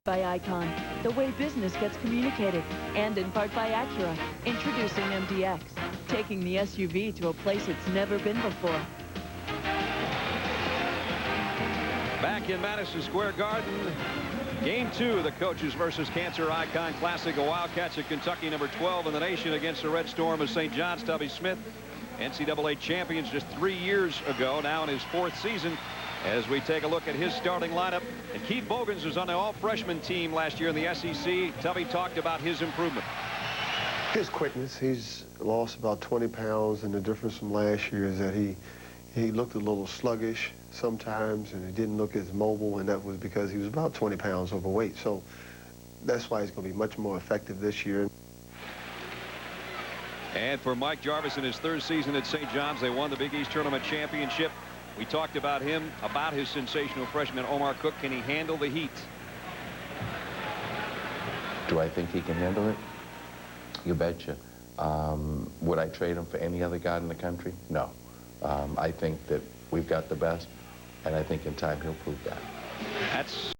By Icon, the way business gets communicated, and in part by Acura, introducing MDX, taking the SUV to a place it's never been before. Back in Madison Square Garden, Game 2 of the Coaches versus Cancer Icon Classic. The Wildcats of Kentucky, number 12 in the nation, against the Red Storm of St. John's. Tubby Smith, NCAA champions just 3 years ago, now in his 4th season. As we take a look at his starting lineup, and Keith Bogans was on the all-freshman team last year in the SEC. Tubby talked about his improvement. His quickness. He's lost about 20 pounds, and the difference from last year is that he looked a little sluggish sometimes, and he didn't look as mobile, and that was because he was about 20 pounds overweight. So that's why he's going to be much more effective this year. And for Mike Jarvis in his 3rd season at St. John's, they won the Big East Tournament Championship. We talked about him, about his sensational freshman, Omar Cook. Can he handle the heat? Do I think he can handle it? You betcha. Would I trade him for any other guy in the country? No. I think that we've got the best, and I think in time he'll prove that. That's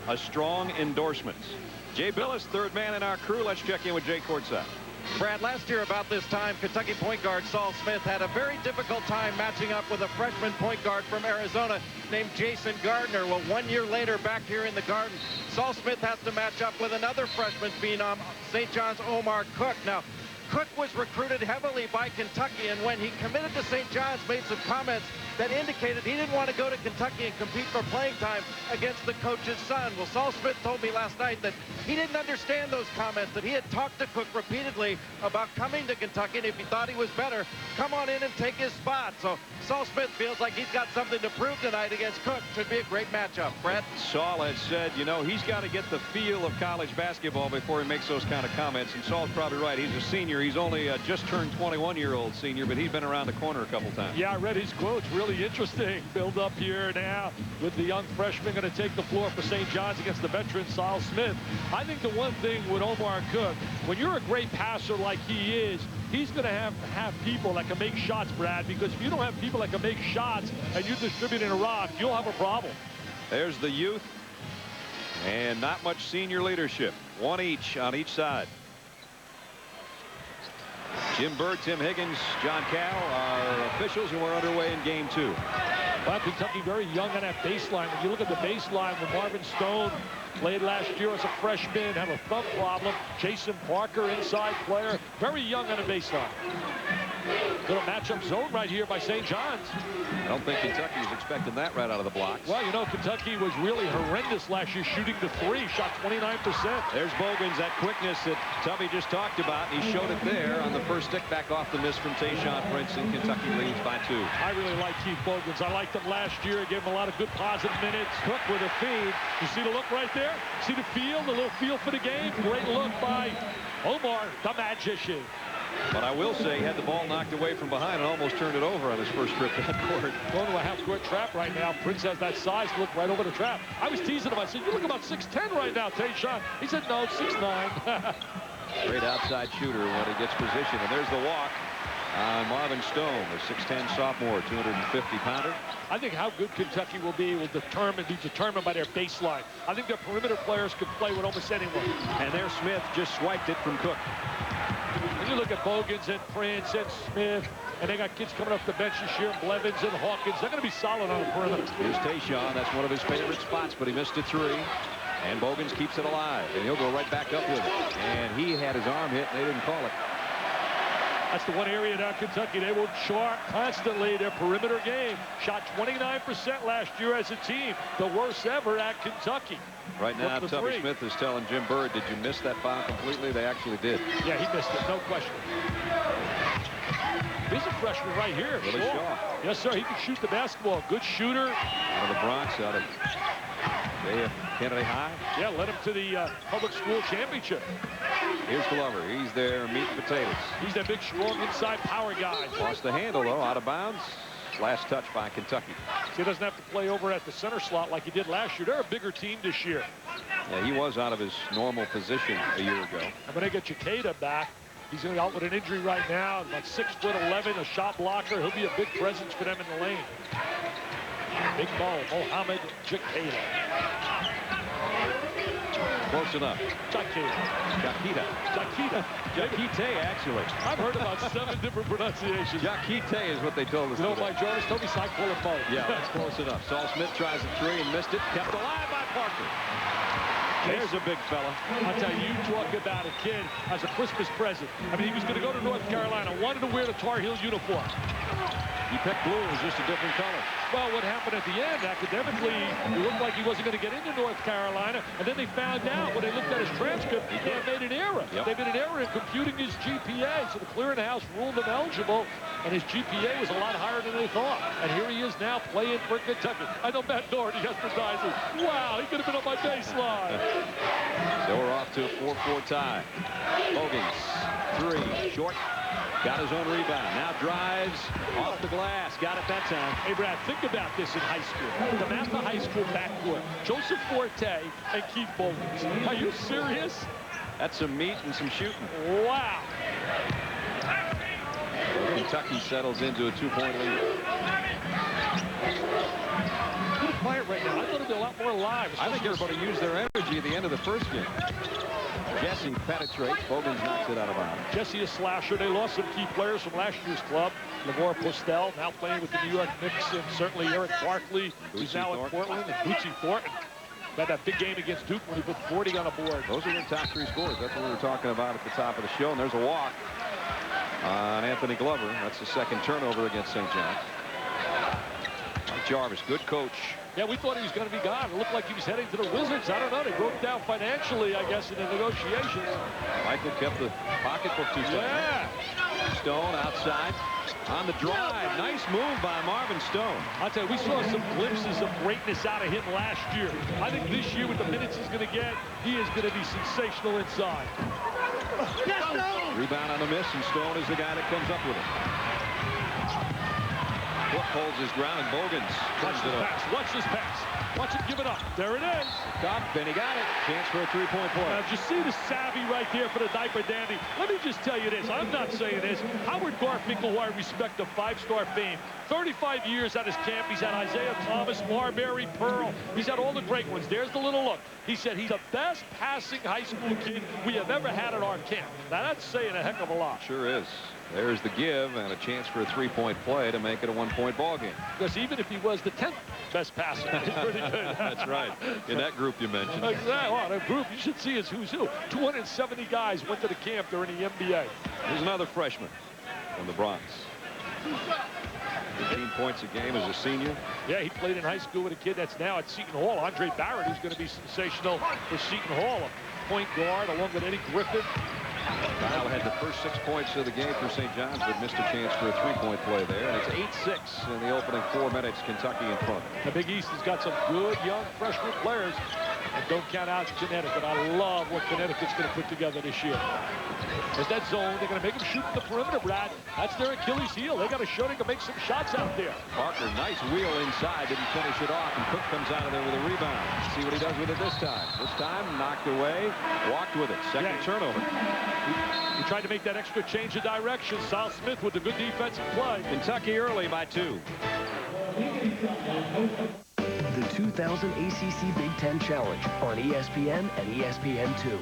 a strong endorsement. Jay Billis, 3rd man in our crew. Let's check in with Jay courtside. Brad, last year about this time, Kentucky point guard Saul Smith had a very difficult time matching up with a freshman point guard from Arizona named Jason Gardner. Well, 1 year later, back here in the Garden, Saul Smith has to match up with another freshman phenom, St. John's Omar Cook. Now, Cook was recruited heavily by Kentucky, and when he committed to St. John's, made some comments that indicated he didn't want to go to Kentucky and compete for playing time against the coach's son. Well, Saul Smith told me last night that he didn't understand those comments, that he had talked to Cook repeatedly about coming to Kentucky, and if he thought he was better, come on in and take his spot. So Saul Smith feels like he's got something to prove tonight against Cook. Should be a great matchup. Brett? Saul has said, you know, he's got to get the feel of college basketball before he makes those kind of comments, and Saul's probably right. He's a senior. He's only just turned 21-year-old senior, but he's been around the corner a couple times. Yeah, I read his quotes. Really interesting. Build up here now with the young freshman going to take the floor for St. John's against the veteran Saul Smith. I think the one thing with Omar Cook, when you're a great passer like he is, he's going to have people that can make shots, Brad, because if you don't have people that can make shots and you're distributing a rock, you'll have a problem. There's the youth and not much senior leadership. One each on each side. Jim Bird, Tim Higgins, John Cal are officials, and we're underway in Game 2. Well, Kentucky very young on that baseline. When you look at the baseline, when Marvin Stone played last year as a freshman, had a thumb problem. Jason Parker, inside player, very young on the baseline. Little matchup zone right here by St. John's. I don't think Kentucky was expecting that right out of the blocks. Well, you know, Kentucky was really horrendous last year shooting the 3, shot 29%. There's Bogans, that quickness that Tubby just talked about. He showed it there on the first stick back off the miss from Tayshaun Prince, and Kentucky leads by 2. I really like Keith Bogans. I liked him last year. Gave him a lot of good positive minutes. Cook with a feed. You see the look right there? See the feel, the little feel for the game? Great look by Omar, the magician. But I will say he had the ball knocked away from behind and almost turned it over on his first trip to that court. Going to a half-court trap right now. Prince has that size to look right over the trap. I was teasing him. I said, you look about 6'10" right now, Tayshaun. He said, no, 6'9". Great outside shooter when he gets position. And there's the walk on Marvin Stone, the 6'10" sophomore, 250-pounder. I think how good Kentucky will be be determined by their baseline. I think their perimeter players could play with almost anyone. And there's Smith, just swiped it from Cook. When you look at Bogans and Prince and Smith, and they got kids coming off the bench this year, Blevins and Hawkins, they're going to be solid on the perimeter. Here's Tayshaun. That's one of his favorite spots, but he missed a 3. And Bogans keeps it alive, and he'll go right back up with it. And he had his arm hit, and they didn't call it. That's the one area down Kentucky. They will chart constantly their perimeter game. Shot 29% last year as a team, the worst ever at Kentucky. Right now, Tubby Smith is telling Jim Bird, did you miss that foul completely? They actually did. Yeah, he missed it, no question. He's a freshman right here. Willie Shaw. Yes, sir, he can shoot the basketball. Good shooter. Out of the Bronx, out of Kennedy High. Yeah, led him to the public school championship. Here's Glover. He's their meat and potatoes. He's that big, strong inside power guy. Lost the handle, though, out of bounds. Last touch by Kentucky. So he doesn't have to play over at the center slot like he did last year. They're a bigger team this year. Yeah, he was out of his normal position a year ago. And when they get Chiketa back, he's going to be out with an injury right now. About 6'11", a shot blocker. He'll be a big presence for them in the lane. Big ball, Mohamed Chiketa. Close enough. Jaquita. Jaquite, actually. I've heard about 7 different pronunciations. Jaquite is what they told us. You know, today. my Jarvis told me so I call it both. Yeah, that's close enough. Saul Smith tries a 3 and missed it. Kept alive by Parker. There's a big fella. I'll tell you, you talk about a kid as a Christmas present. I mean, he was going to go to North Carolina, wanted to wear the Tar Heel uniform. He picked blue. It was just a different color. Well, what happened at the end, academically, it looked like he wasn't going to get into North Carolina, and then they found out when they looked at his transcript, they had made an error. Yep. They made an error in computing his GPA, so the clearinghouse ruled him eligible, and his GPA was a lot higher than they thought. And here he is now playing for Kentucky. I know Matt Doherty has to die. Wow, he could have been on my baseline. So we're off to a 4-4 tie. Bogans, 3, short. Got his own rebound. Now drives off the glass. Got it that time. Hey, Brad, think about this in high school. The Master High School backcourt. Joseph Forte and Keith Bogans. Are you serious? That's some meat and some shooting. Wow. Kentucky settles into a 2-point lead. A little quiet right now. I thought it'd be a lot more live. I think everybody used their energy at the end of the first game. Jesse penetrates. Bogans knocks it out of bounds. Jesse, a slasher. They lost some key players from last year's club. LeVar Postel now playing with the New York Knicks, and certainly Eric Barkley, who's now in Portland, and Bootsy Thornton. Had that big game against Duke when he put 40 on the board. Those are their top 3 scores. That's what we were talking about at the top of the show. And there's a walk on Anthony Glover. That's the second turnover against St. John's. Mike Jarvis, good coach. Yeah, we thought he was going to be gone. It looked like he was heading to the Wizards. I don't know. They broke down financially, I guess, in the negotiations. Michael kept the pocketbook too tight. Yeah. Stone outside on the drive. Nice move by Marvin Stone. I'll tell you, we saw some glimpses of greatness out of him last year. I think this year, with the minutes he's going to get, he is going to be sensational inside. Rebound on the miss, and Stone is the guy that comes up with it. Cook holds his ground, and Bogans Watch this pass. Watch this pass. Watch him give it up. There it is. Top, and he got it. Chance for a 3-point play. Now, did you see the savvy right there for the diaper dandy? Let me just tell you this. I'm not saying this. Howard Garfinkel, who I respect, of 5-star fame. 35 years at his camp. He's had Isaiah Thomas, Marbury, Pearl. He's had all the great ones. There's the little look. He said he's the best passing high school kid we have ever had at our camp. Now, that's saying a heck of a lot. Sure is. There's the give and a chance for a 3-point play to make it a 1-point ball game. Because even if he was the 10th best passer, he's pretty good. That's right. In that group you mentioned. Exactly. Oh, that group, you should see his who's who. 270 guys went to the camp during the NBA. Here's another freshman from the Bronx. 15 points a game as a senior. Yeah, he played in high school with a kid that's now at Seton Hall. Andre Barrett, who's going to be sensational for Seton Hall. A point guard along with Eddie Griffin. Kyle had the first 6 points of the game for St. John's, but missed a chance for a 3-point play there. And it's 8-6 in the opening 4 minutes. Kentucky in front. The Big East has got some good young freshman players. And don't count out Connecticut. I love what Connecticut's going to put together this year. There's that zone. They're going to make them shoot from the perimeter, Brad. That's their Achilles heel. They got to show they can make some shots out there. Parker, nice wheel inside. Didn't finish it off. And Cook comes out of there with a rebound. See what he does with it this time. This time, knocked away. Walked with it. Second turnover. He tried to make that extra change of direction. Saul Smith with a good defensive play. Kentucky early by 2. The 2000 ACC Big Ten Challenge on ESPN and ESPN2.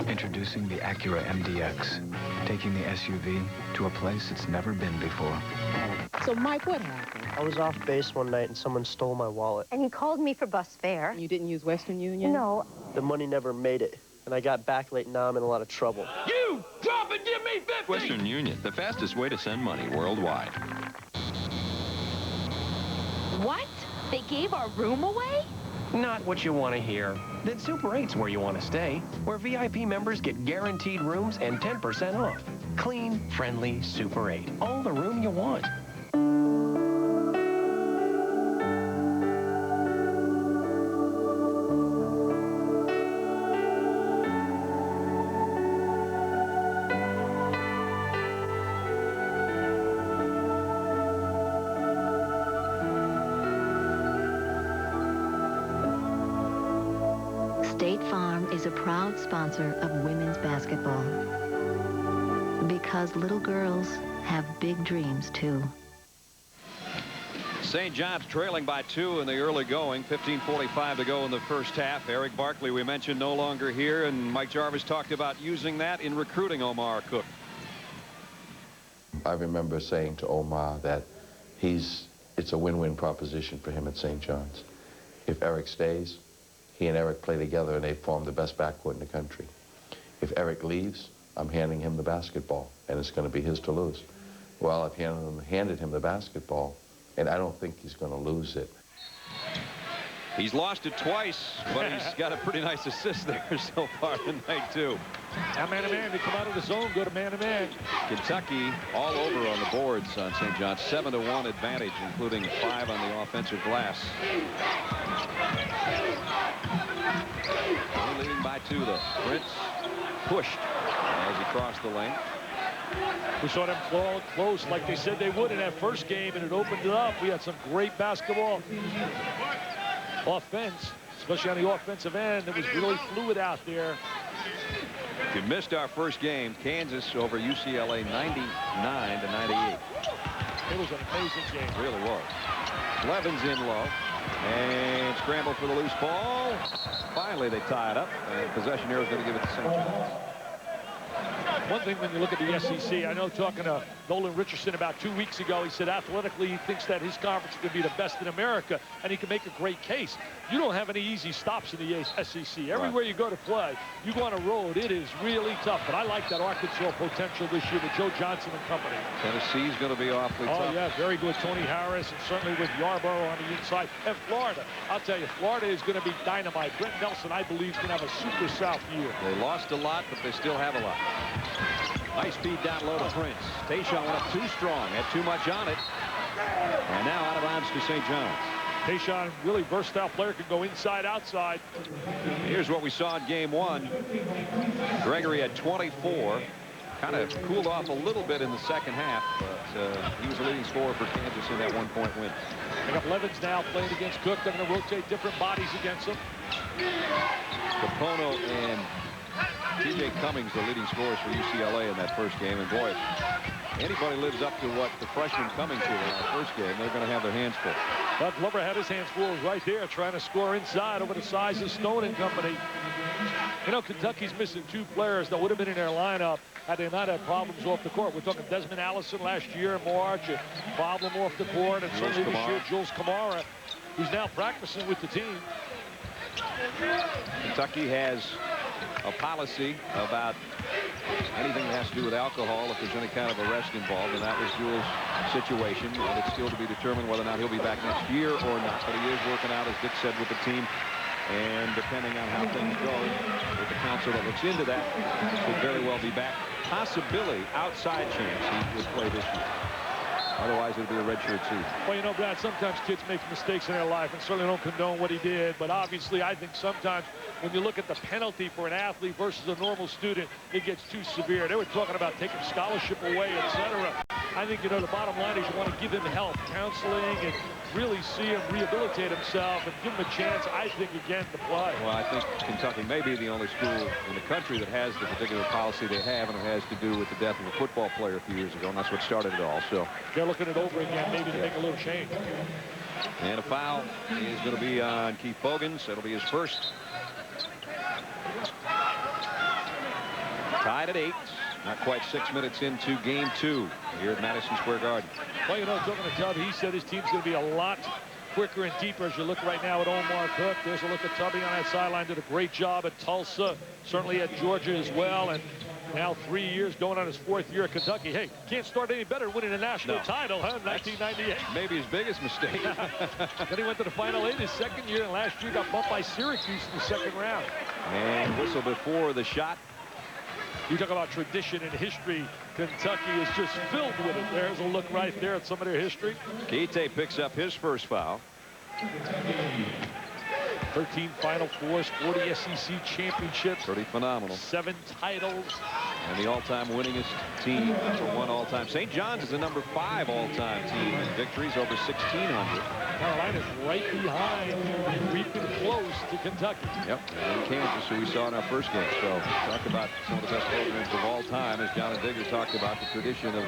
Introducing the Acura MDX, taking the SUV to a place it's never been before. So, Mike, what happened? I was off base one night and someone stole my wallet. And he called me for bus fare. You didn't use Western Union? No. The money never made it, and I got back late. Now I'm in a lot of trouble. You drop and give me 50! Western Union, the fastest way to send money worldwide. What? They gave our room away? Not what you want to hear. Then Super 8's where you want to stay, where VIP members get guaranteed rooms and 10% off. Clean, friendly Super 8. All the room you want. Farm is a proud sponsor of women's basketball. Because little girls have big dreams, too. St. John's trailing by 2 in the early going. 15:45 to go in the first half. Eric Barkley, we mentioned, no longer here, and Mike Jarvis talked about using that in recruiting Omar Cook. I remember saying to Omar that it's a win-win proposition for him at St. John's. If Eric stays, he and Eric play together and they form the best backcourt in the country. If Eric leaves, I'm handing him the basketball, and it's going to be his to lose. Well, I've handed him the basketball, and I don't think he's going to lose it. He's lost it twice, but he's got a pretty nice assist there so far tonight, too. Now man-to-man, they come out of the zone, go to man-to-man. Kentucky all over on the boards on St. John's. 7-1 advantage, including 5 on the offensive glass. Only leading by 2, though. Prince pushed as he crossed the lane. We saw them claw close like they said they would in that first game, and it opened it up. We had some great basketball offense, especially on the offensive end. It was really fluid out there. If you missed our first game, Kansas over UCLA 99-98. It was an amazing game. It really was. Levin's in low and scramble for the loose ball. Finally, they tie it up, and possession here is going to give it to St. John's. One thing when you look at the SEC, I know talking to Nolan Richardson about 2 weeks ago, he said athletically he thinks that his conference could be the best in America, and he can make a great case. You don't have any easy stops in the SEC. Everywhere you go to play, you go on a road, it is really tough. But I like that Arkansas potential this year with Joe Johnson and company. Tennessee's going to be awfully tough. Oh, yeah, very good. Tony Harris, and certainly with Yarborough on the inside. And Florida, I'll tell you, Florida is going to be dynamite. Brent Nelson, I believe, is going to have a super South year. They lost a lot, but they still have a lot. Nice feed down low to Prince. Tayshaun went up too strong, had too much on it. And now out of bounds to St. John's. Tayshaun, really versatile player, can go inside, outside. Here's what we saw in game 1. Gregory had 24. Kind of cooled off a little bit in the second half, but he was the leading scorer for Kansas in that 1-point win. They got Levins now playing against Cook. They're going to rotate different bodies against him. Capono and T.J. Cummings, the leading scorers for UCLA in that first game. And boy, if anybody lives up to what the freshman Cummings did in that first game, they're going to have their hands full. But Glover had his hands full right there, trying to score inside over the size of Stone and company. You know, Kentucky's missing 2 players that would have been in their lineup had they not had problems off the court. We're talking Desmond Allison last year in March, a problem off the court, and certainly this year, Jules Kamara, who's now practicing with the team. Kentucky has a policy about anything that has to do with alcohol if there's any kind of arrest involved, and that was Jules' situation, and it's still to be determined whether or not he'll be back next year or not. But he is working out, as Dick said, with the team, and depending on how things go with the council that looks into that, could very well be back. Possibility, outside chance he would play this year. Otherwise, it'll be a redshirt season. Well, you know, Brad, sometimes kids make mistakes in their life and certainly don't condone what he did. But obviously, I think sometimes when you look at the penalty for an athlete versus a normal student, it gets too severe. They were talking about taking scholarship away, etc. I think, you know, the bottom line is you want to give him help, counseling, and really see him rehabilitate himself and give him a chance, I think, again, to play. Well, I think Kentucky may be the only school in the country that has the particular policy they have, and it has to do with the death of a football player a few years ago, and that's what started it all. So they're looking it over again, maybe to make a little change. And a foul is going to be on Keith Bogans. That'll be his first. Tied at 8. Not quite 6 minutes into game 2 here at Madison Square Garden. Well, you know, talking to Tubby, he said his team's going to be a lot quicker and deeper as you look right now at Omar Cook. There's a look at Tubby on that sideline. Did a great job at Tulsa, certainly at Georgia as well. And now 3 years going on his 4th year at Kentucky. Hey, can't start any better winning a national title, huh? 1998. Maybe his biggest mistake. Then he went to the Final 8 his 2nd year, and last year got bumped by Syracuse in the 2nd round. And whistle before the shot. You talk about tradition and history. Kentucky is just filled with it. There's a look right there at some of their history. Keite picks up his first foul. 13 Final Fours, 40 SEC championships. Pretty phenomenal. 7 titles. And the all-time winningest team for one all-time. St. John's is the number 5 all-time team in victories, over 1,600. Carolina's right behind, creeping close to Kentucky. Yep, and Kansas, who we saw in our first game. So talk about some of the best programs of all time, as John and Digger talked about the tradition of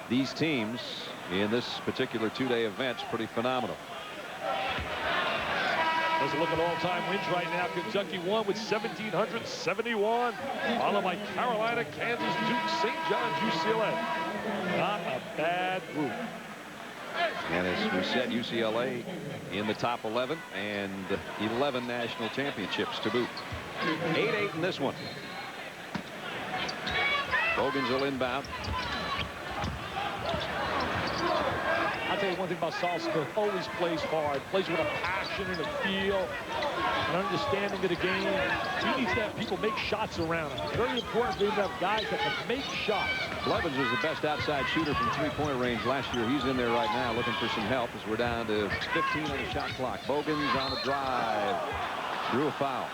these teams in this particular two-day event. It's pretty phenomenal. Let's look at all-time wins right now. Kentucky won with 1,771, followed by Carolina, Kansas, Duke, St. John's, UCLA. Not a bad group. And as we said, UCLA in the top 11 and 11 national championships to boot. 8-8 in this one. Bogans will inbound. I'll tell you one thing about Saul Smith. Always plays hard, plays with a passion and a feel, an understanding of the game. He needs to have people make shots around him. It's very important for him to have guys that can make shots. Blevins was the best outside shooter from three-point range last year. He's in there right now looking for some help as we're down to 15 on the shot clock. Bogans on the drive. Drew a foul.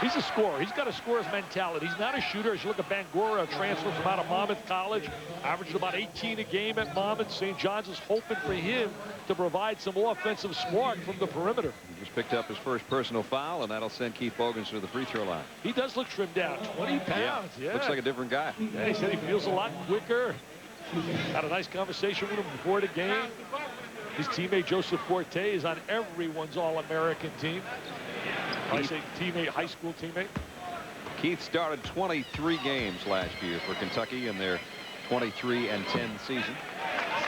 He's a scorer. He's got a scorer's mentality. He's not a shooter. As you look at Bangura, a transfer from out of Monmouth College, averaged about 18 a game at Monmouth. St. John's is hoping for him to provide some offensive spark from the perimeter. He just picked up his first personal foul, and that'll send Keith Bogans to the free throw line. He does look trimmed down. 20 pounds. Yeah. Looks like a different guy. Yeah, he said he feels a lot quicker. Had a nice conversation with him before the game. His teammate Joseph Forte is on everyone's All-American team. I say teammate, high school teammate. Keith started 23 games last year for Kentucky in their 23-10 season.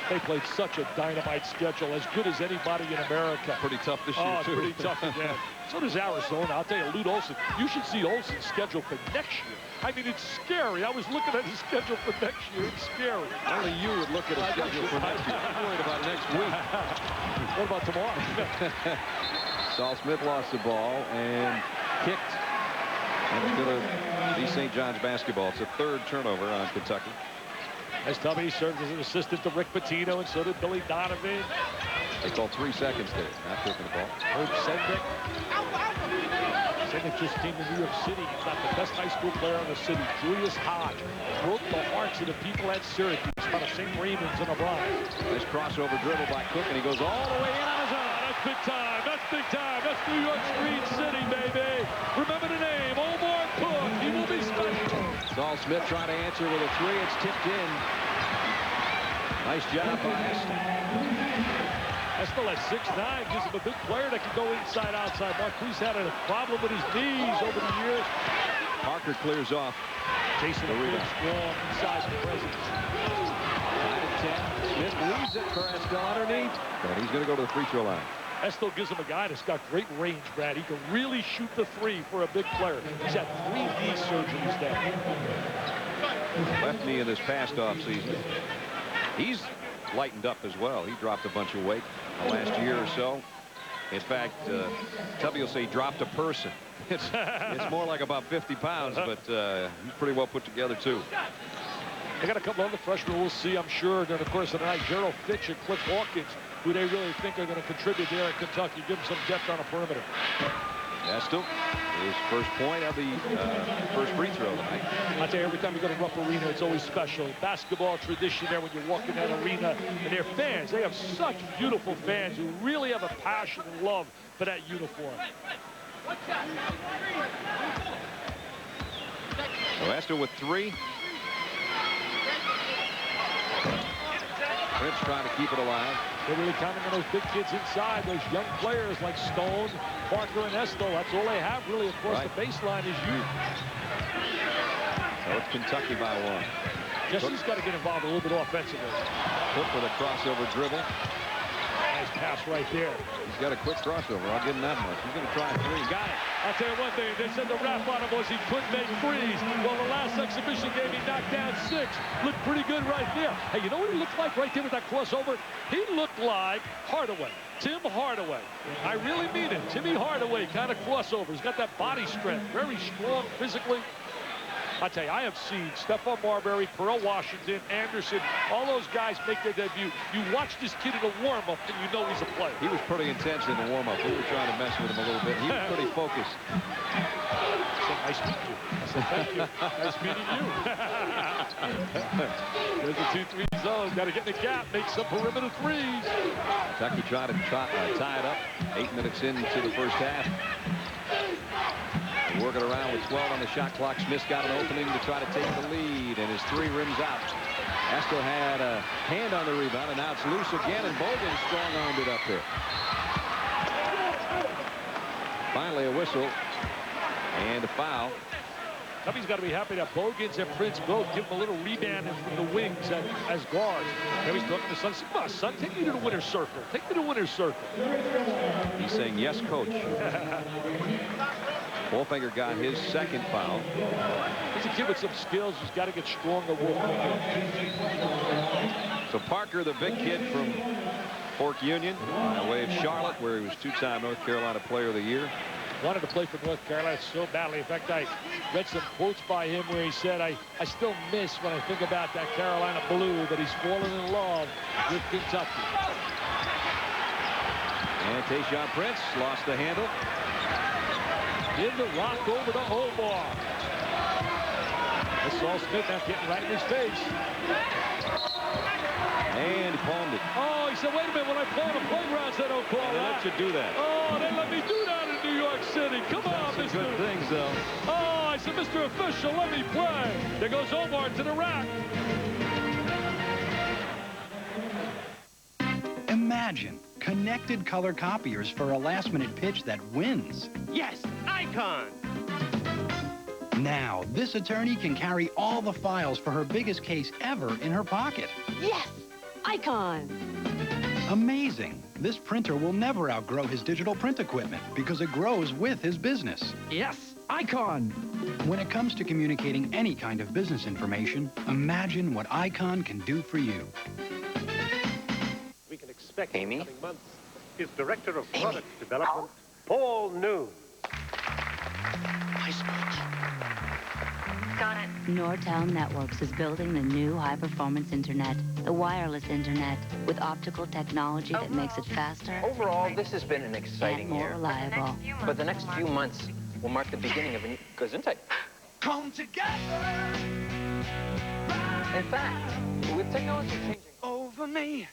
They played such a dynamite schedule, as good as anybody in America. Pretty tough this year, too. Pretty tough again. So does Arizona. I'll tell you, Lute Olson, you should see Olson's schedule for next year. I mean, it's scary. I was looking at his schedule for next year. It's scary. Only you would look at his schedule for next year. I'm worried about next week. What about tomorrow? Saul Smith lost the ball and kicked. And it's going to be St. John's basketball. It's a third turnover on Kentucky. As Tubby served as an assistant to Rick Pitino, and so did Billy Donovan. They called 3 seconds there, not kicking the ball. Herb Sendek. Sendek just came to New York City. He's got the best high school player in the city, Julius Hodge. Broke the hearts of the people at Syracuse, out of St. Raymond's in the Bronx. Nice crossover dribble by Cook, and he goes all the way in on his own. That's big time. That's big time. That's New York Street City, baby. Remember the name, Omar Cook. He will be special. Saul Smith trying to answer with a 3. It's tipped in. Nice job by Estel. Estel at 6'9", gives him a big player that can go inside, outside. Marquise had a problem with his knees over the years. Parker clears off. Jason Arena strong inside the presence. 9-10. Smith leaves it for Estel underneath. And he's going to go to the free throw line. Estel gives him a guy that's got great range, Brad. He can really shoot the 3 for a big player. He's had 3 knee surgeries now. Left knee in this past offseason. He's lightened up as well. He dropped a bunch of weight the last year or so. In fact, Tubby will say he dropped a person. It's more like about 50 pounds, but he's pretty well put together, too. They got a couple other freshmen we'll see, I'm sure, during the course of the night. Gerald Fitch and Cliff Hawkins, who they really think are going to contribute there in Kentucky, give them some depth on the perimeter. Estel, his first point of the first free throw tonight. I tell you, every time you go to Rupp Arena, it's always special. Basketball tradition there when you walk in that arena. And their fans, they have such beautiful fans who really have a passion and love for that uniform. So Estel with 3. Prince trying to keep it alive. They're really counting on those big kids inside, those young players like Stone, Parker, and Estel. That's all they have really across the baseline is youth. So it's Kentucky by 1. Jesse's got to get involved a little bit offensively. Cook with a crossover dribble. Nice pass right there. He's got a quick crossover. I'll give him that much. He's going to try a 3. Got it. I'll tell you one thing. They said the rap on him was he couldn't make threes. Well, the last exhibition game, he knocked down 6. Looked pretty good right there. Hey, you know what he looked like right there with that crossover? He looked like Hardaway. Tim Hardaway. I really mean it. Timmy Hardaway kind of crossover. He's got that body strength. Very strong physically. I tell you, I have seen Stephon Marbury, Pearl Washington, Anderson, all those guys make their debut. You watch this kid in a warm-up, and you know he's a player. He was pretty intense in the warm-up. We were trying to mess with him a little bit. He was pretty focused. St. Nice meeting you. I said, thank you. Nice meeting you. There's the 2-3 zone. Got to get in the gap, make some perimeter threes. Kentucky tried to tie it up. 8 minutes into the first half. They work it around with 12 on the shot clock. Smith got an opening to try to take the lead, and his three rims out. Astor had a hand on the rebound, and now it's loose again, and Bogan strong-armed it up there. Finally, a whistle and a foul. Somebody's got to be happy that Bogans and Prince both give him a little rebound from the wings as guards. Now he's talking to Son. Come on, son, take me to the winner's circle. Take me to the winner's circle. He's saying, yes, coach. Wolfinger got his second foul. He's a kid with some skills. He's got to get stronger. Wolfinger. So Parker, the big kid from Fork Union, by way of Charlotte, where he was two-time North Carolina Player of the Year. Wanted to play for North Carolina so badly. In fact, I read some quotes by him where he said, I still miss when I think about that Carolina blue, that he's fallen in love with Kentucky. And Tayshaun Prince lost the handle. In the rock over to Omar. That's Saul Smith now getting right in his face. And he palmed it. Oh, he said, wait a minute, when I play on the playgrounds, they don't call that. They let you do that. Oh, they let me do that in New York City. Come on, Mr. Good things, though. Oh, I said, Mr. Official, let me play. There goes Omar to the rack. Imagine connected color copiers for a last-minute pitch that wins. Yes, Icon. Now, this attorney can carry all the files for her biggest case ever in her pocket. Yes, Icon. Amazing. This printer will never outgrow his digital print equipment because it grows with his business. Yes, Icon. When it comes to communicating any kind of business information, imagine what Icon can do for you. We can expect in the coming months is Director of Product Development, Paul Noon. Got it. Nortel Networks is building the new high-performance internet, the wireless internet, with optical technology that makes it faster. Overall, this has been an exciting and more year. reliable. But the next few months will mark the beginning of a new Gesundheit. Come together. In fact, with technology changing Over me.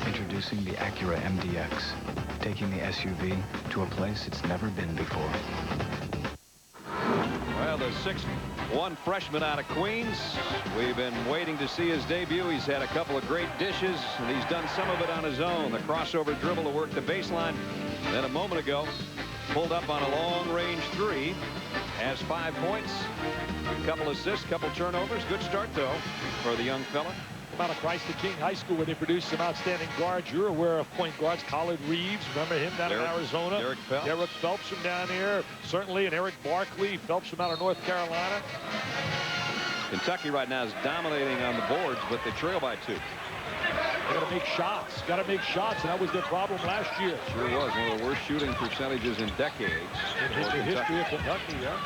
Introducing the Acura MDX, taking the SUV to a place it's never been before. Well, the 6'1" freshman out of Queens. We've been waiting to see his debut. He's had a couple of great dishes, and he's done some of it on his own. The crossover dribble to work the baseline. Then a moment ago, pulled up on a long-range three. Has 5 points, a couple assists, couple turnovers. Good start, though, for the young fella. Out of Christ the King High School, where they produced some outstanding guards. You're aware of point guards, Collard Reeves. Remember him down in Arizona? Derek Phelps. Derek Phelps from down here. Certainly, and Eric Barkley. Phelps from out of North Carolina. Kentucky right now is dominating on the boards, but they trail by 2. They got to make shots. Got to make shots, and that was their problem last year. Sure was one of the worst shooting percentages in decades. In the history of Kentucky, yeah.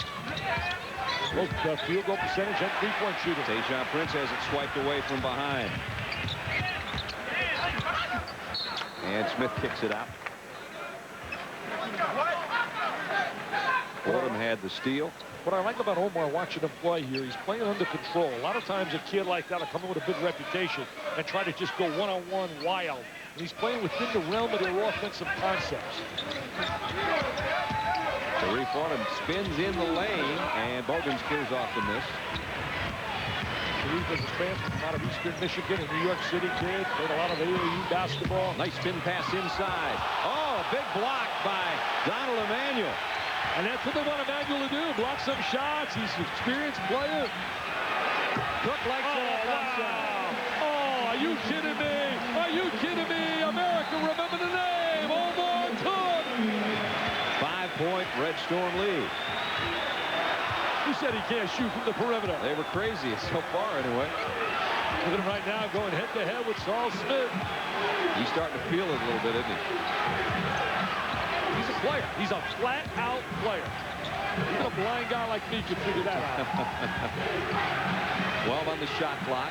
Both field goal percentage and three-point shooting. Tayshaun Prince has it swiped away from behind. And Smith kicks it out. Fordham had the steal. What I like about Omar watching him play here, he's playing under control. A lot of times a kid like that will come in with a big reputation and try to just go one-on-one wild. And he's playing within the realm of their offensive concepts. Tariq Fordham spins in the lane, and Bogan clears off the miss. Tariq is a transfer from out of Eastern Michigan, a New York City kid. Played a lot of AAU basketball. Nice spin pass inside. Oh, a big block by Donald Emanuel. And that's what they want Emanuel to do, block some shots. He's an experienced player. Cook likes it up outside. Oh, are you kidding me? Are you kidding me? America, remember the name, Omar Cook. 5-point Red Storm lead. Who said he can't shoot from the perimeter? They were crazy so far, anyway. Look at him right now going head-to-head with Saul Smith. He's starting to feel it a little bit, isn't he? He's a player. He's a flat-out player. Even a blind guy like me could figure that out. 12 on the shot clock,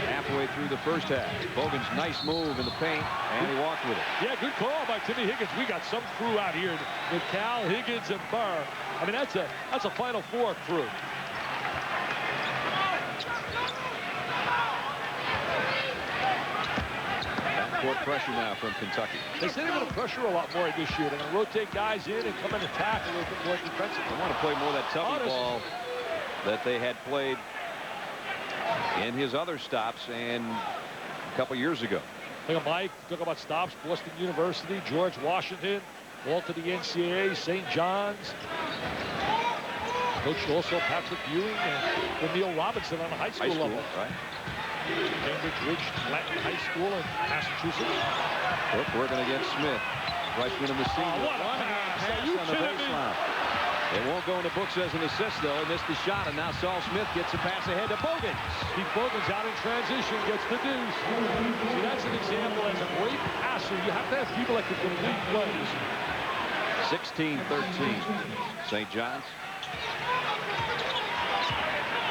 halfway through the first half. Bogan's nice move in the paint, and he walked with it. Yeah, good call by Timmy Higgins. We got some crew out here with Cal, Higgins, and Burr. I mean, that's a Final Four crew. Backcourt pressure now from Kentucky. They say they're going to pressure a lot more this year. They're going to rotate guys in and come and attack a little bit more defensively. They want to play more of that Tubby ball that they had played in his other stops and a couple years ago. Look at Mike. Talk about stops. Boston University, George Washington, all to the NCAA, St. John's. Coached also Patrick Ewing and Neil Robinson on the high school level. Right. Cambridge Ridge Latin High School in Massachusetts. Cook working against Smith. Freshman and the senior. What a pass. Are you on the kidding me? baseline. It won't go in the books as an assist, though. He missed the shot, and now Saul Smith gets a pass ahead to Bogans. Steve Bogans out in transition, gets the deuce. See, that's an example as a great passer. You have to have people that can complete plays. 16-13. St. John's.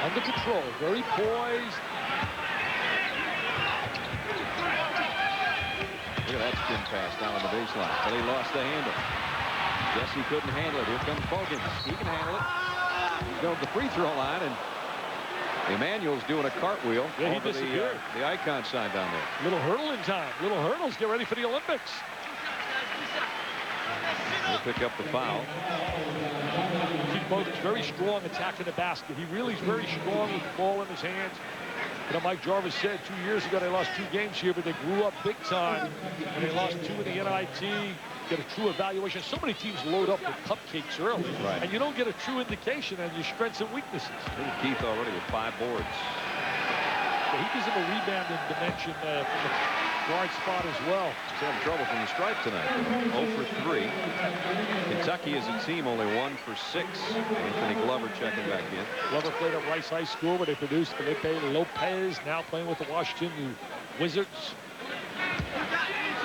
Under control, very poised. Look at that spin pass down on the baseline. But he lost the handle. Guess he couldn't handle it. Here comes Bogans. He can handle it. He's going to the free throw line, and Emmanuel's doing a cartwill over the icon sign down there. Little hurdling time. Little hurdles. Get ready for the Olympics. He'll pick up the foul. Keith Bogans very strong attacking the basket. He really is very strong with the ball in his hands. You know, Mike Jarvis said 2 years ago they lost 2 games here, but they grew up big time. And they lost 2 in the NIT. Get a true evaluation. So many teams load up with cupcakes early. Right. And you don't get a true indication on your strengths and weaknesses. Keith already with 5 boards. So he gives him a rebounding dimension from the guard spot as well. He's having trouble from the stripe tonight. 0 for 3. Kentucky as a team only 1 for 6. Anthony Glover checking back in. Glover played at Rice High School where they produced Felipe Lopez, now playing with the Washington Wizards.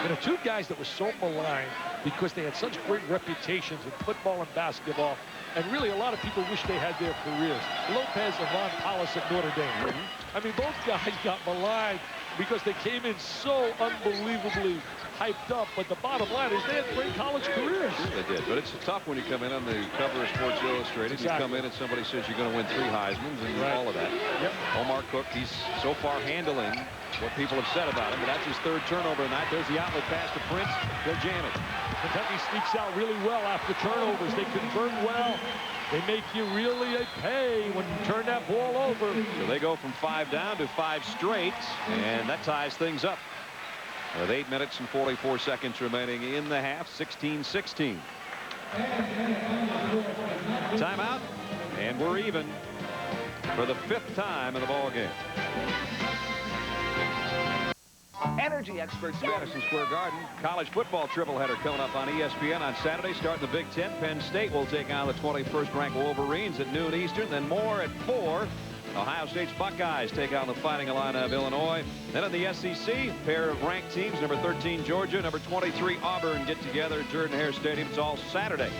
You know, 2 guys that were so maligned because they had such great reputations in football and basketball, and really a lot of people wish they had their careers. Lopez and Ron Powlis at Notre Dame. I mean, both guys got maligned because they came in so unbelievably hyped up, but the bottom line is they had great college careers. Sure they did, but it's tough when you come in on the cover of Sports Illustrated. Exactly. You come in and somebody says you're going to win 3 Heismans and all of that. Yep. Omar Cook, he's so far handling what people have said about him, but that's his 3rd turnover tonight. There's the outlet pass to Prince. They'll jam it. Kentucky sneaks out really well after turnovers. They convert well. They make you really pay when you turn that ball over. So they go from 5 down to 5 straight, and that ties things up. With 8 minutes and 44 seconds remaining in the half, 16-16. Timeout, and we're even for the 5th time in the ball game. Energy experts, Madison Square Garden. College football tripleheader coming up on ESPN on Saturday. Starting the Big Ten, Penn State will take on the 21st ranked Wolverines at noon Eastern. Then more at 4. Ohio State's Buckeyes take on the Fighting Illini of Illinois. Then in the SEC, a pair of ranked teams, number 13 Georgia, number 23 Auburn, get together at Jordan-Hare Stadium. It's all Saturday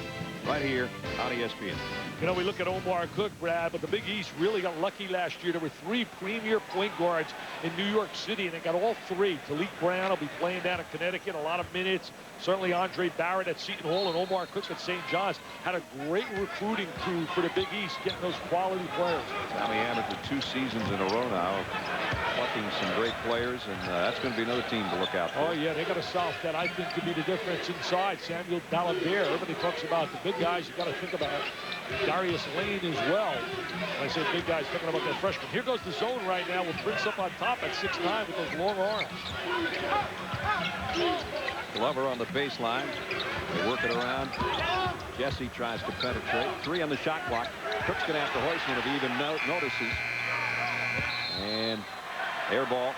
right here on ESPN. You know, we look at Omar Cook, Brad, but the Big East really got lucky last year. There were 3 premier point guards in New York City, and they got all 3. Talik Brown will be playing down in Connecticut, a lot of minutes. Certainly Andre Barrett at Seton Hall and Omar Cook at St. John's had a great recruiting crew for the Big East, getting those quality players. Tommy Hammond for 2 seasons in a row now, plucking some great players, and that's going to be another team to look out for. Oh, yeah, they got a South that I think could be the difference inside. Samuel Dalembert, everybody talks about the big guys. You got to think about Darius Lane as well. When I say big guys, thinking about that freshman. Here goes the zone right now with Prince up on top at 6'9" with those long arms. Glover on the baseline. They work it around. Jesse tries to penetrate. 3 on the shot clock. Cook's going to have to hoist one if he even notices. And air ball.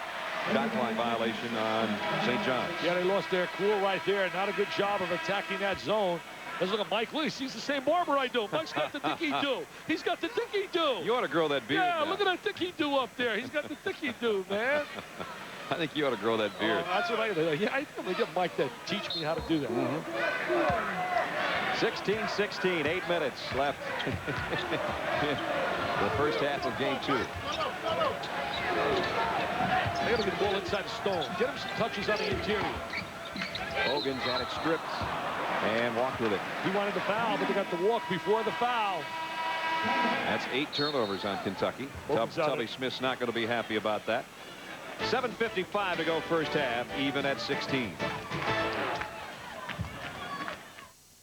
Shot clock violation on St. John's. Yeah, they lost their cool right there. Not a good job of attacking that zone. Let's look at Mike Lee. He's the same barber I do. Mike's got the dicky-do. He's got the dicky-do. You ought to grow that beard. Yeah, now. look at that dicky-do up there. He's got the dicky-do, man. I think you ought to grow that beard. That's what I do. Yeah, I think I'm going to get Mike to teach me how to do that. 16-16, 8 minutes left. The first half of game 2. They got to get the ball inside the stone. Get him some touches on the interior. Hogan's had it stripped and walked with it. He wanted the foul, but they got the walk before the foul. That's 8 turnovers on Kentucky. Tubby Smith's not going to be happy about that. 7:55 to go first half, even at 16.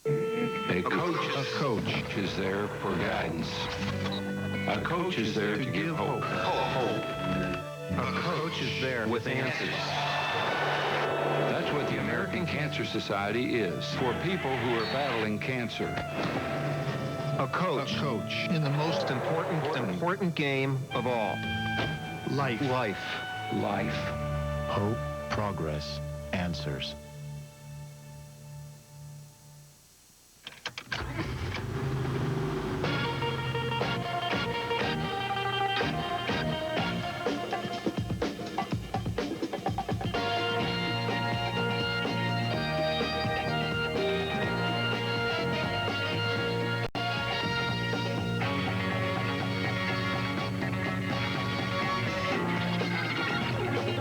A coach is there for guidance. A coach is there to give hope. A coach is there with answers. That's what the American Cancer Society is for people who are battling cancer. A coach in the most important game of all. Life. Hope, progress, answers.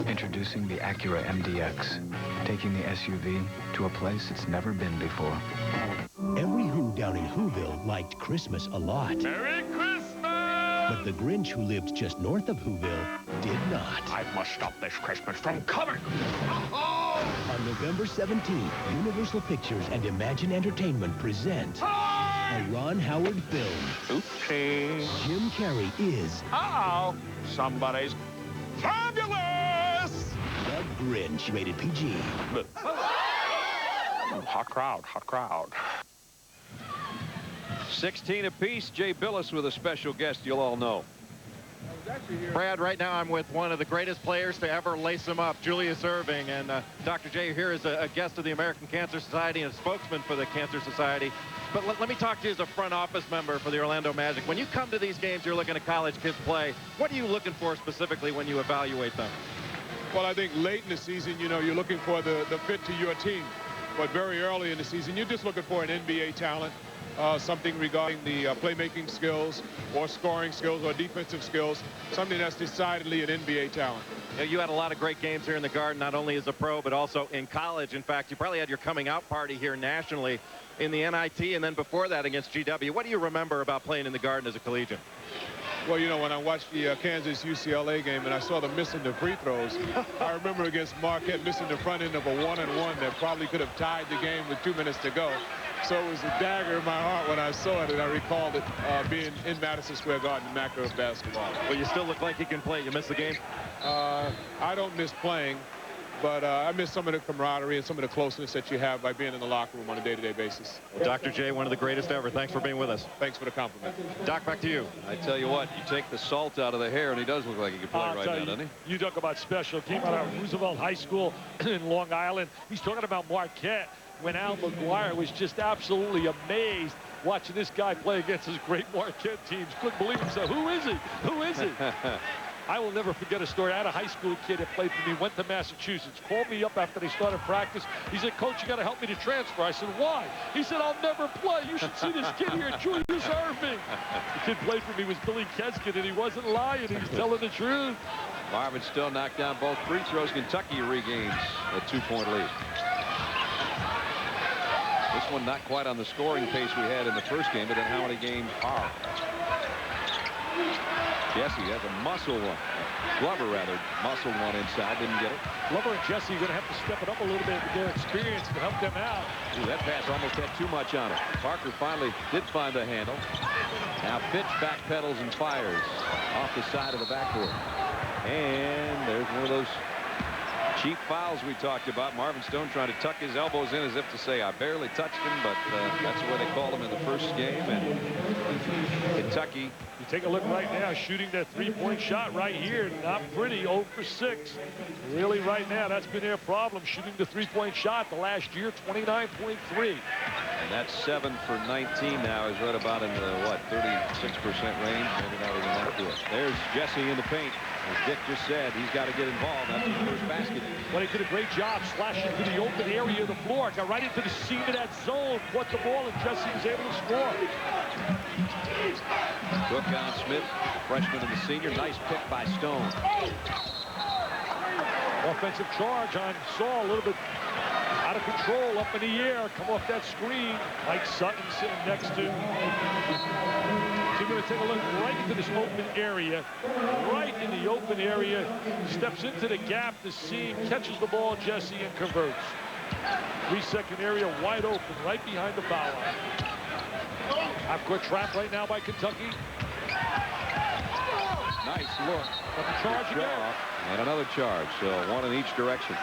Introducing the Acura MDX, taking the SUV to a place it's never been before. Every Who down in Whoville liked Christmas a lot. Merry Christmas! But the Grinch who lived just north of Whoville did not. I must stop this Christmas from coming! On November 17th, Universal Pictures and Imagine Entertainment present a Ron Howard film. Oopsie. Jim Carrey is... Uh-oh. Somebody's fabulous! The Grinch, rated PG. Hot crowd. 16 apiece. Jay Billis with a special guest you'll all know. Brad, right now I'm with one of the greatest players to ever lace him up, Julius Erving. And Dr. J here is a guest of the American Cancer Society and a spokesman for the Cancer Society. But let me talk to you as a front office member for the Orlando Magic. When you come to these games, you're looking at college kids play. What are you looking for specifically when you evaluate them? Well, I think late in the season, you know, you're looking for the fit to your team. But very early in the season, you're just looking for an NBA talent, something regarding the playmaking skills or scoring skills or defensive skills, something that's decidedly an NBA talent. You had a lot of great games here in the Garden, not only as a pro, but also in college. In fact, you probably had your coming out party here nationally in the NIT, and then before that against GW. What do you remember about playing in the Garden as a collegiate? Well, you know, when I watched the Kansas-UCLA game and I saw them missing the free throws, I remember against Marquette missing the front end of a 1-and-1 that probably could have tied the game with 2 minutes to go. So it was a dagger in my heart when I saw it, and I recalled it being in Madison Square Garden, the Macker of basketball. Well, you still look like you can play. You missed the game? I don't miss playing, but I miss some of the camaraderie and some of the closeness that you have by being in the locker room on a day-to-day basis. Well, Dr. J, one of the greatest ever. Thanks for being with us. Thanks for the compliment. Doc, back to you. I tell you what, you take the salt out of the hair, and he does look like he can play right now, doesn't he? You talk about special. Came out of Roosevelt High School in Long Island. He's talking about Marquette when Al McGuire was just absolutely amazed watching this guy play against his great Marquette teams. Couldn't believe himself. Who is he? Who is he? I will never forget a story. I had a high school kid that played for me, went to Massachusetts, called me up after they started practice. He said, Coach, you got to help me to transfer. I said, why? He said, I'll never play. You should see this kid here, Julius Erving. The kid played for me was Billy Keskin, and he wasn't lying. He was telling the truth. Marvin still knocked down both free throws. Kentucky regains a 2-point lead. This one not quite on the scoring pace we had in the first game, but then how many games are? Jesse has a muscle one. Glover, rather, muscle one inside. Didn't get it. Glover and Jesse are going to have to step it up a little bit with their experience to help them out. Ooh, that pass almost had too much on it. Parker finally did find the handle. Now Fitch backpedals and fires off the side of the backboard. And there's one of those Cheap fouls we talked about. Marvin Stone trying to tuck his elbows in as if to say, I barely touched him, but that's the way they called him in the first game. And Kentucky. You take a look right now, shooting that three-point shot right here. Not pretty, 0 for 6. Really right now, that's been their problem, shooting the three-point shot the last year, 29.3. And that's 7 for 19 now, is right about in the, what, 36% range, maybe not even that good. There's Jesse in the paint. As Dick just said, he's got to get involved. That's his first basket. Well, he did a great job slashing to the open area of the floor. Got right into the seam of that zone, caught the ball, and Jesse was able to score. Cook on Smith, freshman and the senior. Nice pick by Stone. Offensive charge on Saul, a little bit out of control, up in the air, come off that screen. Mike Sutton sitting next to. So you're going to take a look right into this open area. Right in the open area. Steps into the gap, the seam, catches the ball, Jesse, and converts. 3-second area wide open, right behind the foul line. Half-court trap right now by Kentucky. Nice look. But the charge again. And another charge, so one in each direction.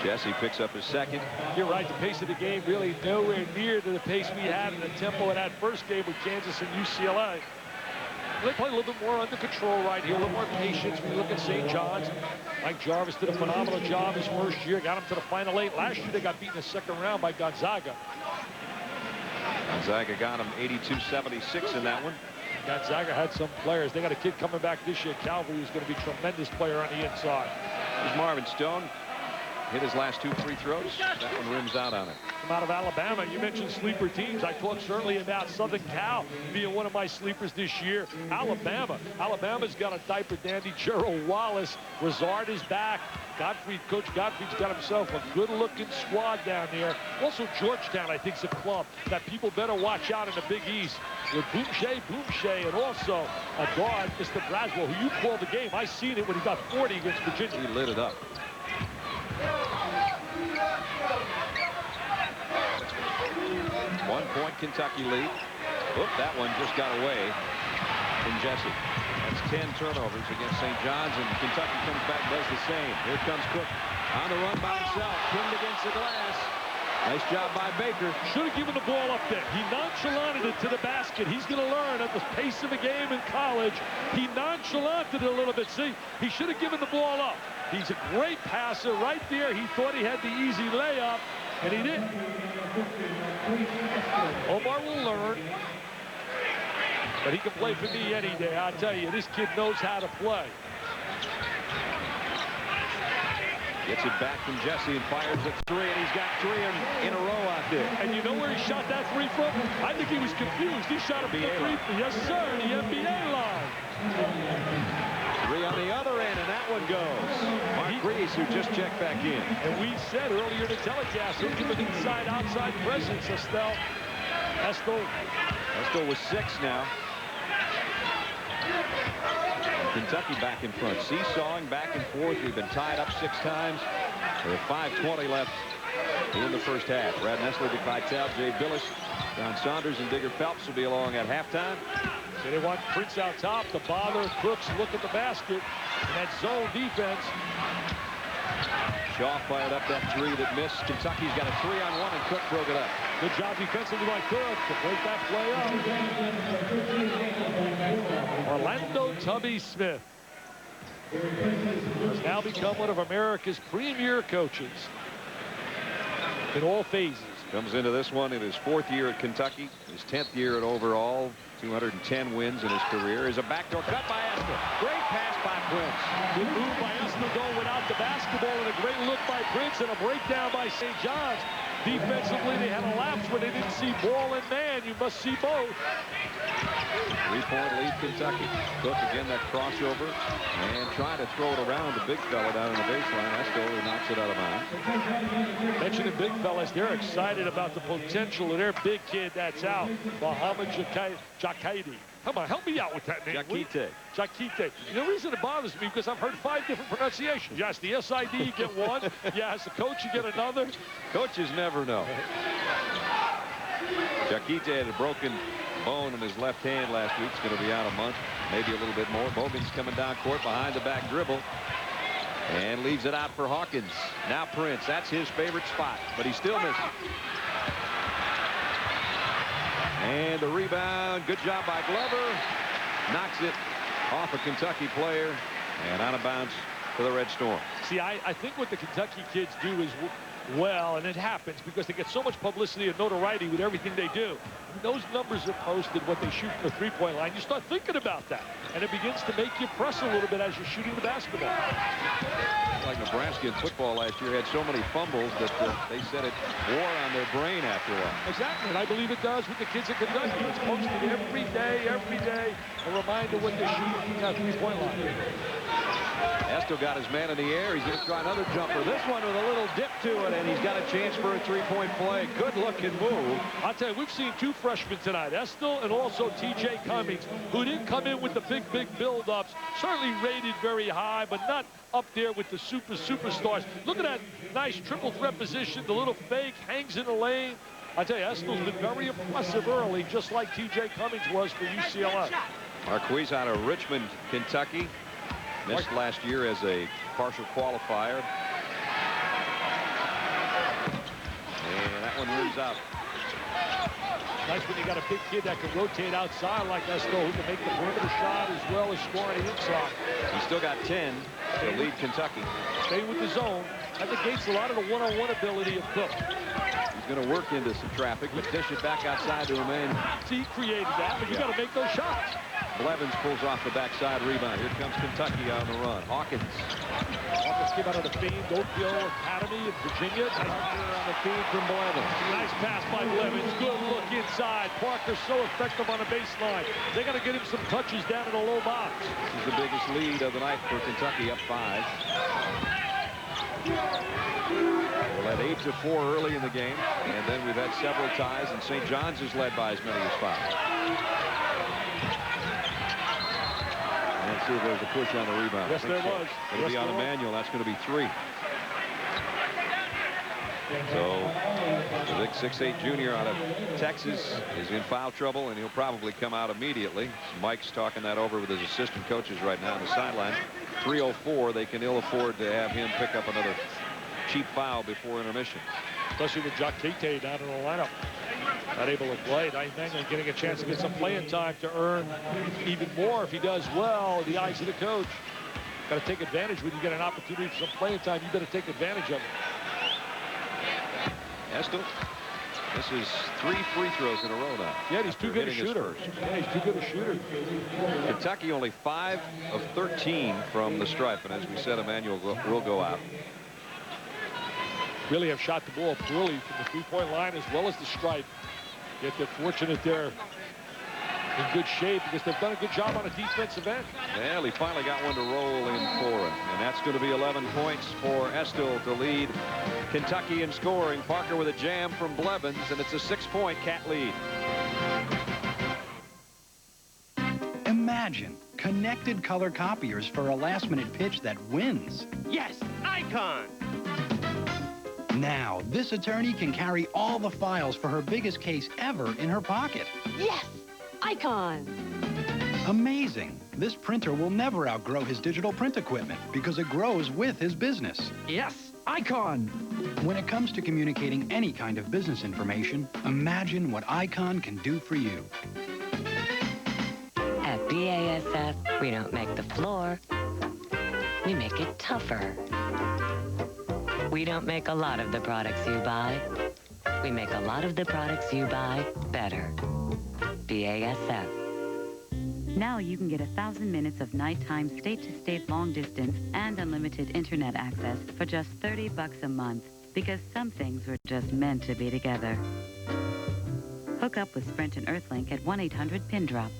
Jesse picks up his second. You're right, the pace of the game really nowhere near to the pace we had in the tempo of that first game with Kansas and UCLA. They play a little bit more under control right here, a little more patience when you look at St. John's. Mike Jarvis did a phenomenal job his first year, got him to the Final 8. Last year they got beaten in the second round by Gonzaga. Gonzaga got him 82-76 in that one. Gonzaga had some players. They got a kid coming back this year, Calvary, who's going to be a tremendous player on the inside. Here's Marvin Stone. Hit his last 2 free throws. That one rims out on it. From out of Alabama, you mentioned sleeper teams. I talked certainly about Southern Cal being one of my sleepers this year. Alabama's got a diaper dandy. Gerald Wallace. Razard is back. Coach Gottfried's got himself a good-looking squad down there. Also, Georgetown, I think, is a club that people better watch out in the Big East with Boomshay, and also a guard, Mr. Braswell, who you called the game. I seen it when he got 40 against Virginia. He lit it up. 1-point Kentucky lead. Oop, that one just got away from Jesse. That's 10 turnovers against St. John's, and Kentucky comes back and does the same. Here comes Cook on the run by himself, pinned against the glass. Nice job by Baker. Should have given the ball up there. He nonchalanted it to the basket. He's going to learn at the pace of the game in college. He nonchalanted it a little bit. See, he should have given the ball up. He's a great passer right there. He thought he had the easy layup, and he didn't. Omar will learn, but he can play for me any day. I tell you, this kid knows how to play. Gets it back from Jesse and fires at 3, and he's got 3 in a row out there. And you know where he shot that 3 from? I think he was confused. He shot a 3 from, yes, sir, the NBA line. 3 on the other end, and that one goes. Mark Reese, who just checked back in. And we said earlier in the telecast, he'll give an inside-outside presence. Estel with 6 now. Kentucky back in front, seesawing back and forth. We've been tied up 6 times. With 5:20 left in the first half. Brad Nessler, Dick Vitale, Jay Billis, John Saunders, and Digger Phelps will be along at halftime. So they want Prince out top to bother Cooks. Look at the basket. And that zone defense. Shaw fired up that 3 that missed. Kentucky's got a 3-on-1, and Cook broke it up. Good job defensively by Cook to break that play up. Orlando Tubby Smith has now become one of America's premier coaches in all phases. Comes into this one in his 4th year at Kentucky, his 10th year at overall. 210 wins in his career. Is a backdoor cut by Estel. Great pass by Prince. Good move by Estel going without the basketball, and a great look by Prince, and a breakdown by St. John's. Defensively, they had a lapse where they didn't see ball and man. You must see both. 3-point lead Kentucky. Cook again, that crossover, and trying to throw it around the big fella down in the baseline. Estel knocks it out of bounds. Mentioning big fellas, they're excited about the potential of their big kid that's out, Muhammad Jakite. Come on, help me out with that name. Jakite. The reason it bothers me because I've heard 5 different pronunciations. You ask the SID, you get one. You ask the coach, you get another. Coaches never know. Jakite had a broken bone in his left hand last week. He's going to be out a month, maybe a little bit more. Bogan's coming down court behind the back dribble and leaves it out for Hawkins. Now Prince, that's his favorite spot, but he still misses. And the rebound, good job by Glover. Knocks it off a Kentucky player and out of bounds to the Red Storm. See, I think what the Kentucky kids do is, well, and it happens because they get so much publicity and notoriety with everything they do. When those numbers are posted, what they shoot from the three-point line, you start thinking about that. And it begins to make you press a little bit as you're shooting the basketball. Like Nebraska in football last year had so many fumbles that they said it wore on their brain after a while. Exactly, and I believe it does with the kids at Kentucky. It's posted every day, a reminder what they're shooting from that three-point line. Estel got his man in the air. He's going to try another jumper. This one with a little dip to it, and he's got a chance for a three-point play. Good looking move. I'll tell you, we've seen two freshmen tonight, Estel and also T.J. Cummings, who didn't come in with the big build-ups. Certainly rated very high, but not up there with the superstars. Look at that nice triple threat position. The little fake hangs in the lane. I tell you, Estel's been very impressive early, just like T.J. Cummings was for UCLA. Marquise out of Richmond, Kentucky. Missed last year as a partial qualifier. And that one moves out. Nice when you got a big kid that can rotate outside like Estel, who can make the perimeter shot as well as score on the inside. He's still got 10 to lead Kentucky. Staying with the zone. That negates a lot of the one-on-one ability of Cook. He's going to work into some traffic, but dish it back outside to Romain. See, he created that, but you got to make those shots. Blevins pulls off the backside rebound. Here comes Kentucky on the run. Hawkins came out of the famed Oakville Academy in Virginia. On the feed from Blevins. Nice pass by Blevins. Good look inside. Parker's so effective on the baseline. They got to get him some touches down in the low box. This is the biggest lead of the night for Kentucky, up 5. We led 8-4 early in the game, and then we've had several ties, and St. John's is led by as many as 5. Let's see if there's a push on the rebound. Yes, there was. It'll be on Emmanuel. That's going to be 3. So the big 6'8" junior out of Texas is in foul trouble, and he'll probably come out immediately. Mike's talking that over with his assistant coaches right now on the sideline. 3:04. They can ill afford to have him pick up another cheap foul before intermission. Especially with Jock Kite down in the lineup. Not able to play. Emmanuel getting a chance to get some playing time to earn even more if he does well in the eyes of the coach. Got to take advantage when you get an opportunity for some playing time. You better take advantage of it. Estel, this is 3 free throws in a row now. Yeah, he's too good a shooter. Yeah, he's too good a shooter. Kentucky only 5 of 13 from the stripe, and as we said, Emmanuel will go out. Really have shot the ball poorly from the three-point line as well as the stripe. Yet they're fortunate they're in good shape because they've done a good job on a defensive end. Well, he finally got one to roll in for him, and that's going to be 11 points for Estel to lead Kentucky in scoring. Parker with a jam from Blevins, and it's a 6-point Cat lead. Imagine connected color copiers for a last-minute pitch that wins. Yes, Icon! Now, this attorney can carry all the files for her biggest case ever in her pocket. Yes, Icon! Amazing. This printer will never outgrow his digital print equipment because it grows with his business. Yes, Icon! When it comes to communicating any kind of business information, imagine what Icon can do for you. At BASF, we don't make the floor, we make it tougher. We don't make a lot of the products you buy. We make a lot of the products you buy better. BASF. Now you can get 1,000 minutes of nighttime state-to-state long distance and unlimited internet access for just $30 a month, because some things were just meant to be together. Hook up with Sprint and Earthlink at 1-800-PIN-DROP.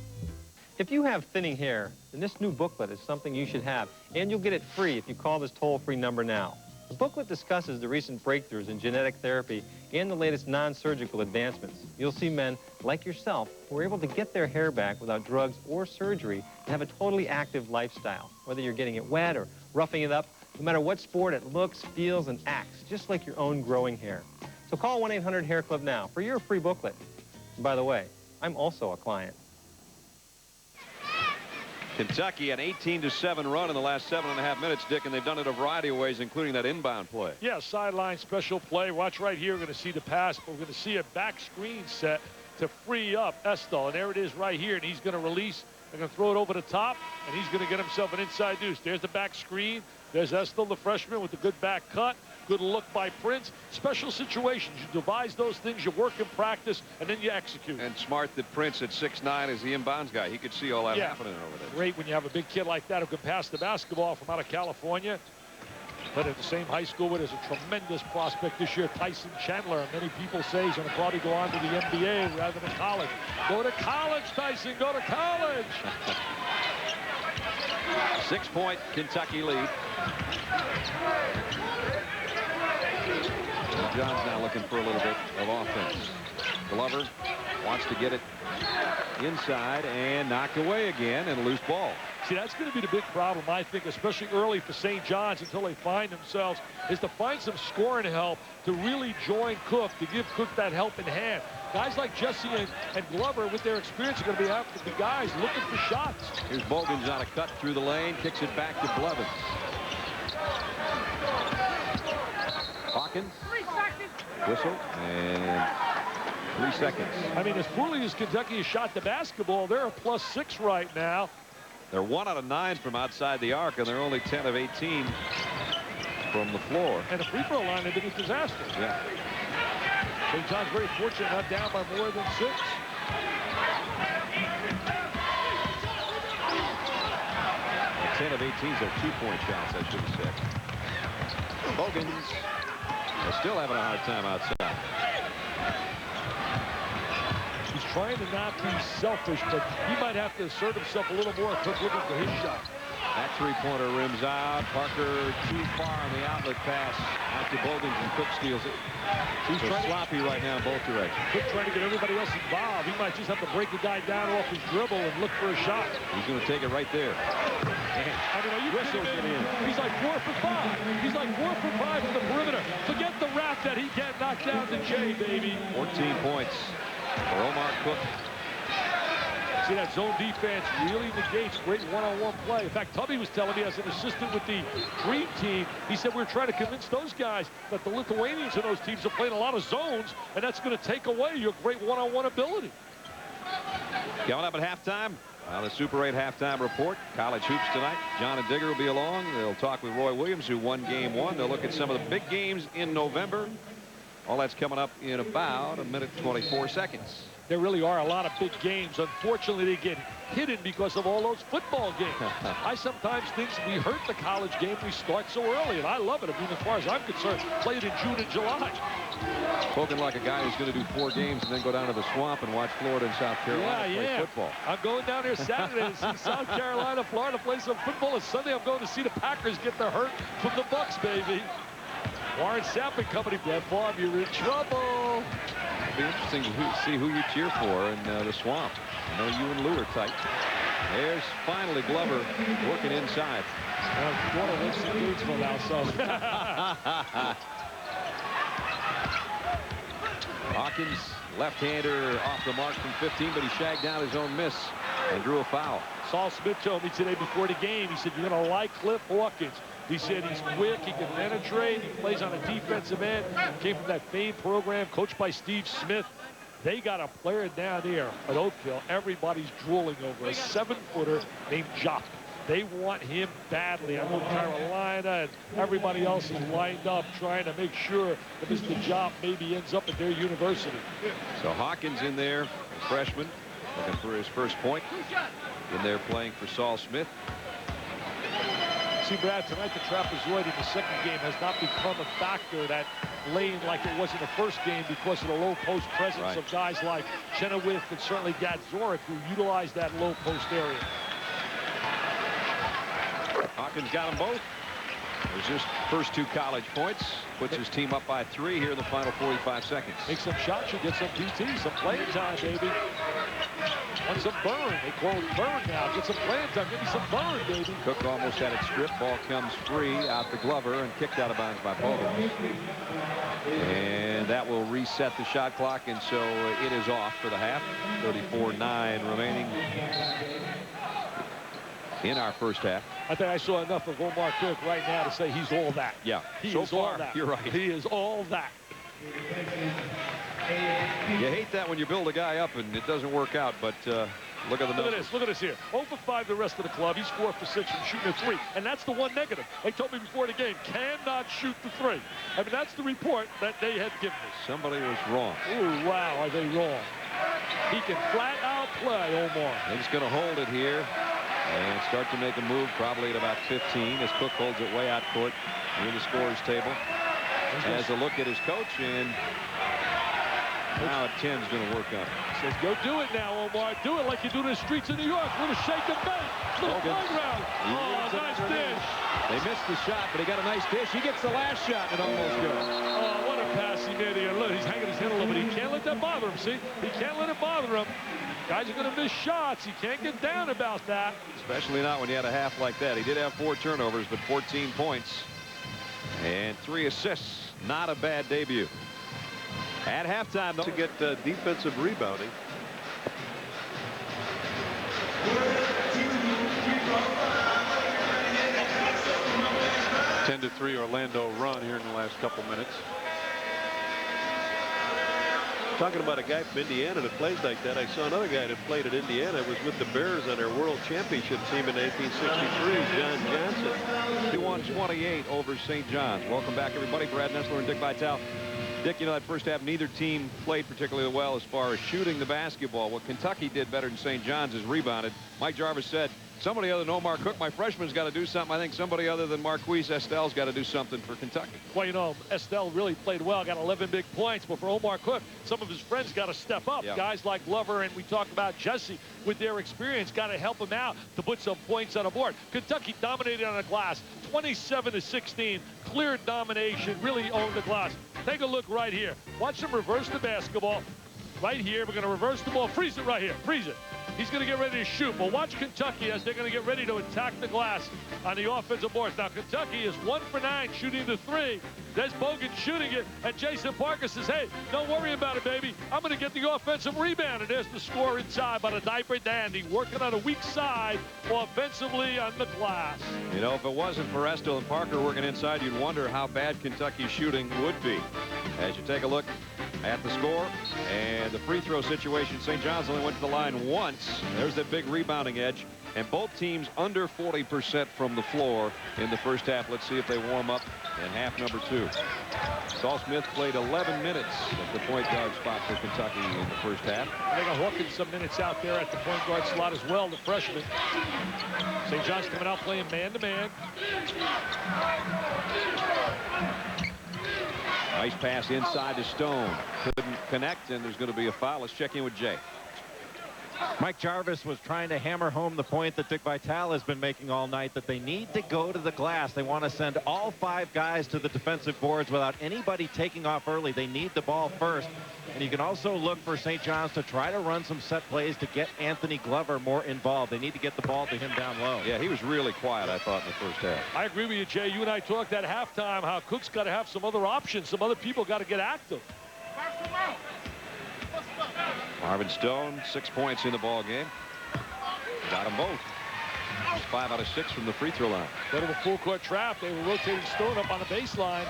If you have thinning hair, then this new booklet is something you should have, and you'll get it free if you call this toll-free number now. The booklet discusses the recent breakthroughs in genetic therapy and the latest non-surgical advancements. You'll see men like yourself who are able to get their hair back without drugs or surgery and have a totally active lifestyle. Whether you're getting it wet or roughing it up, no matter what sport, it looks, feels, and acts just like your own growing hair. So call 1-800-HAIR-CLUB now for your free booklet. And by the way, I'm also a client. Kentucky an 18-7 run in the last 7.5 minutes, Dick, and they've done it a variety of ways, including that inbound play. Yeah, sideline special play. Watch right here. We're going to see the pass, but we're going to see a back screen set to free up Estill. And there it is right here, and he's going to release. They're going to throw it over the top, and he's going to get himself an inside deuce. There's the back screen. There's Estill, the freshman, with the good back cut. Good look by Prince. Special situations. You devise those things, you work in practice, and then you execute. And smart that Prince at 6'9" is the inbounds guy. He could see all that happening over there. Great when you have a big kid like that who can pass the basketball from out of California. But at the same high school where there's a tremendous prospect this year, Tyson Chandler. Many people say he's going to probably go on to the NBA rather than college. Go to college, Tyson. Go to college. 6-point Kentucky lead. John's now looking for a little bit of offense. Glover wants to get it inside and knocked away again, and a loose ball. See, that's going to be the big problem, I think, especially early for St. John's until they find themselves, is to find some scoring help to really join Cook, to give Cook that help in hand. Guys like Jesse and Glover, with their experience, are going to be having to be guys looking for shots. Here's Bogans on a cut through the lane, kicks it back to Blevins. Hawkins. Whistle, and 3 seconds. I mean, as poorly as Kentucky has shot the basketball, they're a +6 right now. They're 1 out of 9 from outside the arc, and they're only 10 of 18 from the floor. And the free throw line has been a disaster. Yeah. St. John's very fortunate, not down by more than 6. And 10 of 18s are 2-point shots, I should have said. Bogans is still having a hard time outside. He's trying to not be selfish, but he might have to assert himself a little more. Cook looking for his shot. That three-pointer rims out. Parker too far on the outlet pass out to Bogans, and Cook steals it. He's trying sloppy right now in both directions. Cook trying to get everybody else involved. He might just have to break the guy down off his dribble and look for a shot. He's going to take it right there. I mean, are you kidding me? He's like 4 for 5. He's like 4 for 5 from the perimeter. Forget the rap that he can't knock down the J, baby. 14 points for Omar Cook. See, that zone defense really negates great one-on-one play. In fact, Tubby was telling me as an assistant with the Dream Team, he said we're trying to convince those guys that the Lithuanians in those teams are playing a lot of zones, and that's going to take away your great one-on-one ability. Coming up at halftime, the Super 8 halftime report. College hoops tonight. John and Digger will be along. They'll talk with Roy Williams, who won game 1. They'll look at some of the big games in November. All that's coming up in about 1:24 seconds. There really are a lot of big games. Unfortunately, they get hidden because of all those football games. I sometimes think we hurt the college game. We start so early, and I love it. I mean, as far as I'm concerned, play it in June and July. Spoken like a guy who's going to do 4 games and then go down to the swamp and watch Florida and South Carolina play football. I'm going down there Saturday to see South Carolina, Florida play some football. And Sunday, I'm going to see the Packers get the hurt from the Bucks, baby. Warren Sapp and company, Brett Favre, you're in trouble. It'll be interesting to see who you cheer for in the swamp. I know you and Lou are tight. There's finally Glover working inside. Florida wins some games for now, so. Hawkins, left-hander off the mark from 15, but he shagged down his own miss and drew a foul. Saul Smith told me today before the game, he said, you're going to like Cliff Hawkins. He said he's quick, he can penetrate, he plays on a defensive end, came from that famed program coached by Steve Smith. They got a player down there at Oak Hill everybody's drooling over, a 7-footer named Jock. They want him badly. I know Carolina and everybody else is lined up trying to make sure that Mr. Jopp maybe ends up at their university. So Hawkins in there, freshman, looking for his first point. In there playing for Saul Smith. See, Brad, tonight the trapezoid in the second game has not become a factor that lane like it was in the first game because of the low post presence of guys like Chenoweth and certainly Gad Zorik, who utilize that low post area. Hawkins got them both. There's his first 2 college points. Puts his team up by 3 here in the final 45 seconds. Make some shots, you get some PT, some playing time, baby. Want some burn. They call it burn now. Get some playing time. Give me some burn, baby. Cook almost had it stripped. Ball comes free out to Glover and kicked out of bounds by Bogan. And that will reset the shot clock, and so it is off for the half. 34-9 remaining in our first half. I think I saw enough of Omar Cook right now to say he's all that. Yeah, he so is far, all that. You're right. He is all that. You hate that when you build a guy up and it doesn't work out, but look at the numbers. Look at this here. 0 for 5 the rest of the club. He's 4 for 6 from shooting a 3. And that's the one negative. They told me before the game, cannot shoot the 3. I mean, that's the report that they had given me. Somebody was wrong. Ooh, wow, are they wrong? He can flat out play, Omar. He's going to hold it here and start to make a move probably at about 15 as Cook holds it way out court near the scorer's table. Has a look at his coach, and now a 10 is going to work out. Says, go do it now, Omar. Do it like you do in the streets of New York. Little shake and bake. Little playground. Oh, nice dish. They missed the shot, but he got a nice dish. He gets the last shot, and it almost goes. Oh, what a pass he made here. Look, he's hanging his head a little bit. He can't let that bother him, see? He can't let it bother him. Guys are going to miss shots. He can't get down about that. Especially not when you had a half like that. He did have 4 turnovers, but 14 points and 3 assists. Not a bad debut. At halftime, though, to get defensive rebounding. Ten to 3 Orlando run here in the last couple minutes. Talking about a guy from Indiana that plays like that, I saw another guy that played at Indiana. It was with the Bears on their World Championship team in 1963, John Johnson. He won 28 over St. John's. Welcome back, everybody. Brad Nessler and Dick Vitale. Dick, you know, that first half, neither team played particularly well as far as shooting the basketball. What Kentucky did better than St. John's is rebounded. Mike Jarvis said, somebody other than Omar Cook, my freshman's got to do something. I think somebody other than Marquise Estelle's got to do something for Kentucky. Well, you know, Estelle really played well, got 11 big points. But for Omar Cook, some of his friends got to step up. Yeah. Guys like Glover, and we talked about Jesse, with their experience, got to help him out to put some points on the board. Kentucky dominated on the glass, 27-16, clear domination, really owned the glass. Take a look right here. Watch them reverse the basketball. Right here, we're going to reverse the ball. Freeze it right here. Freeze it. He's going to get ready to shoot. But watch Kentucky as they're going to get ready to attack the glass on the offensive boards. Now, Kentucky is 1 for 9 shooting the 3. There's Bogan shooting it. And Jason Parker says, hey, don't worry about it, baby. I'm going to get the offensive rebound. And there's the score inside by the diaper dandy, working on a weak side offensively on the glass. You know, if it wasn't for Estelle and Parker working inside, you'd wonder how bad Kentucky's shooting would be. As you take a look at the score and the free throw situation, St. John's only went to the line once. There's that big rebounding edge, and both teams under 40% from the floor in the first half. Let's see if they warm up in half number 2. Saul Smith played 11 minutes at the point guard spot for Kentucky in the first half. They got Hawkins some minutes out there at the point guard slot as well, the freshman. St. John's coming out playing man-to-man. Nice pass inside to Stone. Couldn't connect, and there's going to be a foul. Let's check in with Jay. Mike Jarvis was trying to hammer home the point that Dick Vitale has been making all night, that they need to go to the glass. They want to send all 5 guys to the defensive boards without anybody taking off early. They need the ball first. And you can also look for St. John's to try to run some set plays to get Anthony Glover more involved. They need to get the ball to him down low. Yeah, he was really quiet, I thought, in the first half. I agree with you, Jay. You and I talked at halftime how Cook's got to have some other options. Some other people got to get active. Marvin Stone, 6 points in the ball game. Got them both. 5 out of 6 from the free throw line. Bit of a full court trap. They were rotating Stone up on the baseline,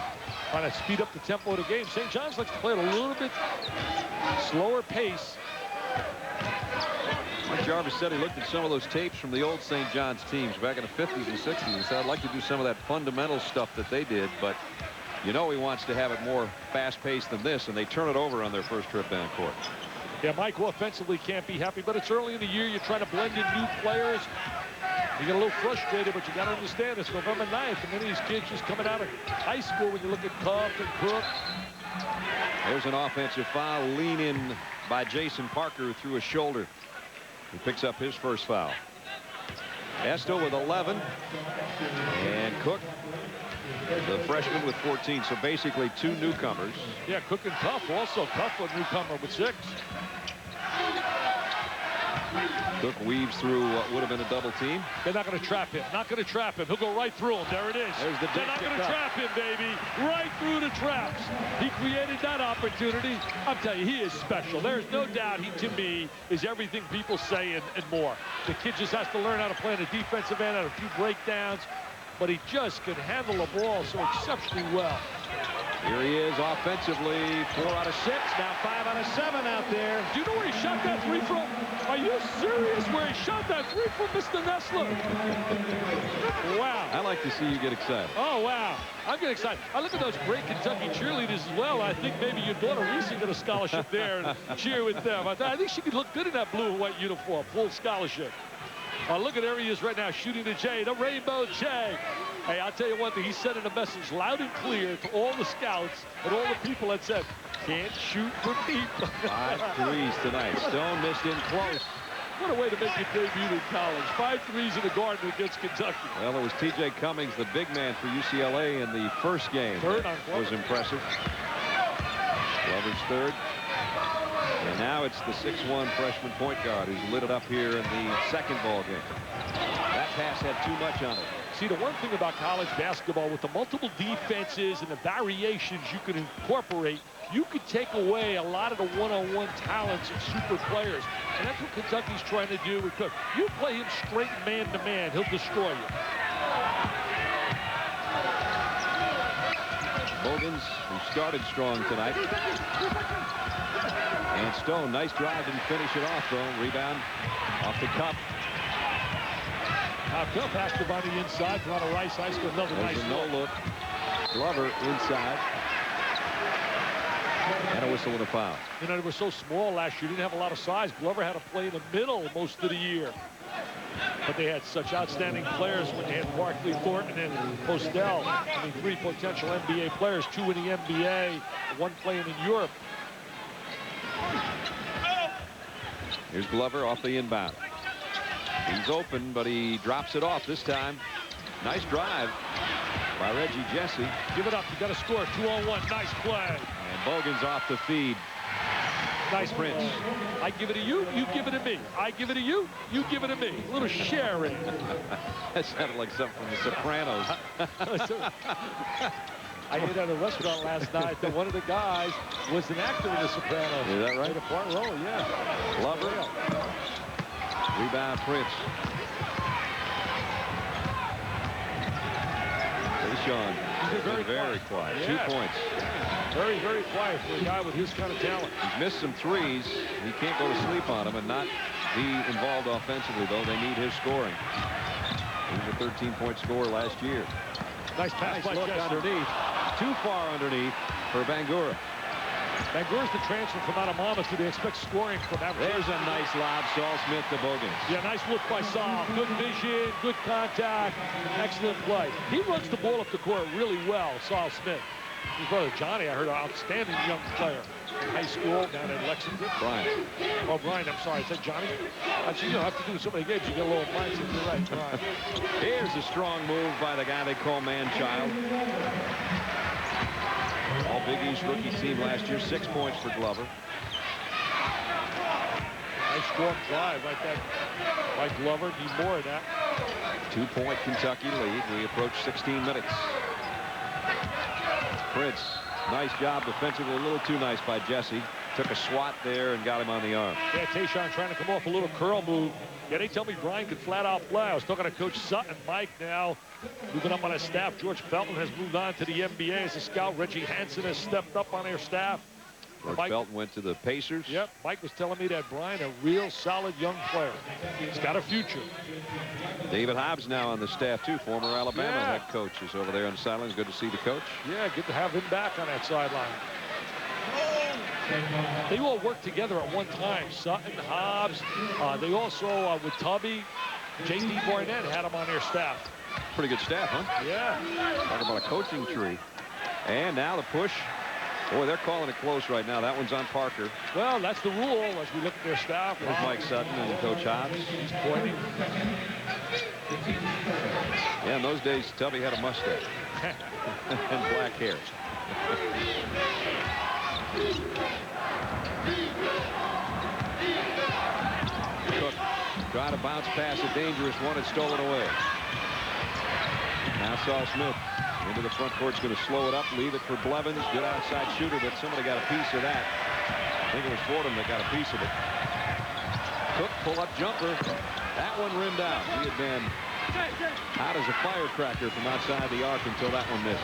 trying to speed up the tempo of the game. St. John's likes to play at a little bit slower pace. Mike Jarvis said he looked at some of those tapes from the old St. John's teams back in the 50s and 60s and said, I'd like to do some of that fundamental stuff that they did, but you know he wants to have it more fast-paced than this, and they turn it over on their first trip down court. Yeah, Mike offensively can't be happy, but it's early in the year. You're trying to blend in new players. You get a little frustrated, but you got to understand it's November 9th, and many of these kids just coming out of high school when you look at Cuff and Cook. There's an offensive foul. Lean in by Jason Parker through his shoulder. He picks up his first foul. Estelle with 11. And Cook, the freshman, with 14. So basically 2 newcomers. Yeah, Cook and Cuff also. Cuff a newcomer with 6. Cook weaves through what would have been a double team. They're not going to trap him. Not going to trap him. He'll go right through him. There it is. There's the They're not going to trap him, baby. Right through the traps. He created that opportunity. I'm telling you, he is special. There's no doubt he, to me, is everything people say and more. The kid just has to learn how to play on the defensive end, had a few breakdowns, but he just can handle the ball so exceptionally well. Here he is offensively, 4 out of 6, now 5 out of 7 out there. Do you know where he shot that three from? Are you serious where he shot that three from, Mr. Nessler? Wow. I like to see you get excited. Oh, wow. I'm getting excited. I look at those great Kentucky cheerleaders as well. I think maybe your daughter Reese get a scholarship there and cheer with them. I think she could look good in that blue and white uniform, full scholarship. Look at there he is right now, shooting the J, the Rainbow J. Hey, I'll tell you one thing. He's sending a message loud and clear to all the scouts and all the people that said, can't shoot for people. 5 threes tonight. Stone missed in close. What a way to make your debut in college. 5 threes in the Garden against Kentucky. Well, it was T.J. Cummings, the big man for UCLA in the first game. Third on was impressive. Glover's third. And now it's the 6'1" freshman point guard who's lit it up here in the second ball game. That pass had too much on it. See, the one thing about college basketball, with the multiple defenses and the variations you can incorporate, you could take away a lot of the one-on-one talents of super players. And that's what Kentucky's trying to do with Cook. You play him straight man-to-man, he'll destroy you. Bogans, who started strong tonight. And Stone, nice drive, didn't finish it off, though. Rebound off the cup. Cup has to on the inside. Toronto Rice High School, another There's nice a no look. Glover inside. And a whistle with a foul. You know, they were so small last year, didn't have a lot of size. Glover had to play in the middle most of the year. But they had such outstanding players when they had Barkley, Thornton, and Postel. I mean, 3 potential NBA players, 2 in the NBA, 1 playing in Europe. Here's Glover off the inbound. He's open, but he drops it off this time. Nice drive by Reggie Jesse. Give it up. You got to score. 2-on-1. Nice play. And Bogan's off the feed. Nice Prince. I give it to you. You give it to me. I give it to you. You give it to me. A little sharing. That sounded like something from The Sopranos. I ate at a restaurant last night that one of the guys was an actor in The Sopranos. Is that right? Played a part role, yeah. Glover. Rebound, Prince. Sean, very quiet. Yeah. 2 points. Very, very quiet for a guy with his kind of talent. He's missed some threes. He can't go to sleep on them and not be involved offensively, though. They need his scoring. He was a 13-point scorer last year. Nice pass by look Chester. underneath. Too far underneath for Bangura. Bangura's the transfer from out of Monmouth, so they expect scoring from that. There's a nice lob, Saul Smith to Bogans. Yeah, nice look by Saul. Good vision, good contact, excellent play. He runs the ball up the court really well, Saul Smith. His brother Johnny, I heard, an outstanding young player in high school down in Lexington. Brian. Oh, Brian, I'm sorry. I said Johnny. I said, you know, after doing so many games, you get a little mindset. You're right, Brian. Here's a strong move by the guy they call man-child. All Big East rookie team last year. 6 points for Glover. Nice strong drive right there by Glover. Need more of that. 2-point Kentucky lead. We approach 16 minutes. Prince, nice job defensively. A little too nice by Jesse. Took a swat there and got him on the arm. Yeah, Tayshaun trying to come off a little curl move. Yeah, they tell me Brian could flat out play. I was talking to Coach Sutton. Mike now moving up on his staff. George Felton has moved on to the NBA as a scout. Reggie Hansen has stepped up on their staff. George Felton went to the Pacers. Yep, Mike was telling me that Brian, a real solid young player. He's got a future. David Hobbs now on the staff, too. Former Alabama head coach is over there on the sidelines. Good to see the coach. Yeah, good to have him back on that sideline. They all worked together at one time. Sutton, Hobbs. They also, with Tubby, J.D. Barnett had them on their staff. Pretty good staff, huh? Yeah. Talking about a coaching tree. And now the push. Boy, they're calling it close right now. That one's on Parker. Well, that's the rule as we look at their staff. There's Mike Sutton and Coach Hobbs. He's pointing. Yeah, in those days, Tubby had a mustache and black hair. Cook try to bounce pass a dangerous one. It's stolen away. Now Saul Smith into the front court's going to slow it up, leave it for Blevins. Good outside shooter, but somebody got a piece of that. I think it was Fordham that got a piece of it. Cook pull-up jumper. That one rimmed out. He had been hot as a firecracker from outside the arc until that one missed.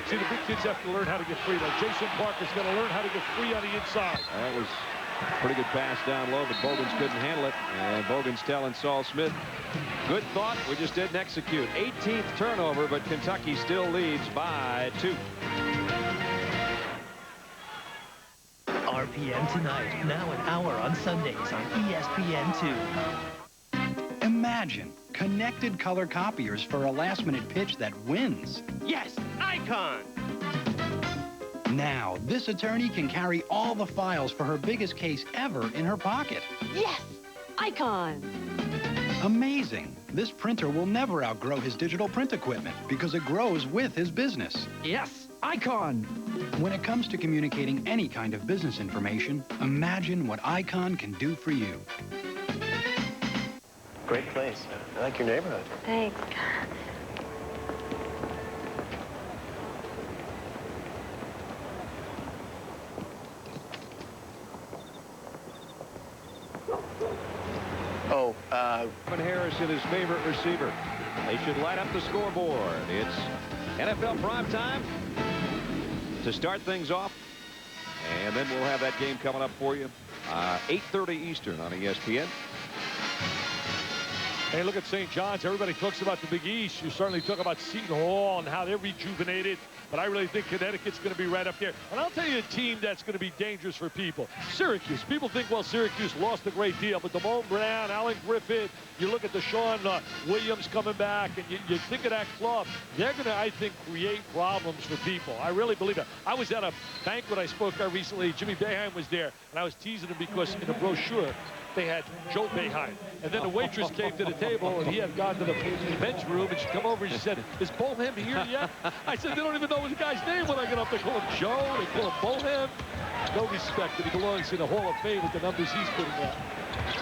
See, the big kids have to learn how to get free. Like Jason Parker's going to learn how to get free on the inside. That was a pretty good pass down low, but Bogans couldn't handle it. And Bogans telling Saul Smith, good thought, we just didn't execute. 18th turnover, but Kentucky still leads by 2. RPM tonight, now an hour on Sundays on ESPN2. Imagine connected color copiers for a last-minute pitch that wins. Yes, Icon! Now, this attorney can carry all the files for her biggest case ever in her pocket. Yes, Icon! Amazing. This printer will never outgrow his digital print equipment because it grows with his business. Yes, Icon! When it comes to communicating any kind of business information, imagine what Icon can do for you. Great place. I like your neighborhood. Thanks. Oh, Harrison, his favorite receiver. They should light up the scoreboard. It's NFL prime time to start things off. And then we'll have that game coming up for you. 8:30 Eastern on ESPN. Hey, look at St. John's. Everybody talks about the Big East. You certainly talk about Seton Hall and how they're rejuvenated. But I really think Connecticut's going to be right up there. And I'll tell you a team that's going to be dangerous for people. Syracuse. People think, well, Syracuse lost a great deal. But Damone Brown, Alan Griffith, you look at Deshaun Williams coming back, and you think of that club. They're going to, I think, create problems for people. I really believe that. I was at a banquet I spoke at recently. Jimmy Boeheim was there. And I was teasing him because in the brochure, they had Joe Boeheim. And then the waitress came to the table, and he had gone to the bench room, and she come over and she said, is Boeheim here yet? I said, they don't even know the guy's name when I get up. They call him Joe, they call him Boeheim. No respect, and he belongs in the Hall of Fame with the numbers he's putting up.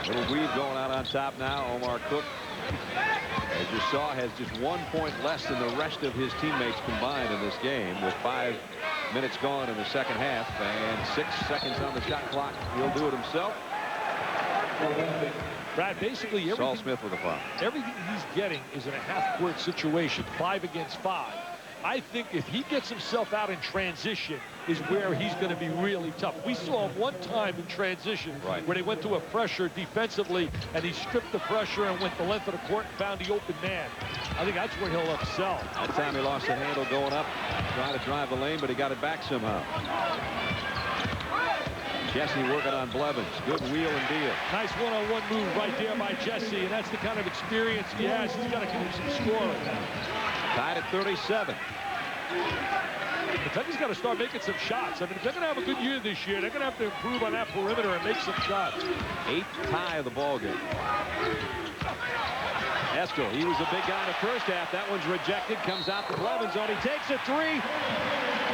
Little weave going out on top now. Omar Cook, as you saw, has just 1 point less than the rest of his teammates combined in this game with 5 minutes gone in the second half and 6 seconds on the shot clock. He'll do it himself. Brad, basically everything, Saul Smith with a foul. Everything he's getting is in a half-court situation, 5 against 5. I think if he gets himself out in transition is where he's going to be really tough. We saw him one time in transition where they went to a pressure defensively, and he stripped the pressure and went the length of the court and found the open man. I think that's where he'll excel. That time he lost the handle going up, trying to drive the lane, but he got it back somehow. Jesse working on Blevins. Good wheel and deal. Nice one-on-one move right there by Jesse, and that's the kind of experience he has. He's got to keep some scoring. Tied at 37. Kentucky's got to start making some shots. I mean, if they're going to have a good year this year, they're going to have to improve on that perimeter and make some shots. 8th tie of the ball game. Estel, he was a big guy in the first half. That one's rejected. Comes out to Blevins on. He takes a 3.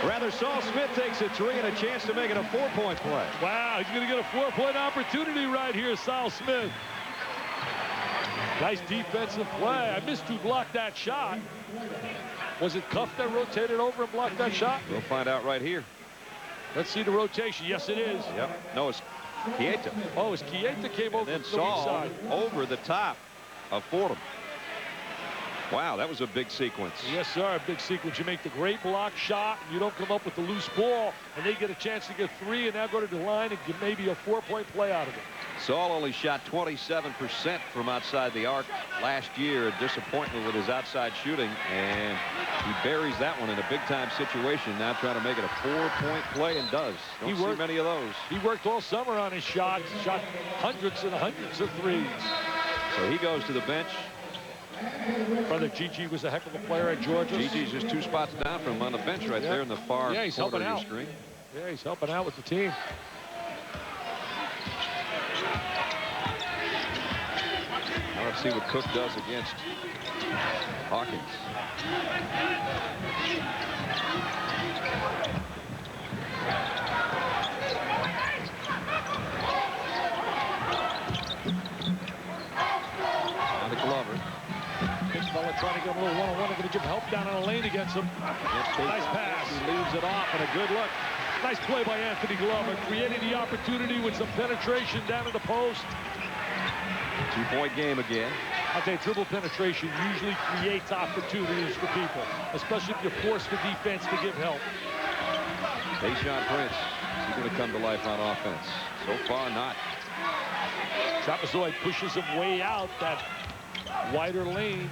Rather, Saul Smith takes a 3 and a chance to make it a 4-point play. Wow, he's going to get a 4-point opportunity right here, Saul Smith. Nice defensive play. I missed who blocked that shot. Was it Cuff that rotated over and blocked that shot? We'll find out right here. Let's see the rotation. Yes, it is. Yep. No, it's Chieta. Oh, it's Chieta came over and then the weak side. Over the top of Fordham. Wow, that was a big sequence. Yes, sir, a big sequence. You make the great block shot, and you don't come up with the loose ball, and they get a chance to get 3 and now go to the line and get maybe a 4-point play out of it. Saul only shot 27% from outside the arc last year. A disappointment with his outside shooting, and he buries that one in a big-time situation. Now trying to make it a 4-point play, and does. Don't see many of those. He worked all summer on his shots, shot hundreds and hundreds of threes. So he goes to the bench. Brother Gigi was a heck of a player at Georgia. Gigi's just 2 spots down from him on the bench right there in the far corner of your screen. Yeah, he's helping out with the team. Now let's see what Cook does against Hawkins. Big fella trying to get a little one-on-one. They're going to give help down in the lane against him. Nice pass. He leaves it off, and a good look. Nice play by Anthony Glover, creating the opportunity with some penetration down at the post. 2-point game again. I'll tell you, dribble penetration usually creates opportunities for people, especially if you force the defense to give help. Tayshaun Prince, is he going to come to life on offense? So far, not. Trapezoid pushes him way out that wider lane.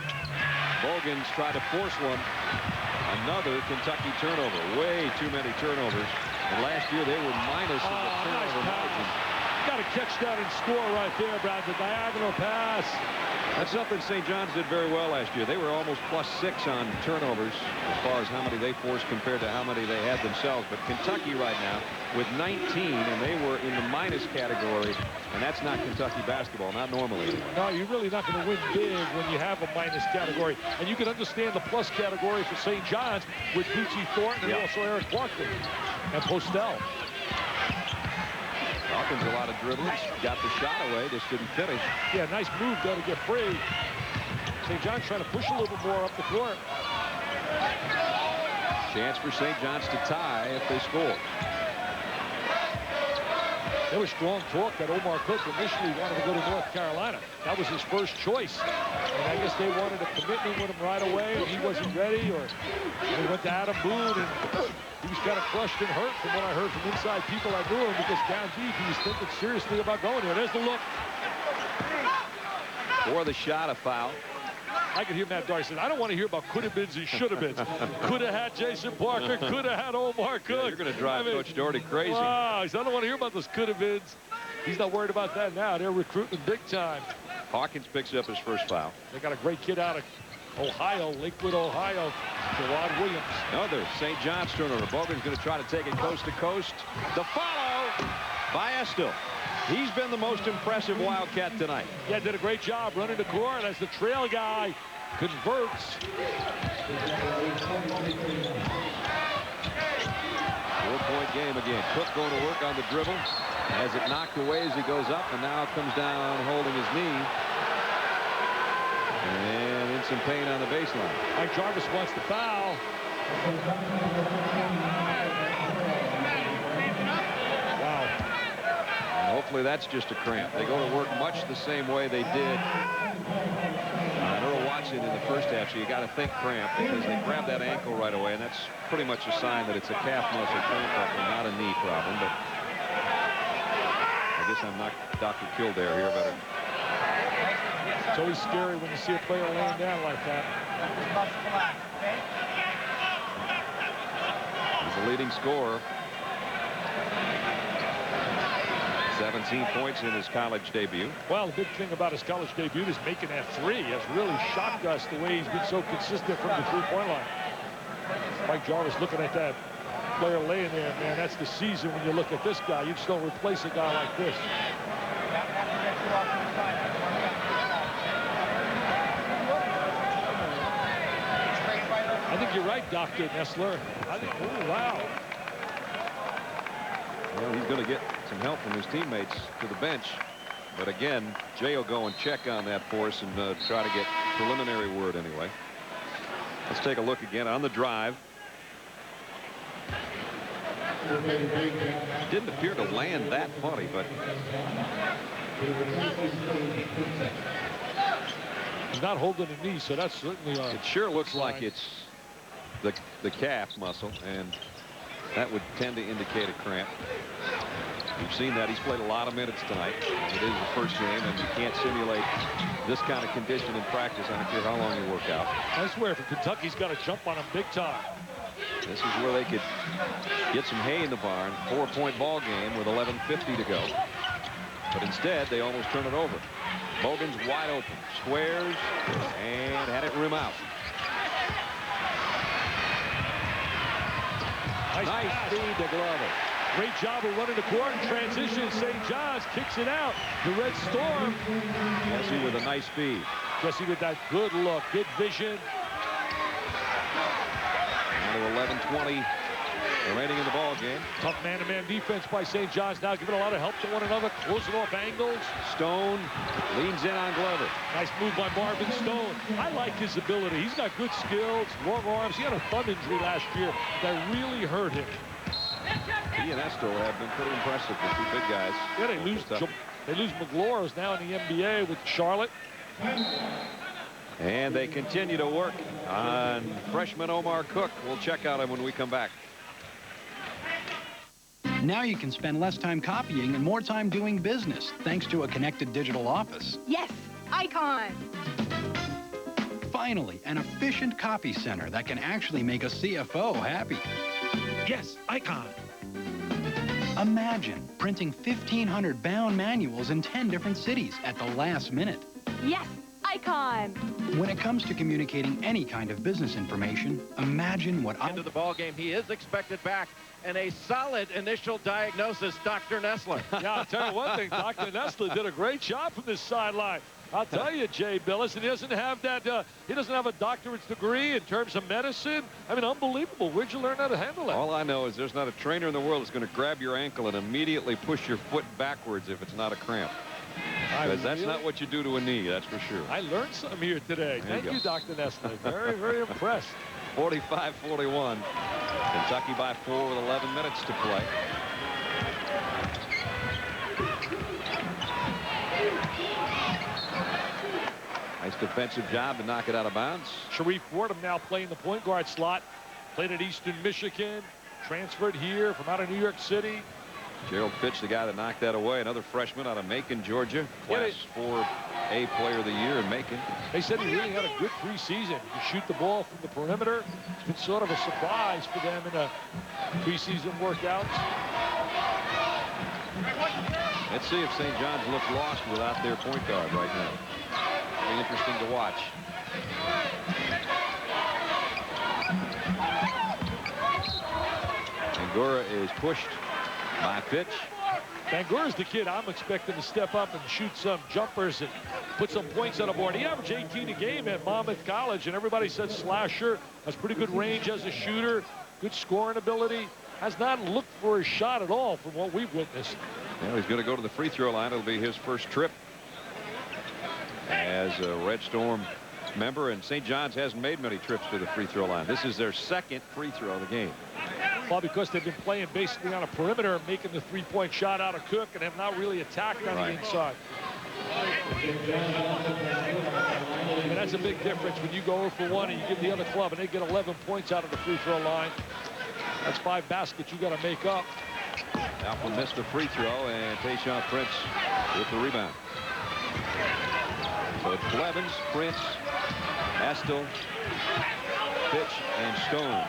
Bogans tried to force one. Another Kentucky turnover. Way too many turnovers. And last year they were minus in the turnover margin. Got to catch that and score right there, Brad. The diagonal pass. That's something St. John's did very well last year. They were almost +6 on turnovers as far as how many they forced compared to how many they had themselves. But Kentucky right now with 19, and they were in the minus category, and that's not Kentucky basketball, not normally. No, you're really not going to win big when you have a minus category. And you can understand the plus category for St. John's with Bucci Thornton and also Eric Clarkson and Postel. Hawkins a lot of dribbles, got the shot away, just didn't finish. Yeah, nice move though to get free. St. John's trying to push a little bit more up the court. Chance for St. John's to tie if they score. There was strong talk that Omar Cook initially wanted to go to North Carolina. That was his first choice. And I guess they wanted a commitment with him right away, and he wasn't ready, or they went to Adam Boone, and he was kind of crushed and hurt from what I heard from inside people that knew him, because down deep he was thinking seriously about going there. There's the look. For the shot, a foul. I could hear Matt Darcy. I don't want to hear about could-have-beens and should-have-beens. Could have had Jason Parker. Could have had Omar Cook. Yeah, you're going to drive Coach Doherty crazy. Wow, I don't want to hear about those could-have-beens. He's not worried about that now. They're recruiting big time. Hawkins picks up his first foul. They got a great kid out of Ohio, Lakewood, Ohio, Gerard Williams. Another St. John's turnover. Bogan's going to try to take it coast to coast. The follow by Estill. He's been the most impressive Wildcat tonight. Yeah, did a great job running the court as the trail guy converts. 4-point game again. Cook going to work on the dribble. Has it knocked away as he goes up, and now comes down holding his knee. And in some pain on the baseline. Mike Jarvis wants the foul. Hopefully that's just a cramp. They go to work much the same way they did Earl Watson in the first half, so you got to think cramp, because they grab that ankle right away, and that's pretty much a sign that it's a calf muscle cramp and not a knee problem. But I guess I'm not Dr. Kildare here, but it's always scary when you see a player laying down like that. He's the leading scorer. 17 points in his college debut. Well, the big thing about his college debut is making that three. Has really shocked us the way he's been so consistent from the three-point line. Mike Jarvis looking at that player laying there, man. That's the season when you look at this guy. You just don't replace a guy like this. I think you're right, Dr. Nessler. I think, oh, wow. Well, he's going to get some help from his teammates to the bench. But again, Jay will go and check on that for us and try to get preliminary word anyway. Let's take a look again on the drive. Didn't appear to land that funny, but he's not holding a knee, so that's certainly it sure looks like it's the calf muscle, and that would tend to indicate a cramp. We've seen that. He's played a lot of minutes tonight. It is the first game, and you can't simulate this kind of condition in practice. I don't care how long you work out. I swear, for Kentucky's got to jump on him big time. This is where they could get some hay in the barn. 4-point ball game with 11:50 to go. But instead, they almost turn it over. Bogan's wide open. Squares, and had it rim out. Nice feed to Glover. Great job of running the court in transition. St. John's kicks it out. The Red Storm. Jesse with a nice feed. Jesse with that good look, good vision. Now to 11:20 remaining in the ball game. Tough man-to-man defense by St. John's, now giving a lot of help to one another, closing off angles. Stone leans in on Glover. Nice move by Marvin Stone. I like his ability. He's got good skills, long arms. He had a thumb injury last year that really hurt him. He and Estel have been pretty impressive with two big guys. Yeah, they lose McGlores now in the NBA with Charlotte. And they continue to work on freshman Omar Cook. We'll check out him when we come back. Now you can spend less time copying and more time doing business, thanks to a connected digital office. Yes, Icon. Finally, an efficient copy center that can actually make a CFO happy. Yes, Icon. Imagine printing 1,500 bound manuals in 10 different cities at the last minute. Yes, Icon. When it comes to communicating any kind of business information, imagine what Into the ball game, he is expected back, and a solid initial diagnosis, Dr. Nessler. Yeah, I'll tell you one thing, Dr. Nessler did a great job from this sideline. I'll tell you, Jay Billis, and he doesn't have that. He doesn't have a doctorate's degree in terms of medicine. I mean, unbelievable. Where'd you learn how to handle that? All I know is there's not a trainer in the world that's going to grab your ankle and immediately push your foot backwards if it's not a cramp. Because that's not what you do to a knee, that's for sure. I learned something here today. Thank you, Dr. Nessler. Very, very impressed. 45-41. Kentucky by 4 with 11 minutes to play. Nice defensive job to knock it out of bounds. Sharif Fordham now playing the point guard slot. Played at Eastern Michigan. Transferred here from out of New York City. Gerald Fitch, the guy that knocked that away. Another freshman out of Macon, Georgia. Class 4A player of the year in Macon. They said he really had a good preseason. He shoot the ball from the perimeter. It's been sort of a surprise for them in the preseason workouts. Let's see if St. John's looks lost without their point guard right now. It'll be interesting to watch. Bangura is pushed by Fitch. Bangura's the kid I'm expecting to step up and shoot some jumpers and put some points on the board. He averaged 18 a game at Monmouth College, and everybody said slasher. Has pretty good range as a shooter, good scoring ability. Has not looked for a shot at all from what we've witnessed. Well, he's going to go to the free throw line. It'll be his first trip as a Red Storm member, and St. John's hasn't made many trips to the free throw line. This is their second free throw of the game. Well, because they've been playing basically on a perimeter, making the three-point shot out of Cook, and have not really attacked on the inside. And that's a big difference when you go 0 for 1 and you give the other club and they get 11 points out of the free throw line. That's 5 baskets you got to make up. Alpha missed a free throw, and Tayshaun Prince with the rebound. So it's Blevins, Prince, Estel, Fitch, and Stone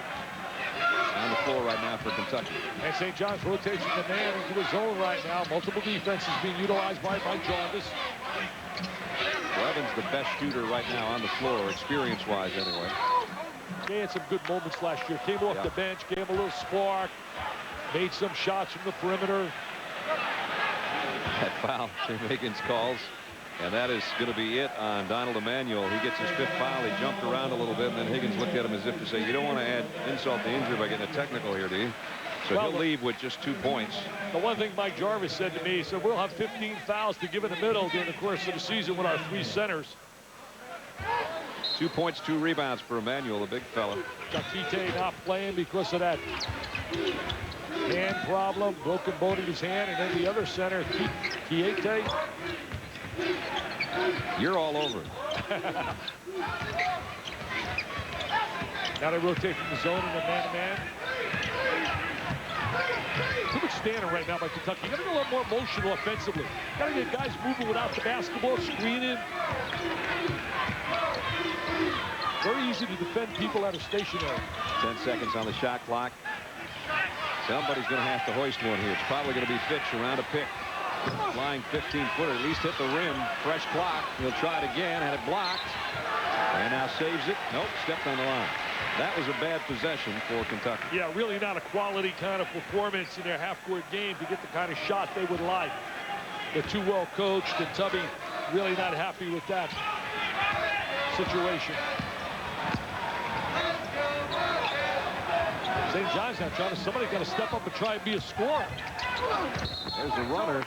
on the floor right now for Kentucky. And St. John's rotates the man into the zone right now. Multiple defenses being utilized by Mike Jarvis. Blevins the best shooter right now on the floor, experience-wise anyway. He had some good moments last year. Came off the bench, gave him a little spark, made some shots from the perimeter. That foul, Tim Higgins calls. And that is going to be it on Donald Emanuel. He gets his 5th foul. He jumped around a little bit, and then Higgins looked at him as if to say, you don't want to add insult to injury by getting a technical here, do you? So he'll leave with just 2 points. The one thing Mike Jarvis said to me, he said, we'll have 15 fouls to give in the middle during the course of the season with our 3 centers. 2 points, 2 rebounds for Emanuel, the big fella. Jakite not playing because of that hand problem, broken bone in his hand, and then the other center, Kiete. You're all over it. Now they rotate from the zone in the man-to-man. Too much standing right now by Kentucky. You gotta get a lot more motion offensively. Gotta get guys moving without the basketball, screening. Very easy to defend people that are stationary. 10 seconds on the shot clock. Somebody's going to have to hoist one here. It's probably going to be Fitch around a pick. Flying 15-footer, at least hit the rim. Fresh clock. He'll try it again. Had it blocked. And now saves it. Nope, stepped on the line. That was a bad possession for Kentucky. Yeah, really not a quality kind of performance in their half-court game to get the kind of shot they would like. They're too well coached, and Tubby really not happy with that situation. St. John's now trying to, somebody got to step up and try and be a scorer. There's the runner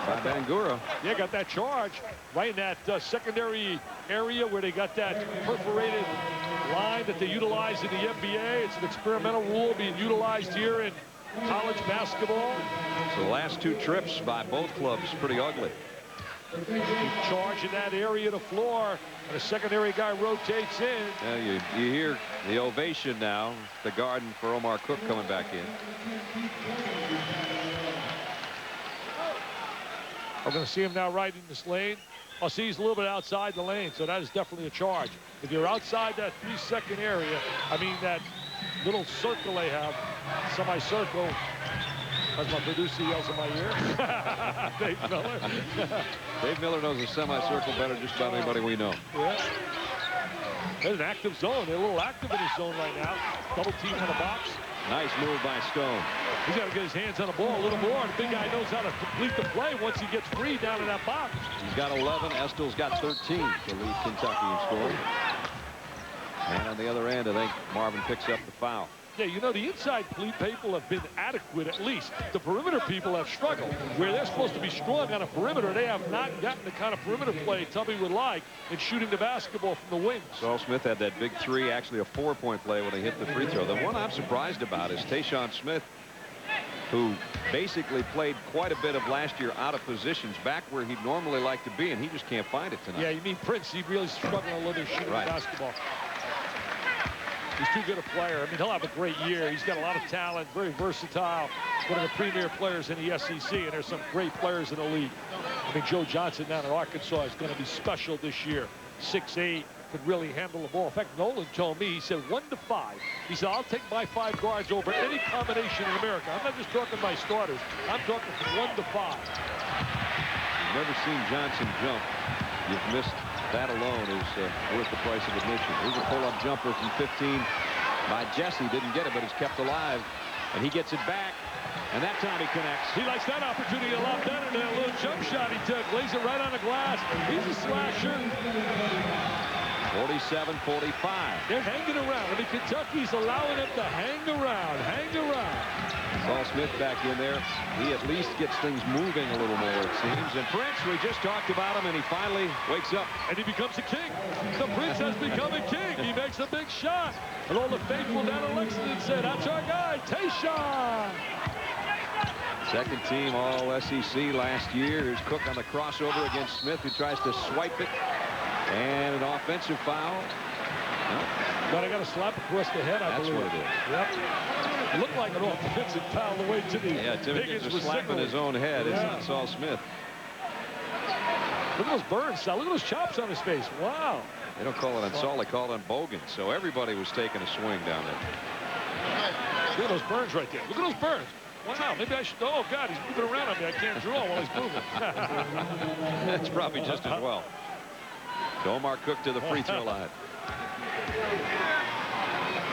by Bangura. Yeah, got that charge right in that secondary area where they got that perforated line that they utilize in the NBA. It's an experimental rule being utilized here in college basketball. So the last 2 trips by both clubs pretty ugly. Charge in that area of the floor, and the secondary guy rotates in. Yeah, you hear the ovation now. The Garden for Omar Cook coming back in. We're going to see him now right in this lane. Oh, see, he's a little bit outside the lane, so that is definitely a charge. If you're outside that 3-second area, I mean that little circle they have, semicircle, as my producer yells in my ear. Dave Miller. Dave Miller knows the semicircle better just about anybody we know. Yeah. There's an active zone. They're a little active in his zone right now. Double team on the box. Nice move by Stone. He's got to get his hands on the ball a little more. The big guy knows how to complete the play once he gets free down in that box. He's got 11. Estel's got 13 to lead Kentucky in scoring. And on the other end, I think Marvin picks up the foul. Yeah, you know, the inside people have been adequate at least. The perimeter people have struggled. Where they're supposed to be strong on a perimeter, they have not gotten the kind of perimeter play Tubby would like in shooting the basketball from the wings. Saul Smith had that big 3, actually a 4-point play when he hit the free throw. The one I'm surprised about is Tayshaun Smith, who basically played quite a bit of last year out of positions back where he'd normally like to be, and he just can't find it tonight. Yeah, you mean Prince, he really struggling a little bit shooting basketball. He's too good a player. I mean, he'll have a great year. He's got a lot of talent, very versatile. One of the premier players in the SEC, and there's some great players in the league. I mean, Joe Johnson down in Arkansas is going to be special this year. 6'8", could really handle the ball. In fact, Nolan told me, he said 1 to 5. He said, I'll take my 5 guards over any combination in America. I'm not just talking my starters. I'm talking from 1 to 5. You've never seen Johnson jump. You've missed. That alone is worth the price of admission. Here's a pull-up jumper from 15 by Jesse. Didn't get it, but he's kept alive. And he gets it back. And that time he connects. He likes that opportunity a lot better than that little jump shot he took. Lays it right on the glass. He's a slasher. 47-45. They're hanging around. I mean, Kentucky's allowing them to hang around. Saul Smith back in there. He at least gets things moving a little more, it seems. And Prince, we just talked about him, and he finally wakes up. And he becomes a king. The Prince has become a king. He makes a big shot. And all the faithful down in Lexington said, that's our guy, Tayshaun. Second team all SEC last year. Here's Cook on the crossover against Smith, who tries to swipe it. And an offensive foul. But I got a slap across the head, I believe. That's what it is. Yep. It looked like an offensive foul the way to the Timmons was slapping his own head. It's not Saul Smith. Look at those burns. Look at those chops on his face. Wow. They don't call it on Saul. They call it on Bogan. So everybody was taking a swing down there. Look at those burns right there. Look at those burns. Wow, maybe I should. Oh, God, he's moving around on me. I can't draw while he's moving. That's probably just as well. So Omar Cook to the free throw line.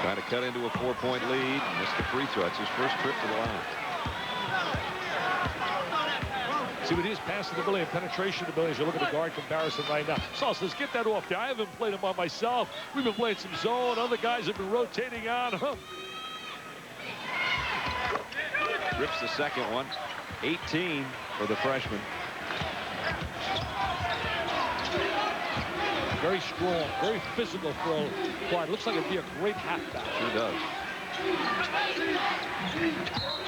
Trying to cut into a 4-point lead. Missed the free throw. It's his first trip to the line. See what he is, passing ability and penetration ability as you look at the guard comparison right now. Saul says, get that off there. I haven't played him on myself. We've been playing some zone. Other guys have been rotating on him. Rips the second one. 18 for the freshman. Very strong, very physical throw. Guard looks like it'd be a great halfback. Sure does.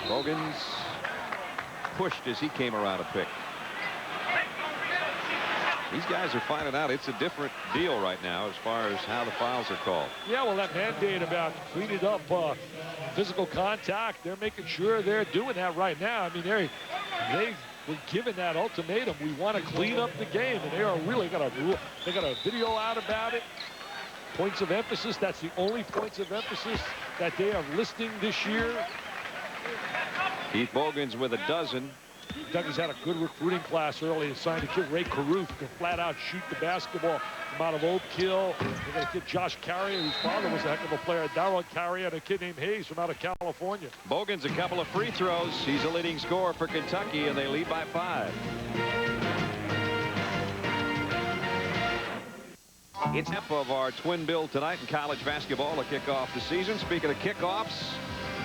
Bogans pushed as he came around a pick. These guys are finding out it's a different deal right now as far as how the fouls are called. Yeah, well, that mandate about cleaning up physical contact, they're making sure they're doing that right now. I mean, they were given that ultimatum. We want to clean up the game, and they are really got a video out about it. Points of emphasis. That's the only points of emphasis that they are listing this year. Keith Bogans with a dozen. Kentucky's had a good recruiting class early. He signed a kid, Ray Caruth, to flat out shoot the basketball from out of Oak Hill. They got a kid, Josh Carrier, whose father was a heck of a player, Darryl Carrier, and a kid named Hayes from out of California. Bogans a couple of free throws. He's a leading scorer for Kentucky, and they lead by 5. It's half of our twin bill tonight in college basketball to kick off the season. Speaking of kickoffs,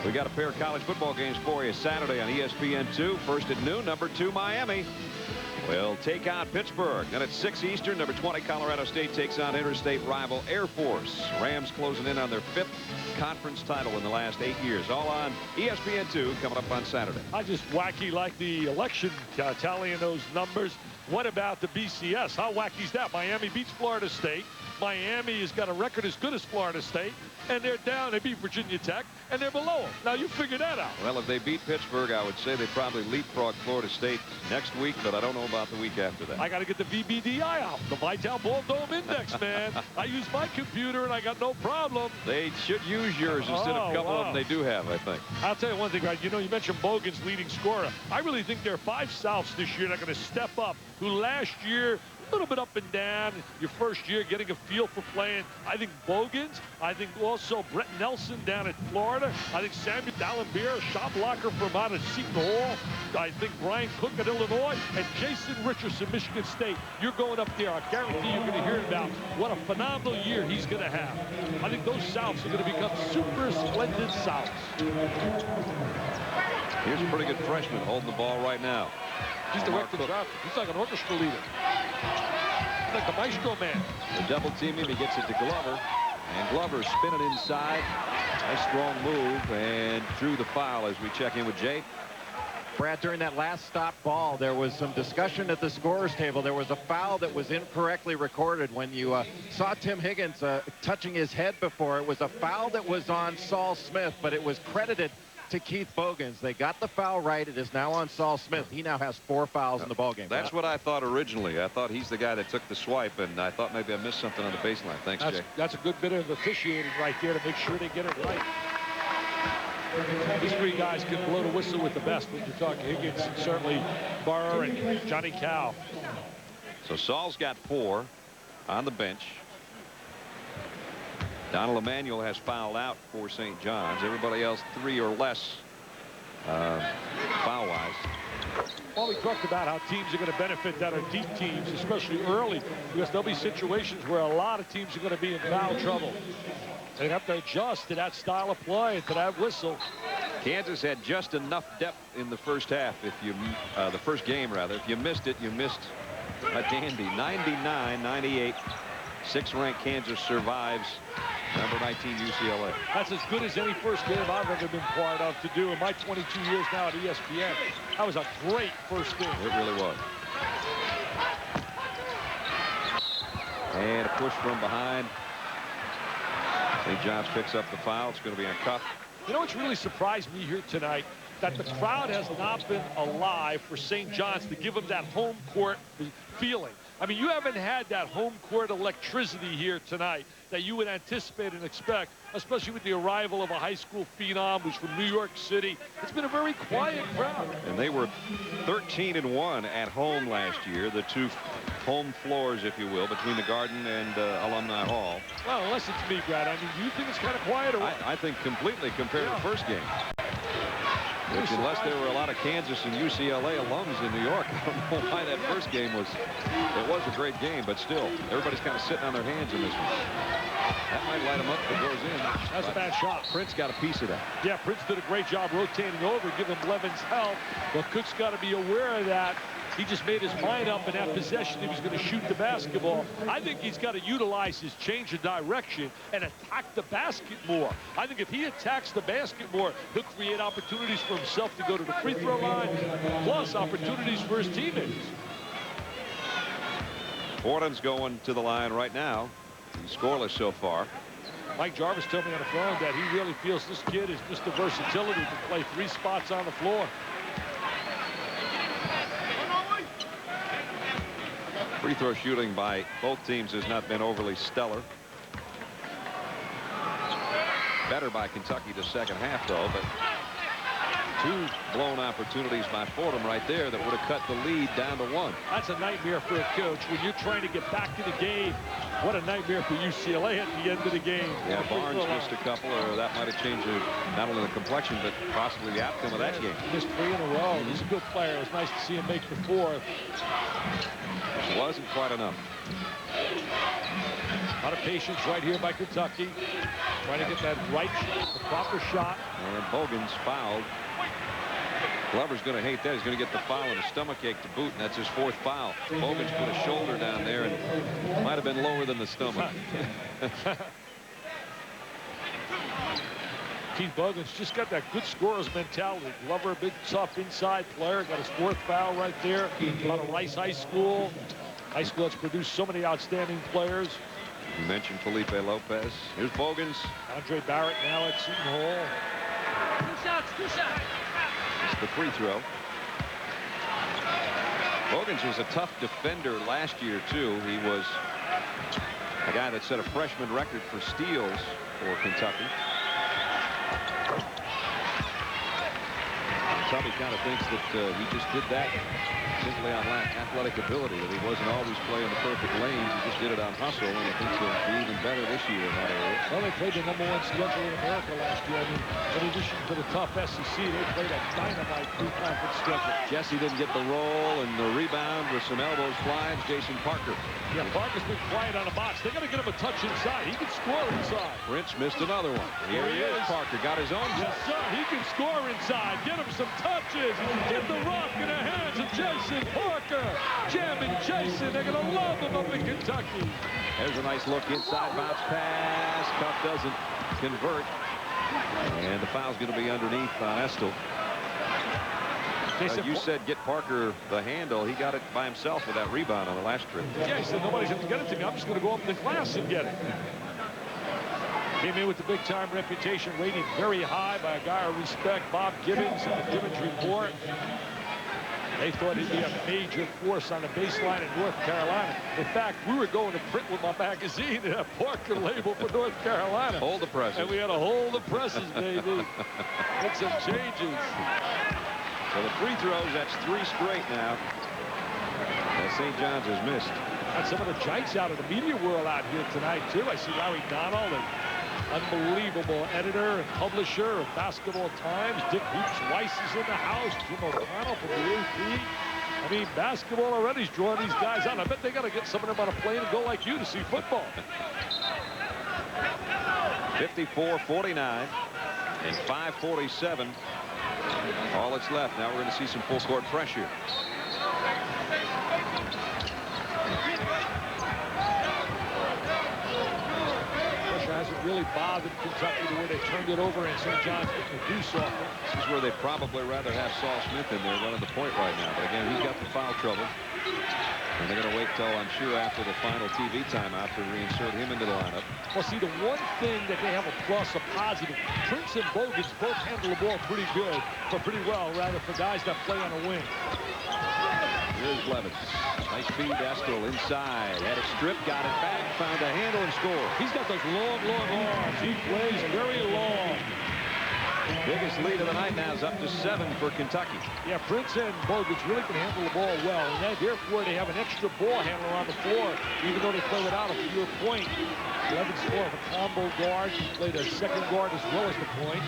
we got a pair of college football games for you Saturday on ESPN2. First at noon, number 2 Miami will take on Pittsburgh. Then at 6 Eastern, number 20 Colorado State takes on interstate rival Air Force. Rams closing in on their 5th conference title in the last 8 years. All on ESPN2 coming up on Saturday. I just wacky like the election tallying those numbers. What about the BCS? How wacky is that? Miami beats Florida State. Miami has got a record as good as Florida State, and they're down. They beat Virginia Tech, and they're below them. Now, you figure that out. Well, if they beat Pittsburgh, I would say they probably leapfrog Florida State next week, but I don't know about the week after that. I got to get the VBDI out, the Vital Ball Dome Index, man. I use my computer, and I got no problem. They should use yours instead of a couple of them they do have, I think. I'll tell you one thing, right? You know, you mentioned Bogan's leading scorer. I really think there are 5 Souths this year that are going to step up, who last year, a little bit up and down, your first year getting a feel for playing. I think Bogans. I think also Brett Nelson down at Florida. I think Samuel D'Alembert, a shot blocker from out of Seton Hall. I think Brian Cook at Illinois, and Jason Richardson, Michigan State. You're going up there. I guarantee you're going to hear about what a phenomenal year he's going to have. I think those Souths are going to become super splendid Souths. Here's a pretty good freshman holding the ball right now. He's the record driver. He's like an orchestra leader. He's like the maestro man. The double team him. He gets it to Glover. And Glover spinning inside. Nice strong move. And through the foul as we check in with Jay. Brad, during that last stop ball, there was some discussion at the scorer's table. There was a foul that was incorrectly recorded. When you saw Tim Higgins touching his head before, it was a foul that was on Saul Smith, but it was credited to Keith Bogans. They got the foul right. It is now on Saul Smith. He now has 4 fouls in the ballgame. That's what I thought originally. I thought he's the guy that took the swipe, and I thought maybe I missed something on the baseline. Thanks, Jay. That's a good bit of officiating right there to make sure they get it right. These 3 guys can blow the whistle with the best when you're talking Higgins, and certainly Burr and Johnny Cow. So Saul's got 4 on the bench. Donald Emanuel has fouled out for St. John's. Everybody else 3 or less foul-wise. Well, we talked about how teams are going to benefit that are deep teams, especially early, because there'll be situations where a lot of teams are going to be in foul trouble. They have to adjust to that style of play, to that whistle. Kansas had just enough depth in the first half. If you, the first game rather, if you missed it, you missed a dandy. 99-98. 6th-ranked Kansas survives number 19 UCLA. That's as good as any first game I've ever been part of to do in my 22 years now at ESPN. That was a great first game. It really was. And a push from behind. St. John's picks up the foul. It's going to be on Cuff. You know what's really surprised me here tonight? That the crowd has not been alive for St. John's to give them that home court feeling. I mean, you haven't had that home court electricity here tonight that you would anticipate and expect, especially with the arrival of a high school phenom who's from New York City. It's been a very quiet crowd. And they were 13-1 at home last year, the 2 home floors, if you will, between the Garden and Alumni Hall. Well, unless it's me, Brad. I mean, do you think it's kind of quiet? Or I think completely compared to the first game. Which, unless there were a lot of Kansas and UCLA alums in New York, I don't know why that first game was. It was a great game, but still, everybody's kind of sitting on their hands in this one. That might light them up if it goes in. That's a bad shot. Prince got a piece of that. Yeah, Prince did a great job rotating over, giving Levin's help. But Cook's got to be aware of that. He just made his mind up in that possession. He was going to shoot the basketball. I think he's got to utilize his change of direction and attack the basket more. I think if he attacks the basket more, he'll create opportunities for himself to go to the free throw line, plus opportunities for his teammates. Portland's going to the line right now. He's scoreless so far. Mike Jarvis told me on the phone that he really feels this kid is just the versatility to play 3 spots on the floor. Free throw shooting by both teams has not been overly stellar. Better by Kentucky the second half, though, but 2 blown opportunities by Fordham right there that would have cut the lead down to 1. That's a nightmare for a coach when you're trying to get back to the game. What a nightmare for UCLA at the end of the game. Yeah, Barnes missed a couple, or that might have changed not only the complexion, but possibly the outcome of that game. Missed 3 in a row. He's a good player. It was nice to see him make the 4th. It wasn't quite enough. A lot of patience right here by Kentucky. Trying to get that the proper shot. And Bogan's fouled. Glover's going to hate that. He's going to get the foul and a stomachache to boot, and that's his 4th foul. Bogan's put a shoulder down there and might have been lower than the stomach. Keith Bogan's just got that good scorer's mentality. Glover, a big, tough inside player, got his 4th foul right there. Out of Rice High School. High school that's produced so many outstanding players. You mentioned Felipe Lopez. Here's Bogan's. Andre Barrett now at Seton Hall. 2 shots, 2 shots. It's the free throw. Bogan's was a tough defender last year, too. He was a guy that set a freshman record for steals for Kentucky. Tubby kind of thinks that he just did that simply on athletic ability, that he wasn't always playing the perfect lanes. He just did it on hustle, and he thinks he'll be even better this year in that area. Well, they played the #1 schedule in America last year. I mean, in addition to the tough SEC, they played a dynamite pre-conference schedule. Jesse didn't get the roll and the rebound with some elbows flying. Jason Parker. Yeah, Parker's been quiet on the box. They got to get him a touch inside. He can score inside. Prince missed another one. Here he is. Parker got his own. Yes, sir. He can score inside. Get him some touches. Get the rock in the hands of Jason Parker. Jamming Jason. They're going to love him up in Kentucky. There's a nice look inside bounce pass. Cup doesn't convert. And the foul's going to be underneath on Estill. You said get Parker the handle. He got it by himself with that rebound on the last trip. Yeah, he said nobody's going to get it to me. I'm just going to go up in the glass and get it. Came in with the big-time reputation, rated very high by a guy of respect, Bob Gibbons, in the Gibbons Report. They thought he'd be a major force on the baseline in North Carolina. In fact, we were going to print with my magazine and a Parker label for North Carolina. Hold the presses. And we had to hold the presses, baby. Make some changes. So the free throws, that's 3 straight now. And St. John's has missed. And some of the giants out of the media world out here tonight, too. I see Larry Donald, an unbelievable editor and publisher of Basketball Times. Dick Hoops Weiss is in the house. Jim O'Connell from the AP. I mean, basketball already is drawing these guys out. I bet they got to get some of them on a plane and go like you to see football. 54-49 and 5:47. All that's left. Now we're going to see some full court pressure. Pressure hasn't really bothered Kentucky the way they turned it over and St. John's getting the deuce off it. This is where they'd probably rather have Saul Smith in there running the point right now. But again, he's got the foul trouble. And they're going to wait till, I'm sure, after the final TV timeout to reinsert him into the lineup. Well, see, the one thing that they have a plus, a positive, Prince and Bogans both handle the ball pretty good, but pretty well, rather, for guys that play on the wing. Here's Levins. Nice feed, Estill inside. Had it stripped, got it back, found a handle and scored. He's got those long, long arms. He plays very long. Biggest lead of the night now is up to 7 for Kentucky. Yeah, Prince and Bogans really can handle the ball well, and therefore they have an extra ball handler on the floor, even though they play without him. To your point, Levins more of a combo guard. He played a second guard as well as the point.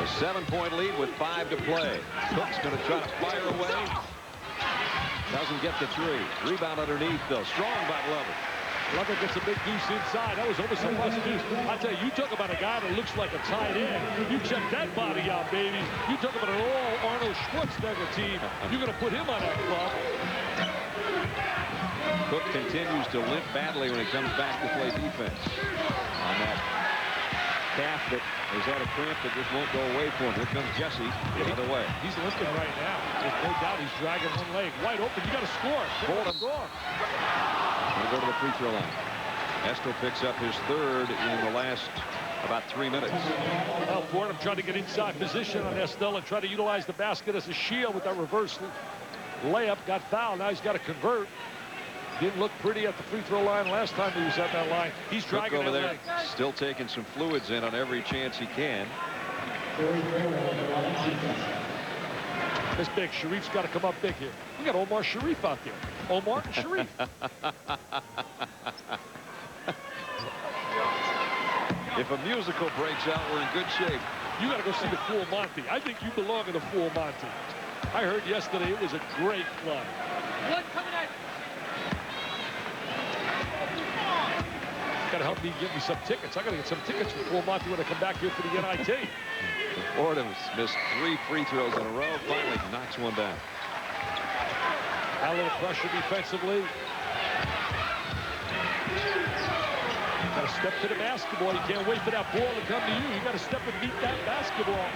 A 7-point lead with 5 to play. Cook's going to try to fire away. Doesn't get the 3. Rebound underneath, though. Strong by Glover. Glover gets a big deuce inside. That was almost a bust deuce. I tell you, you talk about a guy that looks like a tight end. You check that body out, baby. You talk about an all Arnold Schwarzenegger team. You're going to put him on that club. Cook continues to limp badly when he comes back to play defense. On that calf that has had a cramp that just won't go away for him. Here comes Jesse the other way. He's limping right now. There's no doubt he's dragging one leg. Wide open. You got to score. Fordham. Going to go to the free throw line. Estill picks up his 3rd in the last about 3 minutes. Well, Fordham tried to get inside position on Estill and try to utilize the basket as a shield with that reverse layup. Got fouled. Now he's got to convert. Didn't look pretty at the free throw line last time he was at that line. He's dragging over there, leg. still taking some fluids in on every chance he can. This big Sharif's got to come up big here. We got Omar Sharif out there. Omar and Sharif. If a musical breaks out, we're in good shape. You got to go see the Full Monty. I think you belong in the Full Monty. I heard yesterday it was a great club. One coming at got to help me get me some tickets. I got to get some tickets before Monty when I come back here for the NIT. Fordham's missed 3 free throws in a row. Finally knocks one down. A little pressure defensively. Got to step to the basketball. You can't wait for that ball to come to you. You got to step and beat that basketball.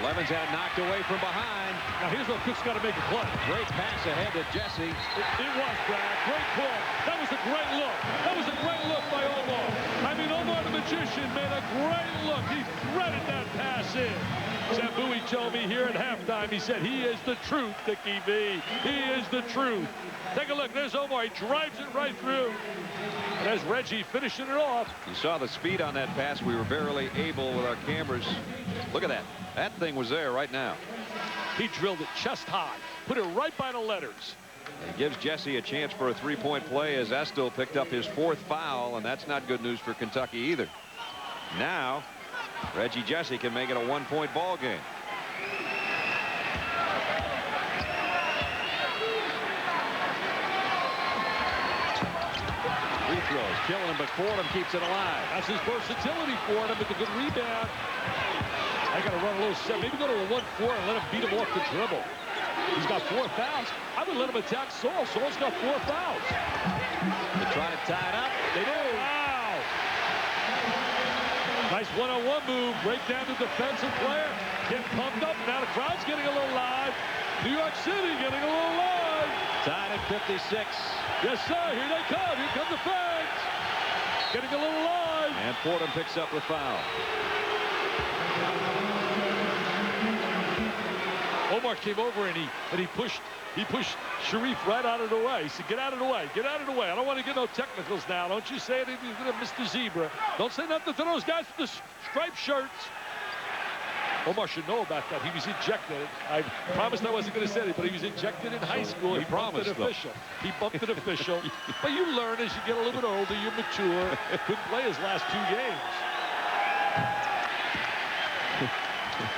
Levens out knocked away from behind. Now here's what Cook's got to make a play. Great pass ahead to Jesse. It was, Brad. Great call. That was a great look. That was a great look by Omar. I mean, Omar the Magician made a great look. He threaded that pass in. Zambui told me here at halftime, he said, he is the truth, Dickie V. He is the truth. Take a look. There's Omar. He drives it right through. And there's Reggie finishing it off. You saw the speed on that pass. We were barely able with our cameras. Look at that. That thing was there right now. He drilled it chest high. Put it right by the letters. It gives Jesse a chance for a three-point play as Estill picked up his 4th foul, and that's not good news for Kentucky either. Now, Reggie Jesse can make it a 1-point ball game. Free throws killing him, but Fordham keeps it alive. That's his versatility for him with a good rebound. I got to run a little set. Maybe go to a 1-4 and let him beat him off the dribble. He's got 4 fouls. I would let him attack Saul. Saul's got 4 fouls. They try to tie it up. They do. Wow. Nice one-on-one move. Break down the defensive player. Get pumped up. Now the crowd's getting a little live. New York City getting a little live. Tied at 56. Yes, sir. Here they come. Here come the fans. Getting a little live. And Fordham picks up the foul. Omar came over and he pushed Sharif right out of the way. He said, get out of the way, get out of the way. I don't want to get no technicals now. Don't you say anything to Mr. Zebra. Don't say nothing to those guys with the striped shirts. Omar should know about that. He was ejected. I promised I wasn't going to say it, but he was ejected in high school. He bumped an official. He bumped an official. But you learn as you get a little bit older, you mature. Couldn't play his last 2 games.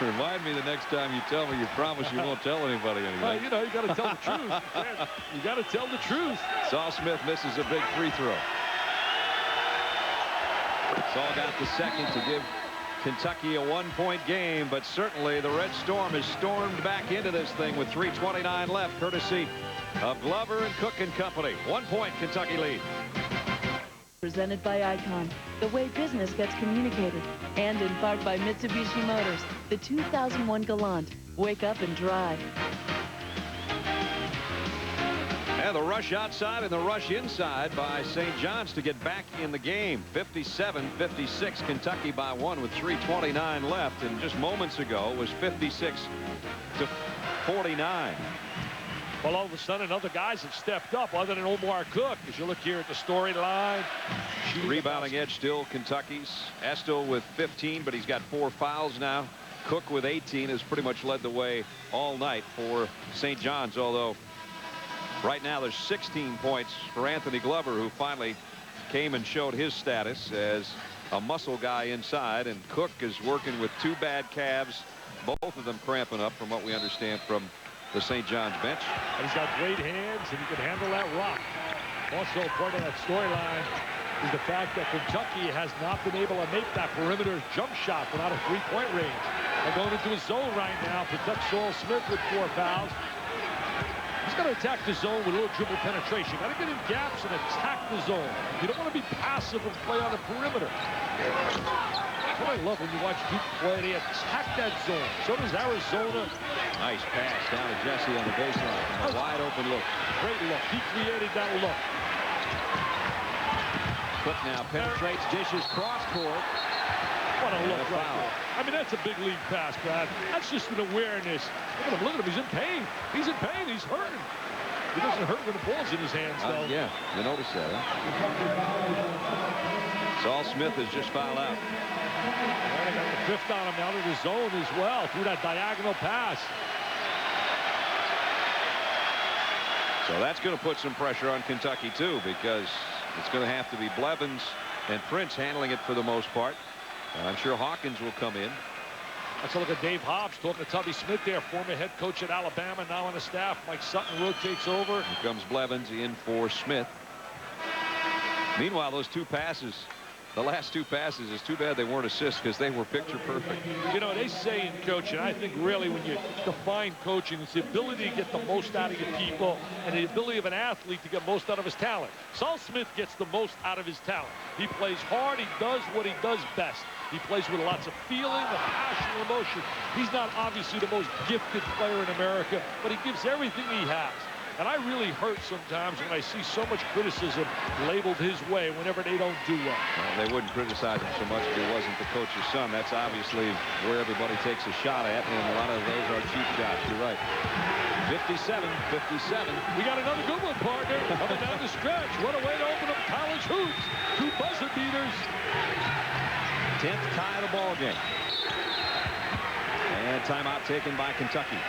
Remind me the next time you tell me you promise you won't tell anybody anything. Well, you know, you got to tell the truth. You got to tell the truth. Saul Smith misses a big free throw. Saul got the second to give Kentucky a 1-point game, but certainly the Red Storm has stormed back into this thing with 3:29 left, courtesy of Glover and Cook and Company. 1-point Kentucky lead. Presented by Icon, the way business gets communicated. And in part by Mitsubishi Motors, the 2001 Galant. Wake up and drive. And the rush outside and the rush inside by St. John's to get back in the game. 57-56, Kentucky by 1 with 3:29 left. And just moments ago was 56-49. Well, all of a sudden, other guys have stepped up other than Omar Cook. As you look here at the storyline. Rebounding edge still Kentucky's. Estill with 15, but he's got 4 fouls now. Cook with 18 has pretty much led the way all night for St. John's, although right now there's 16 points for Anthony Glover, who finally came and showed his status as a muscle guy inside, and Cook is working with 2 bad calves, both of them cramping up from what we understand from the St. John's bench. And he's got great hands, and he can handle that rock. Also, part of that storyline is the fact that Kentucky has not been able to make that perimeter jump shot from out of 3-point range. They're going into a zone right now. Protect Saul Smith with 4 fouls. He's got to attack the zone with a little dribble penetration. Got to get in gaps and attack the zone. You don't want to be passive and play on the perimeter. That's what I love when you watch Duke play. They attack that zone. So does Arizona. Nice pass down to Jesse on the baseline. A wide open look. Great look. He created that look. Cook now penetrates, dishes cross court. What a look right there. I mean, that's a big league pass, Brad. That's just an awareness. Look at him. Look at him. He's in pain. He's in pain. He's hurting. He doesn't hurt when the ball's in his hands, though. Yeah, you notice that, huh? Saul Smith has just fouled out. They got the 5th on him out of the zone as well through that diagonal pass. So that's going to put some pressure on Kentucky, too, because it's going to have to be Blevins and Prince handling it for the most part. I'm sure Hawkins will come in. Let's look at Dave Hobbs talking to Tubby Smith there, former head coach at Alabama, now on the staff. Mike Sutton rotates over. Here comes Blevins in for Smith. Meanwhile, those two passes, the last two passes, it's too bad they weren't assists because they were picture perfect. You know, they say in coaching, I think really when you define coaching, it's the ability to get the most out of your people and the ability of an athlete to get most out of his talent. Saul Smith gets the most out of his talent. He plays hard. He does what he does best. He plays with lots of feeling, of passion, and emotion. He's not obviously the most gifted player in America, but he gives everything he has. And I really hurt sometimes when I see so much criticism labeled his way whenever they don't do well. Well, they wouldn't criticize him so much if he wasn't the coach's son. That's obviously where everybody takes a shot at, and a lot of those are cheap shots. You're right. 57-57. We got another good one, partner. Coming down the stretch. What a way to open up college hoops. 2 buzzer beaters. 10th tie of the ball game. And timeout taken by Kentucky.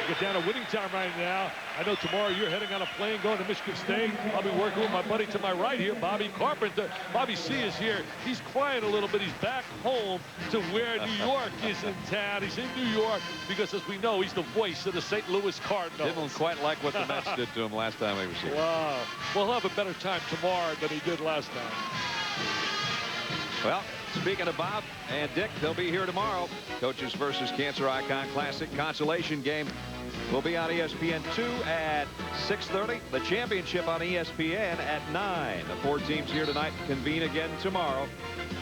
Get down to winning time right now. I know tomorrow you're heading on a plane going to Michigan State. I'll be working with my buddy to my right here, Bobby Carpenter. Bobby C is here. He's crying a little bit. He's back home to where New York is in town. He's in New York because, as we know, he's the voice of the St. Louis Cardinals. Didn't quite like what the Mets did to him last time he was here. Wow. Well, he'll have a better time tomorrow than he did last time. Well, speaking of Bob and Dick, they'll be here tomorrow. Coaches versus Cancer Icon Classic consolation game will be on ESPN2 at 6:30. The championship on ESPN at 9. The 4 teams here tonight convene again tomorrow.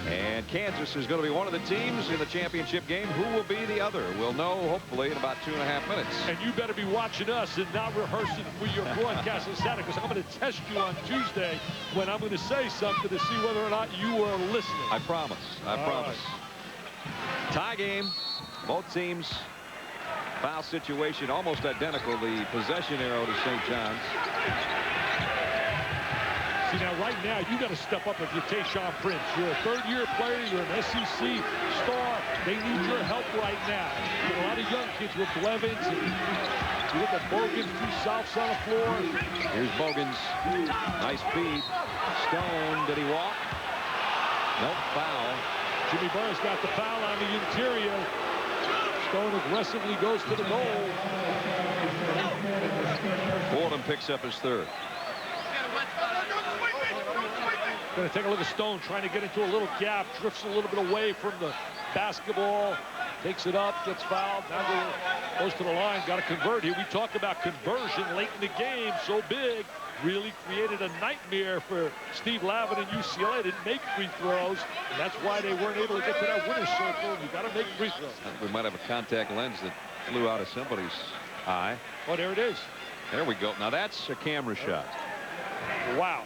And Kansas is going to be one of the teams in the championship game. Who will be the other? We'll know, hopefully, in about 2.5 minutes. And you better be watching us and not rehearsing for your broadcast on Saturday, because I'm going to test you on Tuesday when I'm going to say something to see whether or not you are listening. I promise. I promise. Right. Tie game. Both teams. Foul situation almost identical. The possession arrow to St. John's. See, now, right now, you got to step up if you're Tayshaun Prince. You're a third-year player. You're an SEC star. They need your help right now. You have a lot of young kids with Blevins. And you look at Bogans, 2 Souths on the floor. Here's Bogans. Nice feed. Stone. Did he walk? Nope. Foul. Jimmy Burns got the foul on the interior. Stone aggressively goes to the goal. Fordham picks up his 3rd. Going to take a look at Stone, trying to get into a little gap, drifts a little bit away from the basketball, takes it up, gets fouled, now goes to the line, got to convert here. We talked about conversion late in the game, so big, really created a nightmare for Steve Lavin and UCLA. Didn't make free throws, and that's why they weren't able to get to that winner's circle. You got to make free throws. We might have a contact lens that flew out of somebody's eye. Oh, there it is. There we go. Now that's a camera shot. Wow.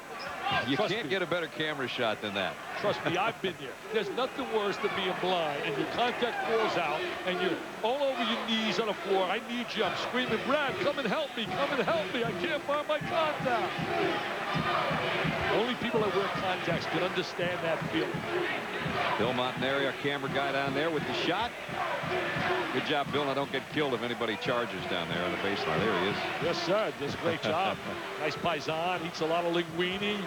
You can't get a better camera shot than that. Trust me, I've been there. There's nothing worse than being blind and your contact falls out and you're all over your knees on the floor. I need you. I'm screaming, Brad, come and help me. Come and help me. I can't find my contact. Only people that wear contacts can understand that feeling. Bill Montanari, our camera guy down there with the shot. Good job, Bill. I don't get killed if anybody charges down there on the baseline. There he is. Yes, sir. Does a great job. Nice paisan. Eats a lot of linguine.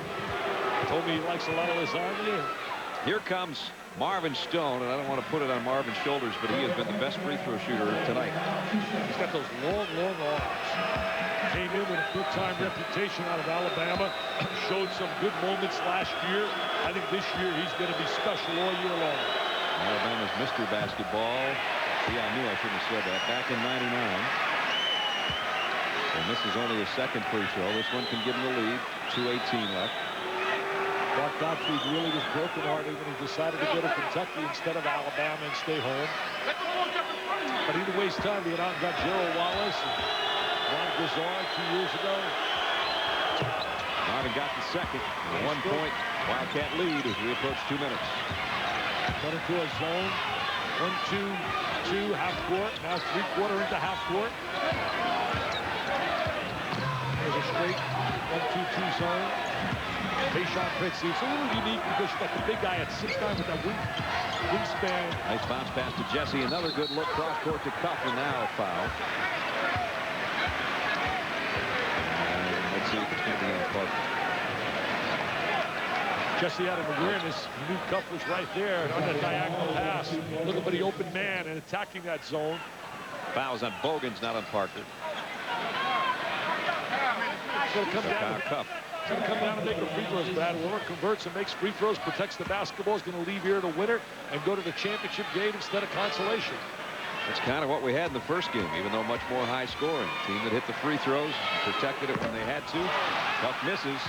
Told me he likes a lot of lasagna. Here comes Marvin Stone, and I don't want to put it on Marvin's shoulders, but he has been the best free throw shooter tonight. He's got those long, long arms. Came in with a big-time reputation out of Alabama. Showed some good moments last year. I think this year he's going to be special all year long. Alabama's Mr. Basketball. See, I knew I shouldn't have said that. Back in '99. And this is only his 2nd free throw. This one can give him the lead. 2:18 left. Mark Gottfried really was brokenhearted when he decided to go to Kentucky instead of Alabama and stay home. But he didn't waste time. He went out and got Gerald Wallace and Ron Gazard 2 years ago. Marvin got the 2nd. A 1-point Wildcat lead as we approach 2 minutes. Got into a zone. 1-2-2 half court. Now 3/4 into half court. There's a straight 1-2-2 zone. Tayshaun Prince. It's a little unique because you got the big guy at 6'9" with that wingspan. Nice bounce pass to Jesse. Another good look cross court to Cuff, and now a foul. And let's see if it's going to be on Parker. Jesse had an awareness. He knew Cuff was right there on that diagonal pass, looking for the open man and attacking that zone. Fouls on Bogans, not on Parker. It's going to come down. Cuff. going to come down and make the free throws, Brad. Whoever converts and makes free throws, protects the basketball, is going to leave here the winner and go to the championship game instead of consolation. That's kind of what we had in the first game, even though much more high scoring. Team that hit the free throws, protected it when they had to. Tough misses.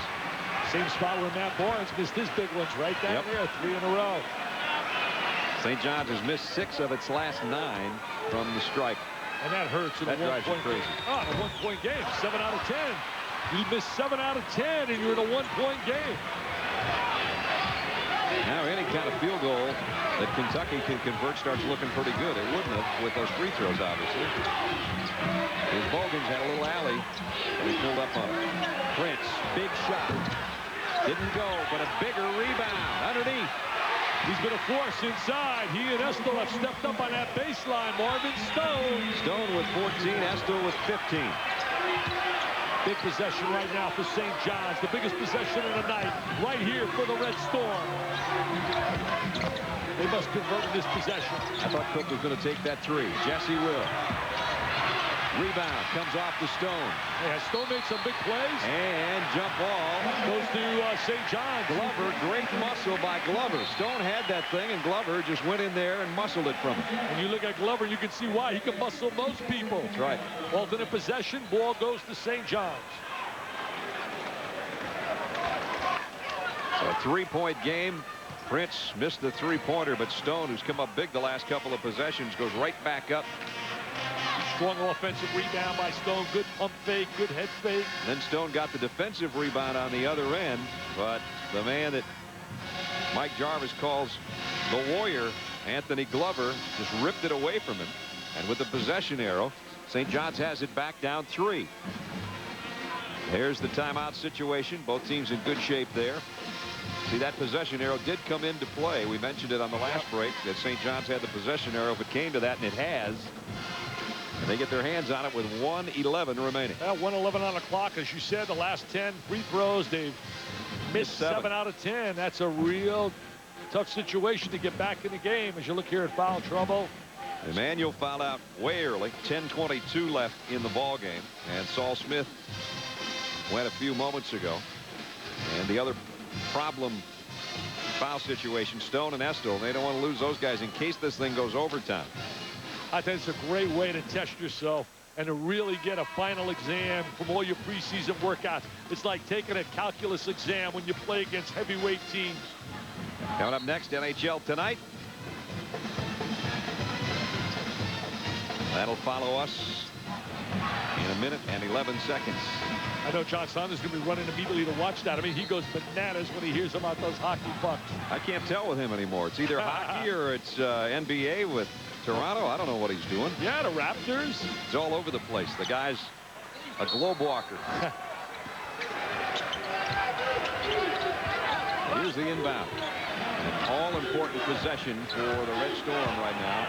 Same spot where Matt Barnes missed his big ones right down there, 3 in a row. St. John's has missed 6 of its last 9 from the stripe. And that hurts in a one-point game. Oh, in a one-point game, 7 out of 10. You miss 7 out of 10, and you're in a one-point game. Now any kind of field goal that Kentucky can convert starts looking pretty good. It wouldn't have with those free throws, obviously. His Bogans had a little alley, and he pulled up on it. Prince, big shot. Didn't go, but a bigger rebound underneath. He's been a force inside. He and Estill have stepped up on that baseline. Marvin Stone. Stone with 14, Estill with 15. Big possession right now for St. John's. The biggest possession of the night right here for the Red Storm. They must convert this possession. I thought Cook was going to take that 3. Jesse will. Rebound comes off to Stone. Yeah, Stone made some big plays. And jump ball. Goes to St. John's. Glover, great muscle by Glover. Stone had that thing, and Glover just went in there and muscled it from him. When you look at Glover, you can see why. He can muscle most people. That's right. Alternate possession, ball goes to St. John's. So a 3-point game. Prince missed the 3-pointer, but Stone, who's come up big the last couple of possessions, goes right back up. Strong offensive rebound by Stone. Good pump fake, good head fake. Then Stone got the defensive rebound on the other end, but the man that Mike Jarvis calls the warrior, Anthony Glover, just ripped it away from him. And with the possession arrow, St. John's has it back down 3. There's the timeout situation. Both teams in good shape there. See, that possession arrow did come into play. We mentioned it on the last break that St. John's had the possession arrow if it came to that, and it has. And they get their hands on it with 1:11 remaining. 1:11 on the clock. As you said, the last 10 free throws, they've missed 7 out of 10. That's a real tough situation to get back in the game as you look here at foul trouble. Emmanuel fouled out way early. 10:22 left in the ball game. And Saul Smith went a few moments ago. And the other problem foul situation, Stone and Estill, they don't want to lose those guys in case this thing goes overtime. I think it's a great way to test yourself and to really get a final exam from all your preseason workouts. It's like taking a calculus exam when you play against heavyweight teams. Coming up next, NHL Tonight. That'll follow us in 1 minute and 11 seconds. I know John Saunders is going to be running immediately to watch that. I mean, he goes bananas when he hears about those hockey pucks. I can't tell with him anymore. It's either hockey or it's NBA with Toronto. I don't know what he's doing. Yeah, the Raptors. He's all over the place. The guy's a globe walker. Here's the inbound. An all-important possession for the Red Storm right now.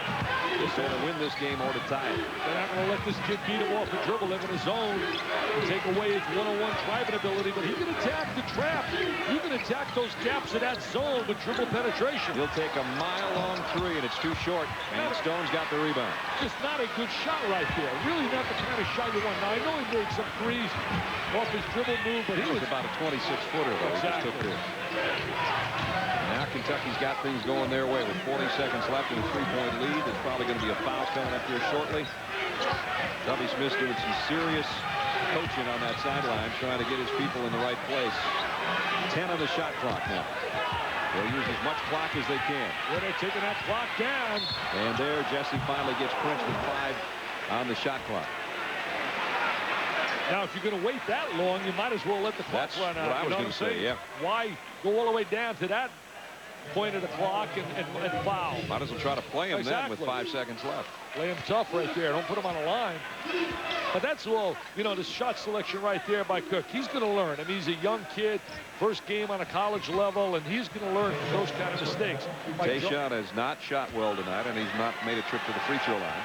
They're going to win this game or to tie it. They're not going to let this kid beat him off the dribble. They're going to zone and take away his one-on-one driving ability, but he can attack the trap. He can attack those gaps in that zone with dribble penetration. He'll take a mile-long 3, and it's too short, and Stone's got the rebound. Just not a good shot right there. Really not the kind of shot you want. Now, I know he made some threes off his dribble move, but he was about a 26-footer, though. Exactly. He just took there. Now Kentucky's got things going their way with 40 seconds left in a 3-point lead. There's probably going to be a foul coming up here shortly. Tubby Smith doing some serious coaching on that sideline, trying to get his people in the right place. 10 on the shot clock now. They'll use as much clock as they can. Well, they're taking that clock down. And there, Jesse finally gets Prince with 5 on the shot clock. Now, if you're going to wait that long, you might as well let the clock run out. That's what I was going to say, yeah. Why go all the way down to that point of the clock and foul? Might as well try to play him then with 5 seconds left. Play him tough right there. Don't put him on the line. But that's all, you know, the shot selection right there by Cook. He's going to learn. I mean, he's a young kid, first game on a college level, and he's going to learn from those kind of mistakes. Tayshaun has not shot well tonight, and he's not made a trip to the free throw line.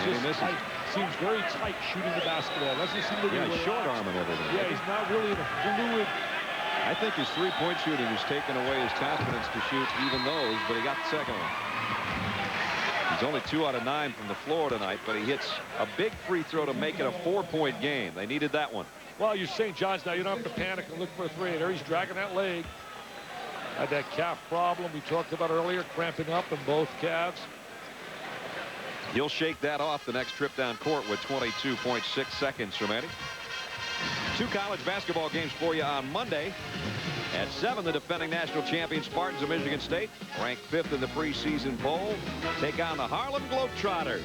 Seems very tight shooting the basketball. Doesn't seem to be short arm and everything. Yeah, he's not really in a fluid. I think his three-point shooting has taken away his confidence to shoot even those, but he got the second one. He's He's only 2 out of 9 from the floor tonight, but he hits a big free throw to make it a 4-point game. They needed that one. Well, you're St. John's now. You don't have to panic and look for a three. There he's dragging that leg. Had that calf problem we talked about earlier, cramping up in both calves. He'll shake that off the next trip down court with 22.6 seconds remaining. 2 college basketball games for you on Monday. At 7, the defending national champion Spartans of Michigan State, ranked 5th in the preseason poll, take on the Harlem Globetrotters.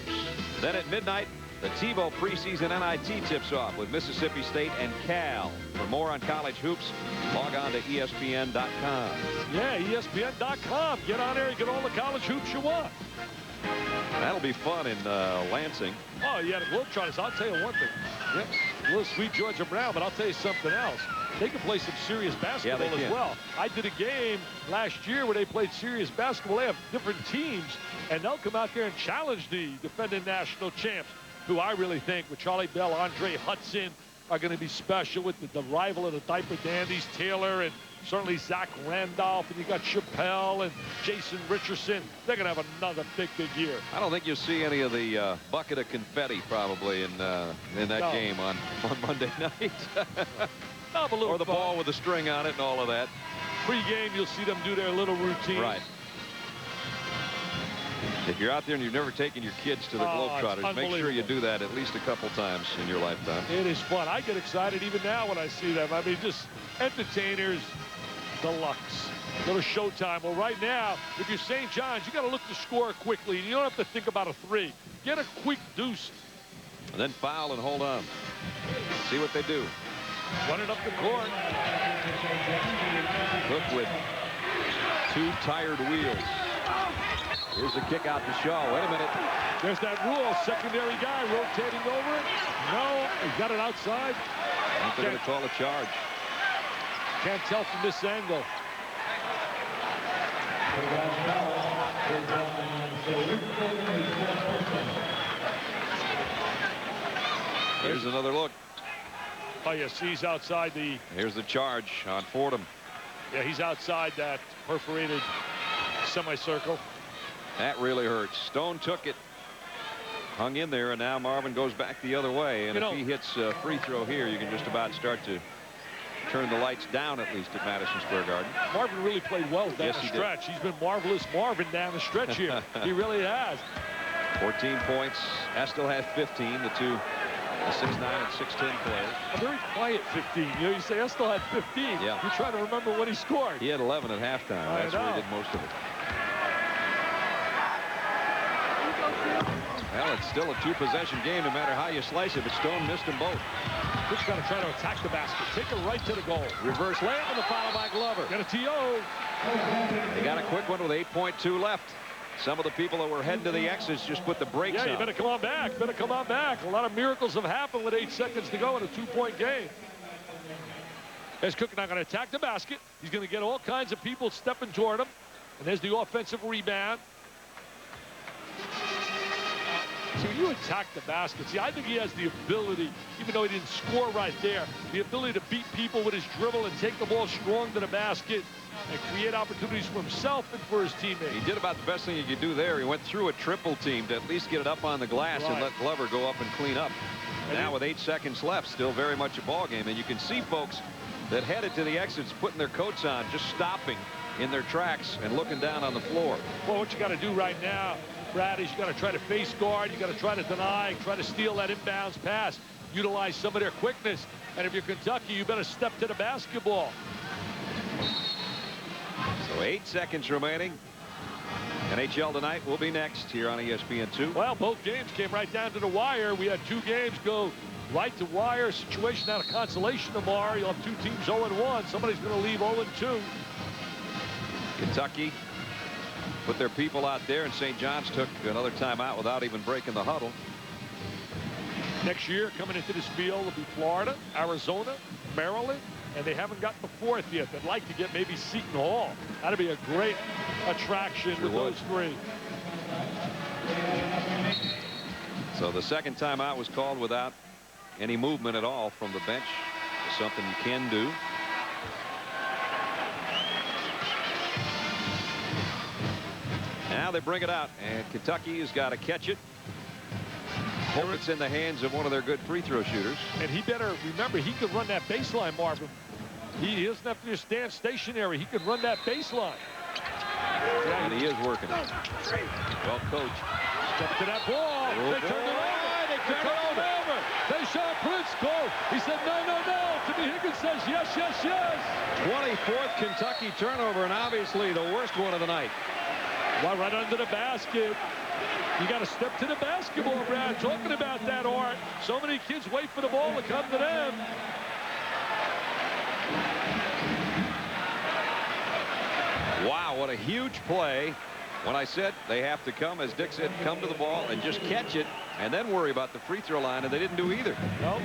Then at midnight, the TiVo preseason NIT tips off with Mississippi State and Cal. For more on college hoops, log on to ESPN.com. Yeah, ESPN.com. Get on there and get all the college hoops you want. That'll be fun in Lansing. Oh, yeah, the Globetrotters. I'll tell you one thing. Yep, a little sweet Georgia Brown, but I'll tell you something else. They can play some serious basketball as well. I did a game last year where they played serious basketball. They have different teams, and they'll come out there and challenge the defending national champs, who I really think with Charlie Bell, Andre Hudson are going to be special with the rival of the diaper dandies, Taylor, and certainly Zach Randolph, and you got Chappelle and Jason Richardson. They're going to have another big year. I don't think you'll see any of the bucket of confetti probably in that game on Monday night. Or the ball with the string on it and all of that. Pre-game, you'll see them do their little routine. Right. If you're out there and you've never taken your kids to the Globetrotters, make sure you do that at least a couple times in your lifetime. It is fun. I get excited even now when I see them. I mean, just entertainers deluxe. Little showtime. Well, right now, if you're St. John's, you got to look to score quickly. You don't have to think about a three. Get a quick deuce. And then foul and hold on. See what they do. Running up the court. Cook with 2 tired wheels. Here's the kick out to Shaw. Wait a minute. There's that rule. Secondary guy rotating over it. No, he got it outside. I think they're going to call a charge. Can't tell from this angle. Here's another look. Oh, yes, he's outside the... Here's the charge on Fordham. Yeah, he's outside that perforated semicircle. That really hurts. Stone took it, hung in there, and now Marvin goes back the other way. And if he hits a free throw here, you can just about start to turn the lights down, at least at Madison Square Garden. Marvin really played well down the stretch. He's been marvelous Marvin down the stretch here. He really has. 14 points. Estel has 15, the 6'9" and 6'10" players. A very quiet 15. You know, you say Estel had 15. Yeah. You're trying to remember when he scored. He had 11 at halftime. That's where he did most of it. Well, it's still a 2-possession game no matter how you slice it, but Stone missed them both. Cook's got to try to attack the basket. Take it right to the goal. Reverse layup and the foul by Glover. Got a TO. They got a quick one with 8.2 left. Some of the people that were heading to the exits just put the brakes on. Yeah, you better come on back. Better come on back. A lot of miracles have happened with 8 seconds to go in a 2-point game. As Cook not going to attack the basket. He's going to get all kinds of people stepping toward him. And there's the offensive rebound. So when you attack the basket, see, I think he has the ability, even though he didn't score right there, the ability to beat people with his dribble and take the ball strong to the basket and create opportunities for himself and for his teammates. He did about the best thing he could do there. He went through a triple team to at least get it up on the glass and let Glover go up and clean up. And now with 8 seconds left, still very much a ball game. And you can see folks that headed to the exits putting their coats on, just stopping in their tracks and looking down on the floor. Well, what you got to do right now, Brad, is you got to try to face guard. You got to try to deny, try to steal that inbounds pass, utilize some of their quickness. And if you're Kentucky, you better step to the basketball. So 8 seconds remaining. NHL tonight will be next here on ESPN2. Well, both games came right down to the wire. We had 2 games go right to wire. Situation out of consolation tomorrow. You'll have 2 teams 0-1. Somebody's going to leave 0-2. Kentucky put their people out there, and St. John's took another timeout without even breaking the huddle. Next year, coming into this field will be Florida, Arizona, Maryland, and they haven't gotten the 4th yet. They'd like to get maybe Seton Hall. That'd be a great attraction with those 3. So the second timeout was called without any movement at all from the bench. It's something you can do. Now they bring it out, and Kentucky has got to catch it. Hope it's in the hands of one of their good free throw shooters. And he better remember, he could run that baseline, Marvin. He doesn't have to just stand stationary. He can run that baseline. And he is working. Well coached. Step to that ball. They turned it over. They turned it over. They shot Prince. Go. He said, no, no, no. Timmy Higgins says, yes, yes, yes. 24th Kentucky turnover, and obviously the worst one of the night. Well, right under the basket. You got to step to the basketball, Brad. Talking about that, Art. So many kids wait for the ball to come to them. Wow, what a huge play. When I said they have to come, as Dick said, come to the ball and just catch it and then worry about the free throw line, and they didn't do either. Nope.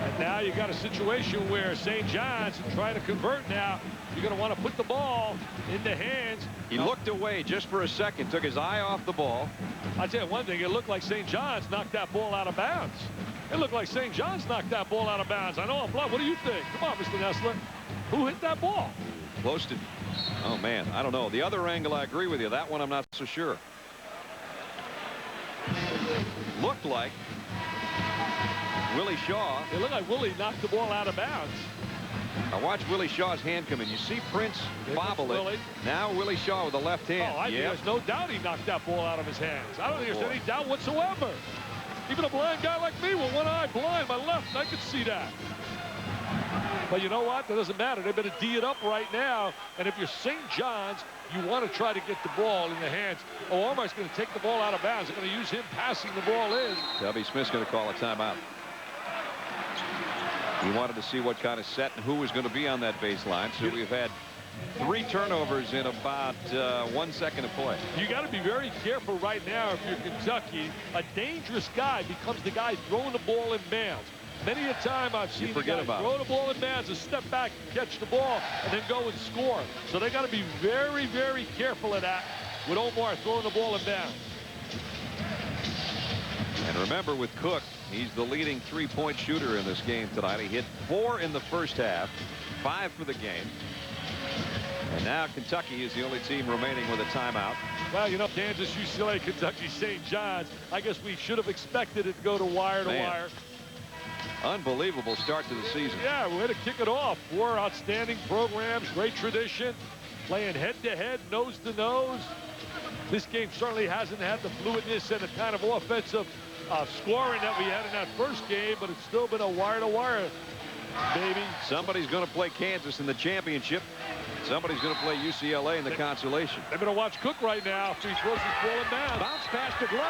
And now you got a situation where St. John's trying to convert now. You're going to want to put the ball in the hands. He looked away just for a second, took his eye off the ball. I'll tell you one thing, it looked like St. John's knocked that ball out of bounds. It looked like St. John's knocked that ball out of bounds. I know I'm blunt. What do you think? Come on, Mr. Nessler. Who hit that ball? Close to. Oh, man, I don't know. The other angle, I agree with you. That one, I'm not so sure. Looked like Willie Shaw. It looked like Willie knocked the ball out of bounds. I watched Willie Shaw's hand come in. You see Prince bobble it. Now Willie Shaw with the left hand. Oh, I think there's no doubt he knocked that ball out of his hands. I don't think there's any doubt whatsoever. Even a blind guy like me with one eye blind, my left, I could see that. But you know what? That doesn't matter. They better D it up right now. And if you're St. John's, you want to try to get the ball in the hands. Oh, Omar's going to take the ball out of bounds. They're going to use him passing the ball in. Tubby Smith's going to call a timeout. He wanted to see what kind of set and who was going to be on that baseline. So we've had 3 turnovers in about 1 second of play. You got to be very careful right now if you're Kentucky. A dangerous guy becomes the guy throwing the ball in bounds. Many a time I've seen the guy throw the ball in bounds and step back and catch the ball and then go and score. So they got to be very, very careful of that with Omar throwing the ball in bounds. And remember, with Cook, he's the leading 3-point shooter in this game tonight. He hit 4 in the first half, 5 for the game. And now Kentucky is the only team remaining with a timeout. Well, you know, Kansas, UCLA, Kentucky, St. John's. I guess we should have expected it to go to wire to wire. Unbelievable start to the season. Yeah, we had to kick it off. 4 outstanding programs, great tradition, playing head-to-head, nose-to-nose. This game certainly hasn't had the fluidness and the kind of offensive scoring that we had in that first game, but it's still been a wire-to-wire, baby. Somebody's going to play Kansas in the championship. Somebody's going to play UCLA in the consolation. They're going to watch Cook right now after he throws his ball in bounds. Bounce pass to Glover. Oh,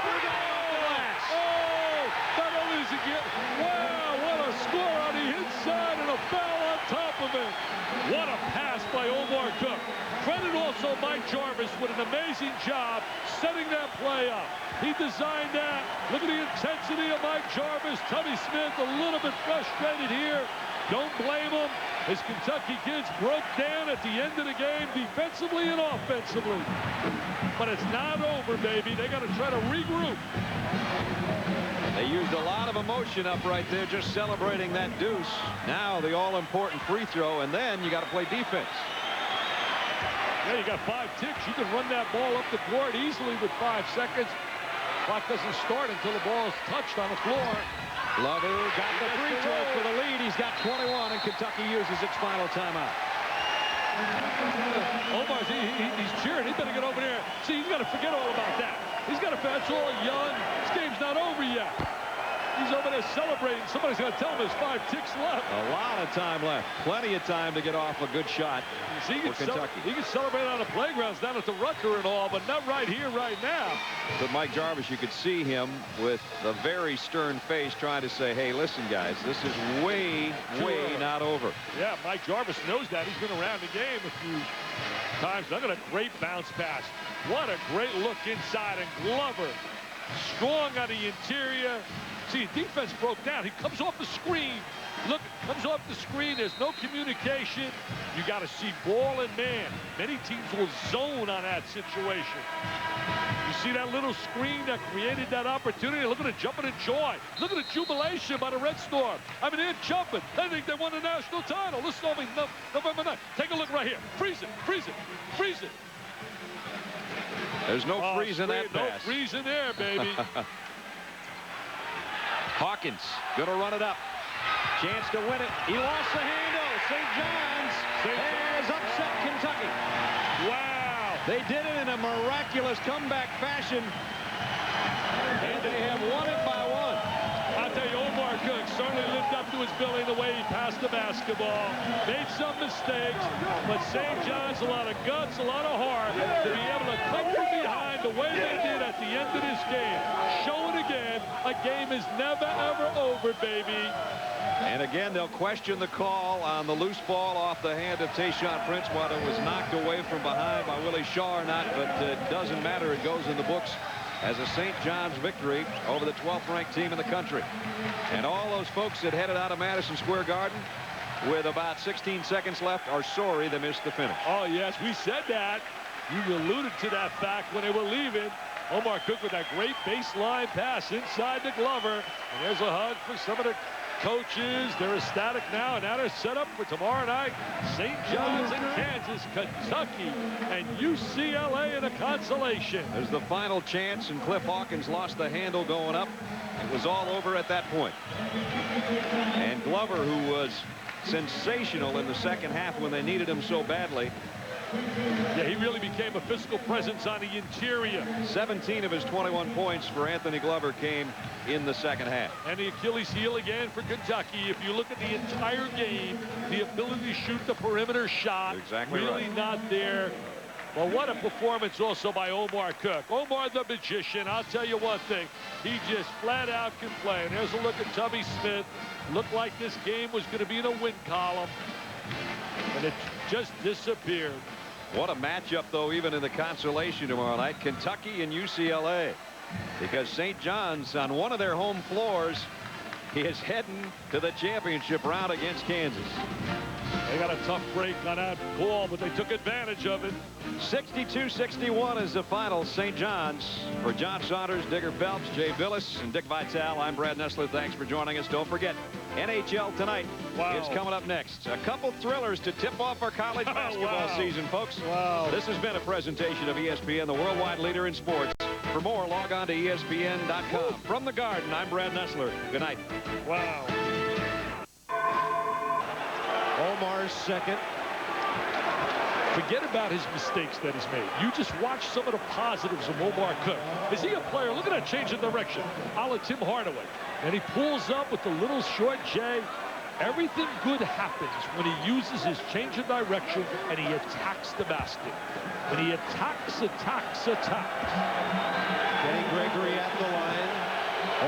not only does he get, wow, what a score on the inside and a foul on top of it. What a pass by Omar Cook. Credit also Mike Jarvis with an amazing job setting that play up. He designed that. Look at the intensity of Mike Jarvis. Tubby Smith a little bit frustrated here. Don't blame him. His Kentucky kids broke down at the end of the game defensively and offensively. But it's not over, baby. They got to try to regroup. They used a lot of emotion up right there just celebrating that deuce. Now the all-important free throw, and then you got to play defense. Yeah, you got 5 ticks. You can run that ball up the court easily with 5 seconds. Clock doesn't start until the ball is touched on the floor. Glover got the free throw for the lead. He's got 21, and Kentucky uses its final timeout. Omar's, he's cheering. He better get over there. See, he's got to forget all about that. He's got to, that's all young. This game's not over yet. He's over there celebrating. Somebody's going to tell him there's 5 ticks left. A lot of time left. Plenty of time to get off a good shot for Kentucky. He can celebrate on the playgrounds down at the Rucker and all, but not right here, right now. But Mike Jarvis, you could see him with a very stern face trying to say, hey, listen, guys, this is way not over. Yeah, Mike Jarvis knows that. He's been around the game a few times. Look at a great bounce pass. What a great look inside, and Glover strong on the interior. See, defense broke down. He comes off the screen. Look, comes off the screen. There's no communication. You got to see ball and man. Many teams will zone on that situation. You see that little screen that created that opportunity? Look at the jumping in joy. Look at the jubilation by the Red Storm. I mean, they're jumping. They think they won the national title. Listen to me, November 9th. Take a look right here. Freeze it, freeze it, freeze it. There's no freeze in that pass. No freeze in there, baby. Hawkins going to run it up. Chance to win it. He lost the handle. St. John's has upset Kentucky. Wow. They did it in a miraculous comeback fashion. And they have won it by one. I'll tell you, Omar Cook certainly lived up to his billing the way he passed the basketball. Made some mistakes, but St. John's a lot of guts, a lot of heart to be able to come from behind the way they did at the end of this game. Show it again. A game is never, ever over, baby. And again, they'll question the call on the loose ball off the hand of Tayshaun Prince, whether it was knocked away from behind by Willie Shaw or not, but it doesn't matter. It goes in the books as a St. John's victory over the 12th ranked team in the country. And all those folks that headed out of Madison Square Garden with about 16 seconds left are sorry they missed the finish. Oh, yes, we said that. You alluded to that fact when they were leaving. Omar Cook with that great baseline pass inside the Glover. And there's a hug for some of the coaches. They're ecstatic now, and now they're set up for tomorrow night. St. John's in Kansas, Kentucky, and UCLA in a consolation. There's the final chance, and Cliff Hawkins lost the handle going up. It was all over at that point. And Glover, who was sensational in the second half when they needed him so badly. Yeah, he really became a physical presence on the interior. 17 of his 21 points for Anthony Glover came in the second half. And the Achilles heel again for Kentucky. If you look at the entire game, the ability to shoot the perimeter shot, exactly really right. Not there. Well, what a performance also by Omar Cook. Omar the magician, I'll tell you one thing. He just flat out can play. And there's a look at Tubby Smith. Looked like this game was going to be in a win column. And it just disappeared. What a matchup, though, even in the consolation tomorrow night. Kentucky and UCLA. Because St. John's, on one of their home floors, is heading to the championship round against Kansas. They got a tough break on that call, but they took advantage of it. 62-61 is the final. St. John's. For John Saunders, Digger Phelps, Jay Billis, and Dick Vitale, I'm Brad Nessler. Thanks for joining us. Don't forget, NHL tonight is coming up next. A couple thrillers to tip off our college basketball season, folks. Wow. This has been a presentation of ESPN, the worldwide leader in sports. For more, log on to ESPN.com. From the Garden, I'm Brad Nessler. Good night. Wow. Omar's second. Forget about his mistakes that he's made. You just watch some of the positives of Omar Cook. Is he a player? Look at that change of direction. A la Tim Hardaway. And he pulls up with the little short J. Everything good happens when he uses his change of direction and he attacks the basket. When he attacks. Kenny Gregory at the line.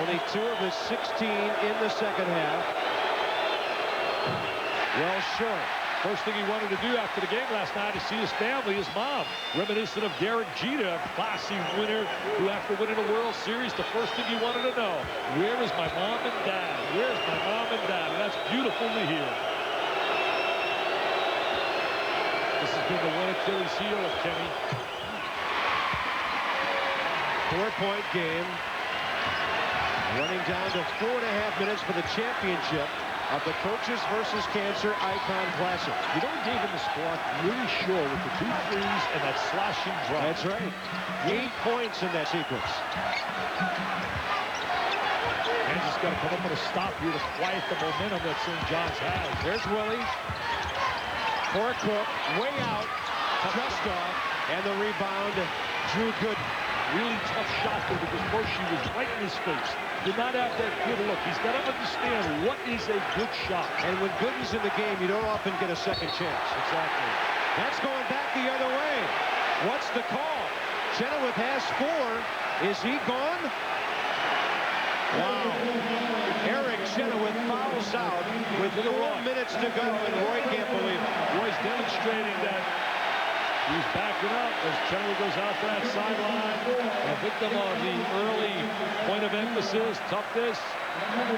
Only 2 of his 16 in the second half. Well short. First thing he wanted to do after the game last night is see his family, his mom. Reminiscent of Derek Jeter, a classy winner who, after winning a World Series, the first thing he wanted to know, where is my mom and dad? Where's my mom and dad? And that's beautiful to hear. This has been the one Achilles heel of Kenny. 4-point game. Running down to 4.5 minutes for the championship of the Coaches versus Cancer Icon Classic. You know, he gave him the spark really sure with the 2 threes and that slashing drop. That's right. 8 points in that sequence. Kansas got to come up with a stop here to quiet the momentum that St. John's has. There's Willie. For Cook. Way out. Just off. And the rebound. Drew Gooden. Really tough shot there because Hershey was right in his face. Did not have that good look. He's got to understand what is a good shot. And when Gooden's in the game, you don't often get a second chance. Exactly. That's going back the other way. What's the call? Chenoweth has 4. Is he gone? Wow. Eric Chenoweth fouls out with 4 minutes to go, and Roy can't believe it. Roy's demonstrating that he's backing up as Chenoweth goes out to that sideline. A victim of the early point of emphasis, toughness.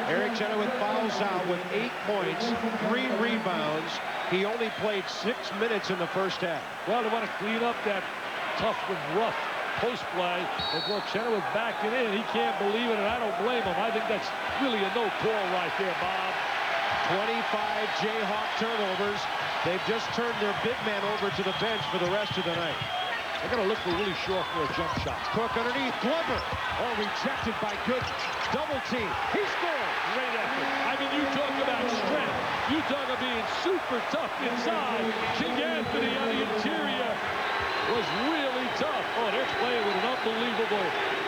Eric Chenoweth fouls out with 8 points, 3 rebounds. He only played 6 minutes in the first half. Well, they want to clean up that tough and rough post play. They brought Chenoweth back in. He can't believe it, and I don't blame him. I think that's really a no call right there, Bob. 25 Jayhawk turnovers. They've just turned their big man over to the bench for the rest of the night. They're going to look for Willie Shaw for a jump shot. Cook underneath, Glover. Oh, rejected by Gooden. Double team. He scored. Great effort. I mean, you talk about strength. You talk about being super tough inside. King Anthony on the interior was really tough. Oh, they're playing with an unbelievable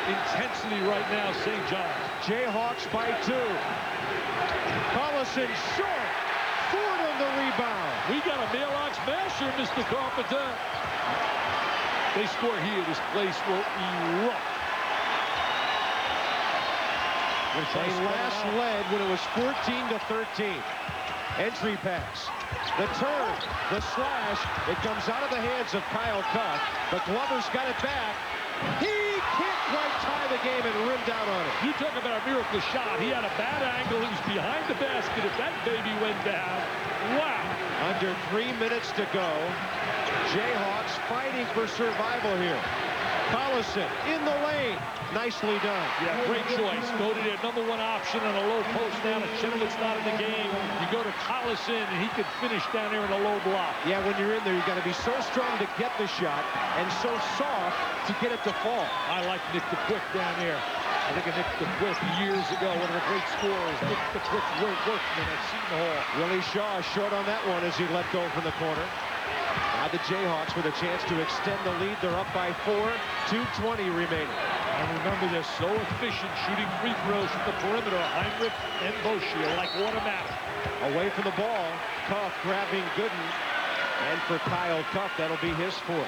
intensity right now, St. John's. Jayhawks by 2. Collison short. Ford on the rebound. We got a mailbox masher, Mr. Carpenter. They score here, this place will erupt. They last led when it was 14-13. Entry pass. The turn, the slash. It comes out of the hands of Kyle Cuff, but Glover's got it back. He can't quite tie the game and rimmed out on it. You talk about a miracle shot. He had a bad angle. He was behind the basket. If that baby went down, wow. Under 3 minutes to go. Jayhawks fighting for survival here. Collison in the lane. Nicely done. Yeah, great choice. Go to their #1 option on a low post now that Chenoweth's not in the game. You go to Collison, and he could finish down there in a low block. Yeah, when you're in there, you've got to be so strong to get the shot and so soft to get it to fall. I like Nick the Quick down there. I think of Nick the Quick years ago, one of the great scorers. Nick the Quick workman at Seton Hall. Willie Shaw short on that one as he let go from the corner. Now the Jayhawks with a chance to extend the lead. They're up by 4, 2:20 remaining. And remember, they're so efficient shooting free throws from the perimeter. Heinrich and Boshier like automatic. Away from the ball, Cuff grabbing Gooden. And for Kyle Cuff, that'll be his 4th.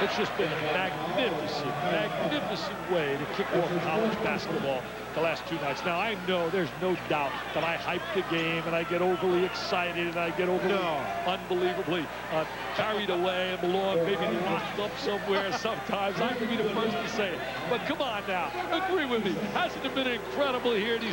It's just been a magnificent way to kick off college basketball the last 2 nights. Now, I know there's no doubt that I hype the game and I get overly excited and I get overly unbelievably carried away and belong maybe locked up somewhere sometimes. I can be the first to say it. But come on now, agree with me. Hasn't it been incredible here these